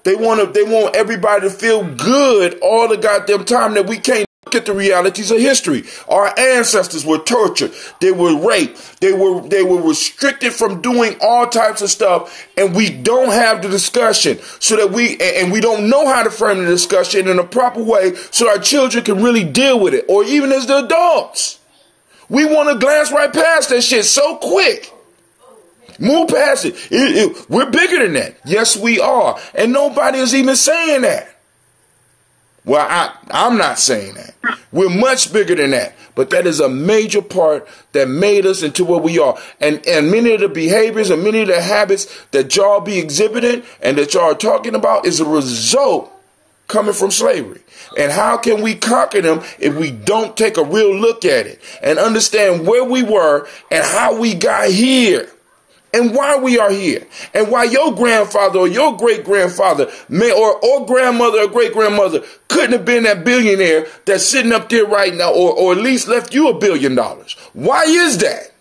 they want everybody to feel good all the goddamn time that we can't look at the realities of history. Our ancestors were tortured. They were raped. They were restricted from doing all types of stuff. And we don't have the discussion so that we don't know how to frame the discussion in a proper way so our children can really deal with it. Or even as the adults. We want to glance right past that shit so quick. Move past it. We're bigger than that. Yes, we are. And nobody is even saying that. Well, I'm not saying that. We're much bigger than that. But that is a major part that made us into what we are. And many of the behaviors and many of the habits that y'all be exhibiting and that y'all are talking about is a result coming from slavery. And how can we conquer them if we don't take a real look at it and understand where we were and how we got here? And why we are here, and why your grandfather or your great-grandfather or grandmother or great-grandmother couldn't have been that billionaire that's sitting up there right now, or at least left you $1 billion. Why is that?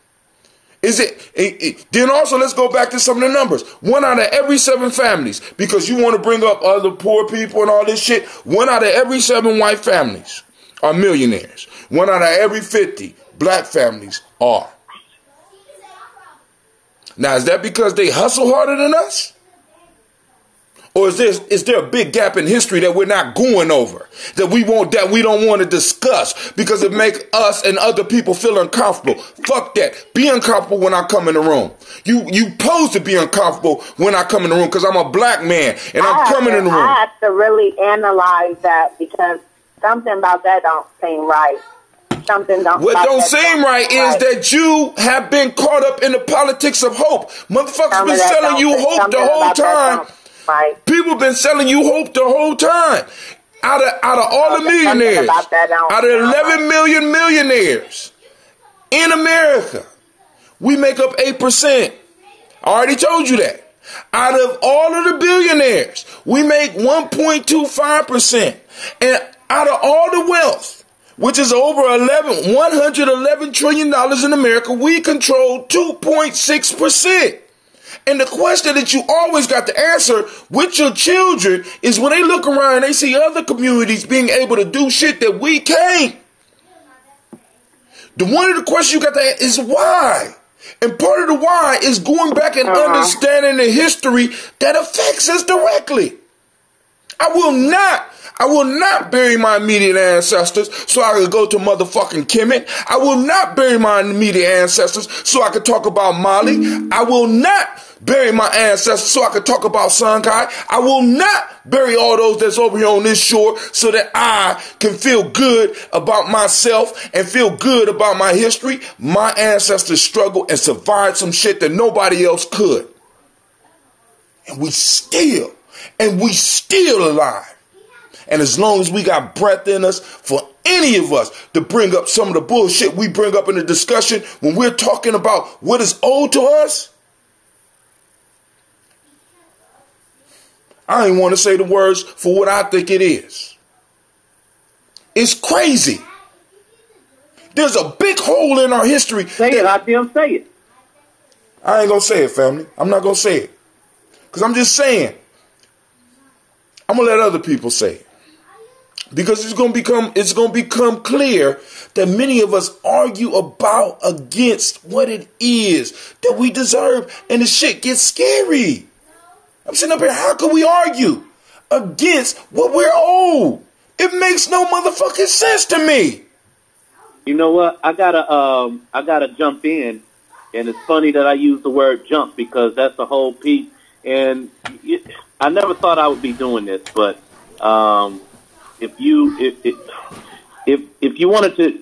Is it then also let's go back to some of the numbers. 1 out of every 7 families, because you want to bring up other poor people and all this shit. 1 out of every 7 white families are millionaires. 1 out of every 50 black families are. Now, is that because they hustle harder than us? Or is there a big gap in history that we're not going over, that we don't want to discuss because it makes us and other people feel uncomfortable? Fuck that. Be uncomfortable when I come in the room. You supposed to be uncomfortable when I come in the room because I'm a black man and I'm coming in the room.
I have to really analyze that because something about that don't seem right. What
don't seem right is that you have been caught up in the politics of hope. Motherfuckers been selling you hope the whole time. Right. People been selling you hope the whole time. Out of all the millionaires, out of 11 million millionaires in America, we make up 8%. I already told you that. Out of all of the billionaires, we make 1.25%. And out of all the wealth, which is over $111 trillion in America, we control 2.6%. And the question that you always got to answer with your children is when they look around and they see other communities being able to do shit that we can't. One of the questions you got to ask is why? And part of the why is going back and understanding the history that affects us directly. I will not bury my immediate ancestors so I could go to motherfucking Kemet. I will not bury my immediate ancestors so I could talk about Mali. I will not bury my ancestors so I can talk about Songhai. I will not bury all those that's over here on this shore so that I can feel good about myself and feel good about my history. My ancestors struggled and survived some shit that nobody else could. And we still alive. And as long as we got breath in us, for any of us to bring up some of the bullshit we bring up in the discussion when we're talking about what is owed to us, I ain't want to say the words for what I think it is. It's crazy. There's a big hole in our history.
Say it, I feel say it.
I ain't going to say it, family. I'm not going to say it. Because I'm just saying. I'm going to let other people say it. Because it's going to become clear that many of us argue against what it is that we deserve, and the shit gets scary. I'm sitting up here, how can we argue against what we're owed? It makes no motherfucking sense to me.
You know what? I gotta jump in, and it's funny that I use the word jump because that's the whole piece. And I never thought I would be doing this, but if you wanted to,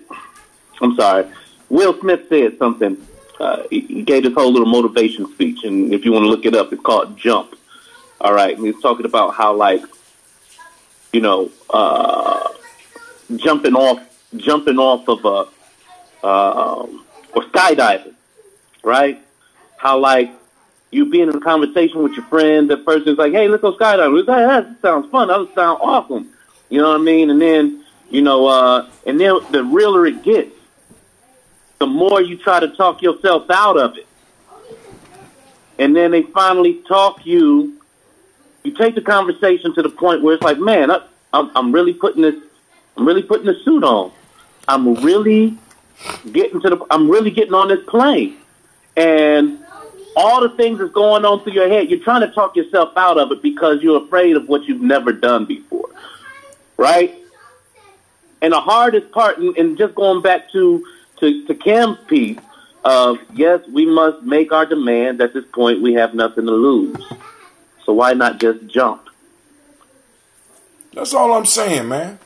I'm sorry. Will Smith said something. He gave this whole little motivation speech, and if you want to look it up, it's called Jump. All right, and he's talking about how, like, you know, jumping off of or skydiving, right? How, like, you being in a conversation with your friend, the person's like, hey, let's go skydiving. It's like, that sounds fun. That would sound awesome. You know what I mean? And then, you know, and then the realer it gets, the more you try to talk yourself out of it. And then they finally talk you take the conversation to the point where it's like, man, I'm really putting this suit on. I'm really getting on this plane. And all the things that's going on through your head, you're trying to talk yourself out of it because you're afraid of what you've never done before. Right? And the hardest part, and just going back to Cam's piece of, yes, we must make our demands. At this point, we have nothing to lose. So why not just jump?
That's all I'm saying, man.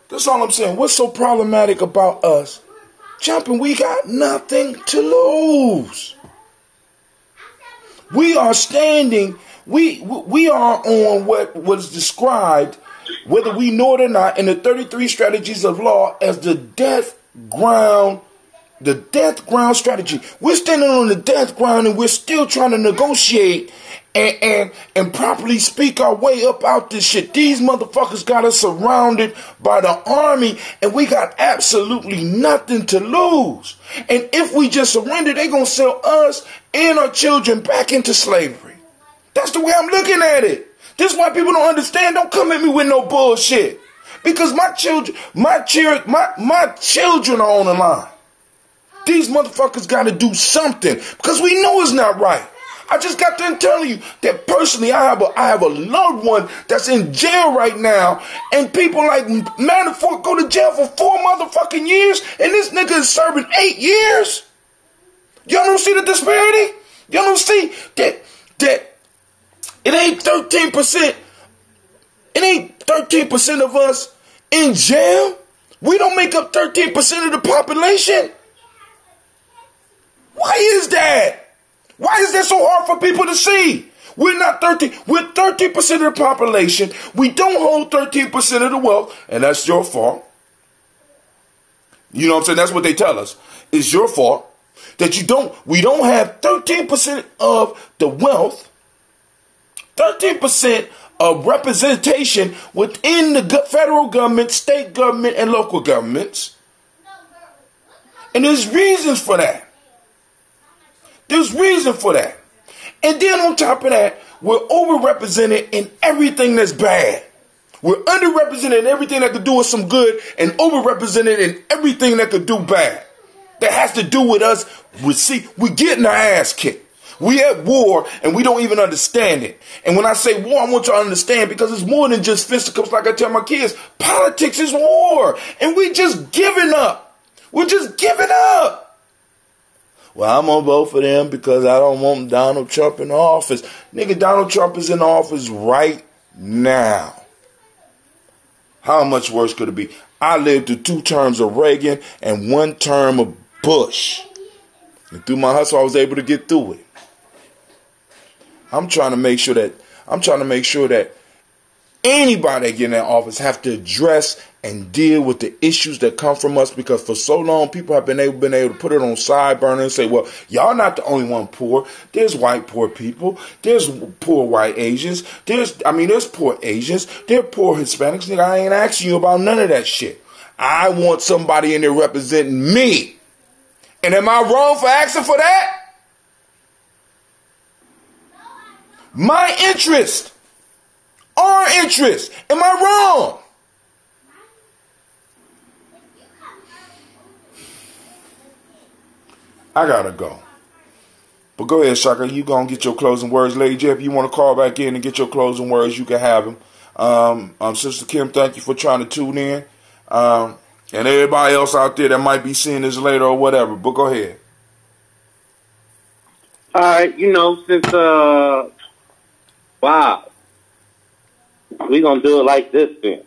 That's all I'm saying. What's so problematic about us jumping? We got nothing to lose. We are standing, we are on what was described, whether we know it or not, in the 33 strategies of law as the death ground strategy. We're standing on the death ground and we're still trying to negotiate and properly speak our way up out this shit. These motherfuckers got us surrounded by the army and we got absolutely nothing to lose. And if we just surrender, they gonna sell us and our children back into slavery. That's the way I'm looking at it. This is why people don't understand. Don't come at me with no bullshit. Because my children are on the line. These motherfuckers got to do something because we know it's not right. I just got done telling you that personally I have a loved one that's in jail right now, and people like Manafort go to jail for 4 motherfucking years, and this nigga is serving 8 years. Y'all don't see the disparity? Y'all don't see that it ain't 13%. It ain't 13% of us in jail. We don't make up 13% of the population. Why is that? Why is that so hard for people to see? We're not 13. We're 13% of the population. We don't hold 13% of the wealth, and that's your fault. You know what I'm saying? That's what they tell us. It's your fault that we don't have 13% of the wealth, 13% of representation within the federal government, state government, and local governments. And there's reasons for that. There's reason for that. And then on top of that, we're overrepresented in everything that's bad. We're underrepresented in everything that could do us some good and overrepresented in everything that could do bad. That has to do with us. We're getting our ass kicked. We at war and we don't even understand it. And when I say war, I want you to understand because it's more than just fisticuffs like I tell my kids. Politics is war. And we just giving up. We're just giving up. Well, I'm going to vote for them because I don't want Donald Trump in office. Nigga, Donald Trump is in office right now. How much worse could it be? I lived through 2 terms of Reagan and 1 term of Bush. And through my hustle, I was able to get through it. I'm trying to make sure that anybody that get in that office have to address and deal with the issues that come from us, because for so long people have been able to put it on side burner and say, well, y'all not the only one poor. There's white poor people. There's poor white Asians. There's poor Asians. There's poor Hispanics. Nigga, I ain't asking you about none of that shit. I want somebody in there representing me. And am I wrong for asking for that? My interest. Our interest. Am I wrong? I gotta go. But go ahead, Shaka. You gonna get your closing words. Lady J, if you want to call back in and get your closing words, you can have them. Sister Kim, thank you for trying to tune in. And everybody else out there that might be seeing this later or whatever. But go ahead.
All right, since wow, we gonna do it like this then.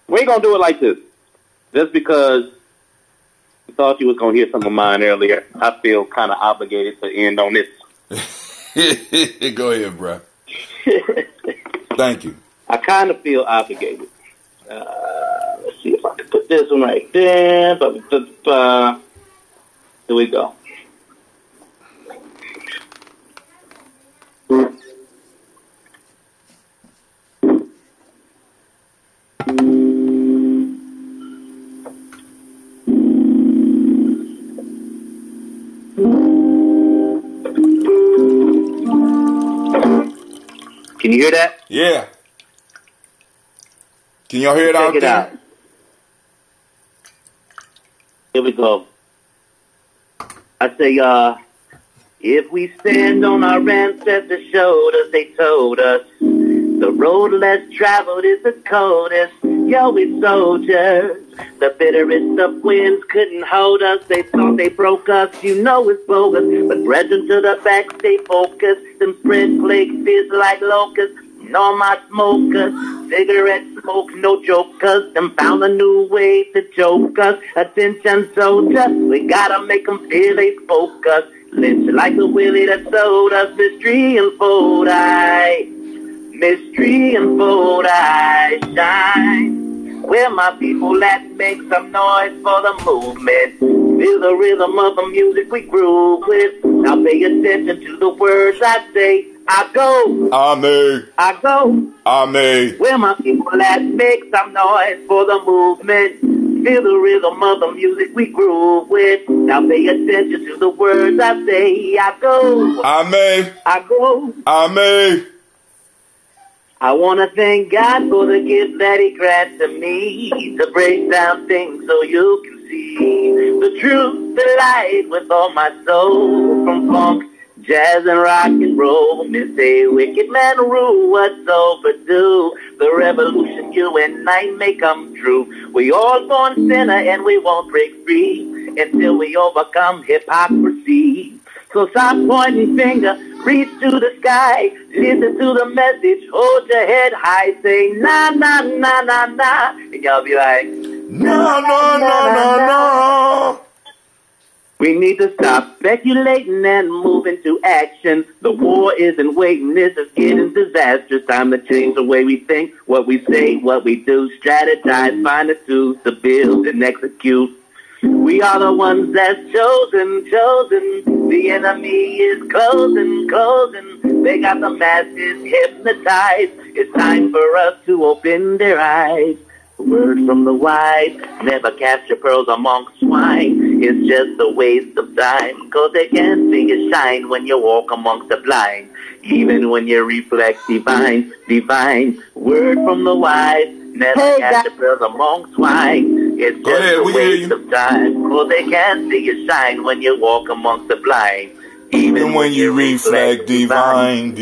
We gonna do it like this. Just because I thought you was gonna hear some of mine earlier, I feel kind of obligated to end on this.
Go ahead, bro. Thank you.
I kind of feel obligated. Let's see if I can put this one right there. Here we go. Can you hear that?
Yeah. Can y'all hear it out there?
Here we go. I say, if we stand on our ancestors' shoulders, they told us the road less traveled is the coldest. Yo, we soldiers. The bitterest of winds couldn't hold us. They thought they broke us. You know it's bogus. But brethren to the back, stay focused. Them spread plague fears like locusts. All my smokers, cigarette smoke, no jokers. Them found a new way to choke us. Attention soldiers, we gotta make them feel they focus. Lynch like the willie that sold us. Mystery unfold, mystery unfold, shine. Where my people at, make some noise for the movement. Feel the rhythm of the music we groove with. Now pay attention to the words I say. I go.
Amen.
I go.
Amen.
Where my people at, make some noise for the movement. Feel the rhythm of the music we groove with. Now pay attention to the words I say. I go.
Amen.
I go.
Amen.
I want to thank God for the gift that He granted me to break down things so you can see the truth, the light with all my soul. From funk, jazz, and rock and roll, miss a wicked man rule what's overdue. The revolution you and I may come true. We all born sinner and we won't break free until we overcome hypocrisy. So stop pointing finger, reach to the sky, listen to the message, hold your head high, say na na na na na, and y'all be like,
no, no, no, no, no.
We need to stop speculating and move into action. The war isn't waiting, this is getting disastrous. Time to change the way we think, what we say, what we do, strategize, find the tools to build and execute. We are the ones that's chosen. The enemy is closing. They got the masses hypnotized. It's time for us to open their eyes. Word from the wise, never capture pearls amongst swine. It's just a waste of time, 'cause they can't see you shine when you walk amongst the blind. Even when you reflect divine. Word from the wise, never capture pearls amongst swine. It's just a waste of time, 'cause they can't see you shine when you walk amongst the blind.
Even when you reflect divine.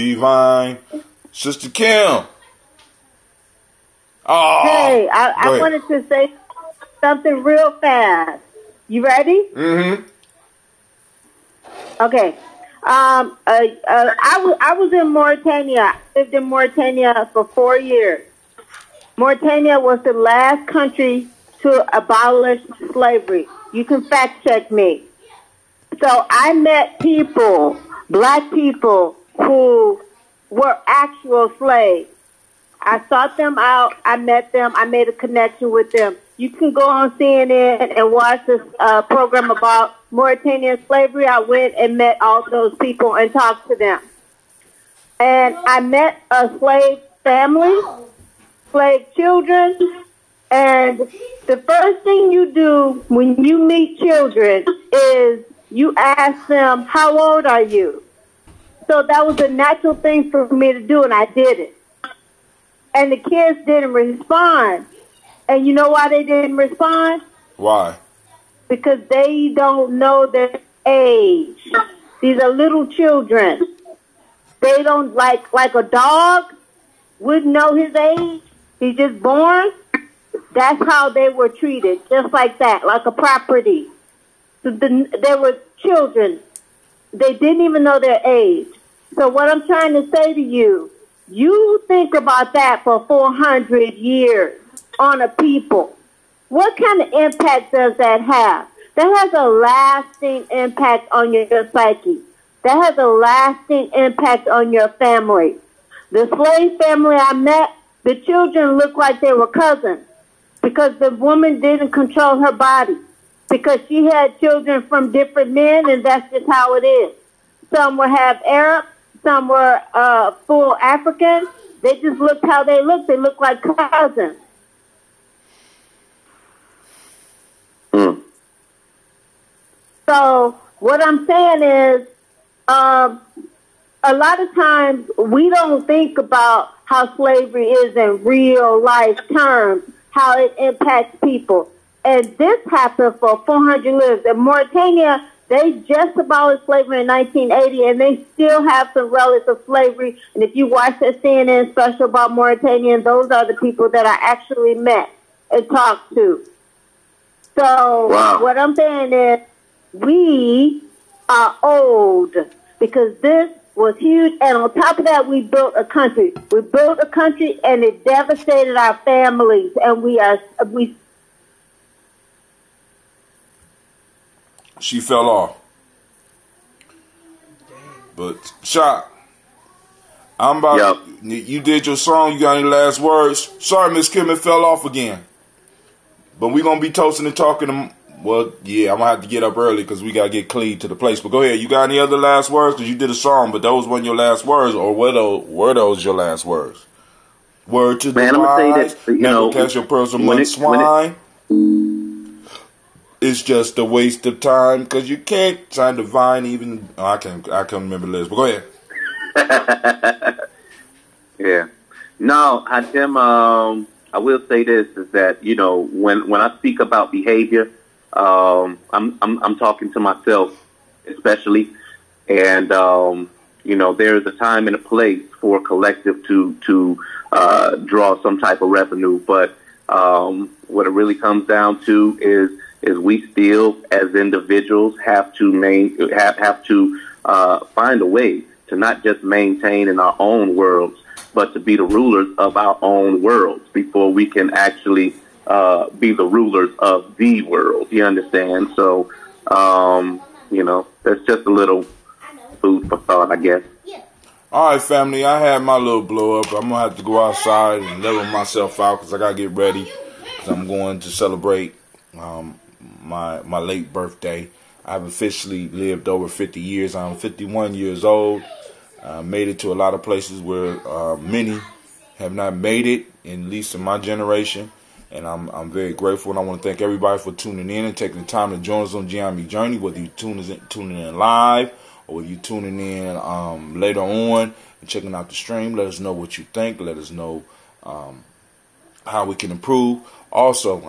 Sister Kim. Oh,
hey, I wanted to say something real fast. You ready?
Mm-hmm.
Okay. I was in Mauritania. I lived in Mauritania for 4 years. Mauritania was the last country to abolish slavery. You can fact check me. So I met people, black people, who were actual slaves. I sought them out. I met them. I made a connection with them. You can go on CNN and watch this program about Mauritanian slavery. I went and met all those people and talked to them. And I met a slave family, slave children, and the first thing you do when you meet children is you ask them, how old are you? So that was a natural thing for me to do, and I did it. And the kids didn't respond. And you know why they didn't respond?
Why?
Because they don't know their age. These are little children. They don't like a dog wouldn't know his age. He's just born. That's how they were treated, just like that, like a property. So they were children. They didn't even know their age. So what I'm trying to say to you, you think about that for 400 years on a people. What kind of impact does that have? That has a lasting impact on your psyche. That has a lasting impact on your family. The slave family I met, the children looked like they were cousins because the woman didn't control her body because she had children from different men, and that's just how it is. Some were half Arab, some were full African. They just looked how they looked. They looked like cousins. So what I'm saying is, a lot of times we don't think about how slavery is in real life terms, how it impacts people. And this happened for 400 years. In Mauritania, they just abolished slavery in 1980, and they still have some relics of slavery. And if you watch that CNN special about Mauritania, those are the people that I actually met and talked to. So What I'm saying is, we are old because this was huge. And on top of that, we built a country. We built a country, and it devastated our families. And we.
She fell off. But Shot, I'm about. You did your song. You got any last words? Sorry, Miss Kim, it fell off again. But we gonna be toasting and talking. Well, yeah, I'm gonna have to get up early because we gotta get clean to the place. But go ahead. You got any other last words? Because you did a song, but those weren't your last words, or were those your last words? Word to the wise. I'm gonna say that, never catch your pearls among swine. It's just a waste of time because you can't find divine even. I can't remember the list. But go ahead.
Yeah. No, Hatem, I will say this is that, when I speak about behavior, I'm talking to myself especially, and there is a time and a place for a collective to draw some type of revenue, but what it really comes down to is we still as individuals have to find a way to not just maintain in our own worlds, but to be the rulers of our own worlds before we can actually be the rulers of the world. You understand? So, that's just a little food for thought, I guess.
All right, family, I had my little blow up. I'm going to have to go outside and level myself out because I got to get ready. Because I'm going to celebrate my late birthday. I've officially lived over 50 years. I'm 51 years old. Made it to a lot of places where many have not made it, at least in my generation. And I'm very grateful, and I want to thank everybody for tuning in and taking the time to join us on Gye-Nyame Journey, whether you're tuning in live or whether you're tuning in later on and checking out the stream. Let us know what you think. Let us know how we can improve. Also,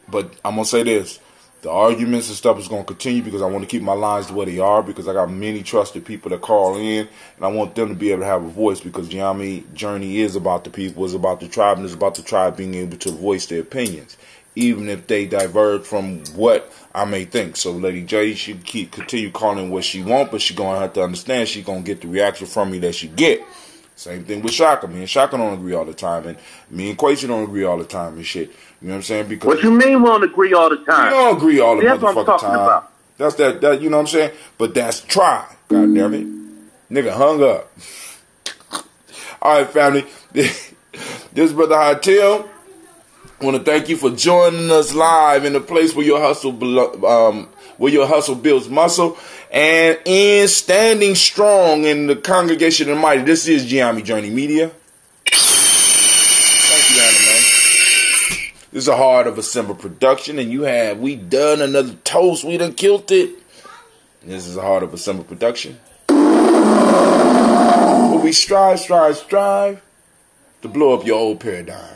but I'm going to say this. The arguments and stuff is going to continue because I want to keep my lines the way they are because I got many trusted people that call in, and I want them to be able to have a voice because Gye-Nyame Journey is about the people, it's about the tribe, and it's about the tribe being able to voice their opinions. even if they diverge from what I may think. So Lady J, she continue calling what she want, but she gonna have to understand she gonna get the reaction from me that she get. Same thing with Shaka. Me and Shaka don't agree all the time, and me and Quasi don't agree all the time and shit. You know what I'm saying? Because
what you mean we don't agree all the time?
We don't agree all the motherfucking time.
About.
That's that, you know what I'm saying? But that's try. God damn it. Nigga hung up. Alright, family. This brother Hytel. I want to thank you for joining us live in the place where your hustle builds muscle, and in standing strong in the congregation of the mighty. This is Gye-Nyame Journey Media. Thank you, Anna, man. This is a Heart of a Simba production, and we done another toast. We done killed it. This is a Heart of a Simba production. But we strive to blow up your old paradigms.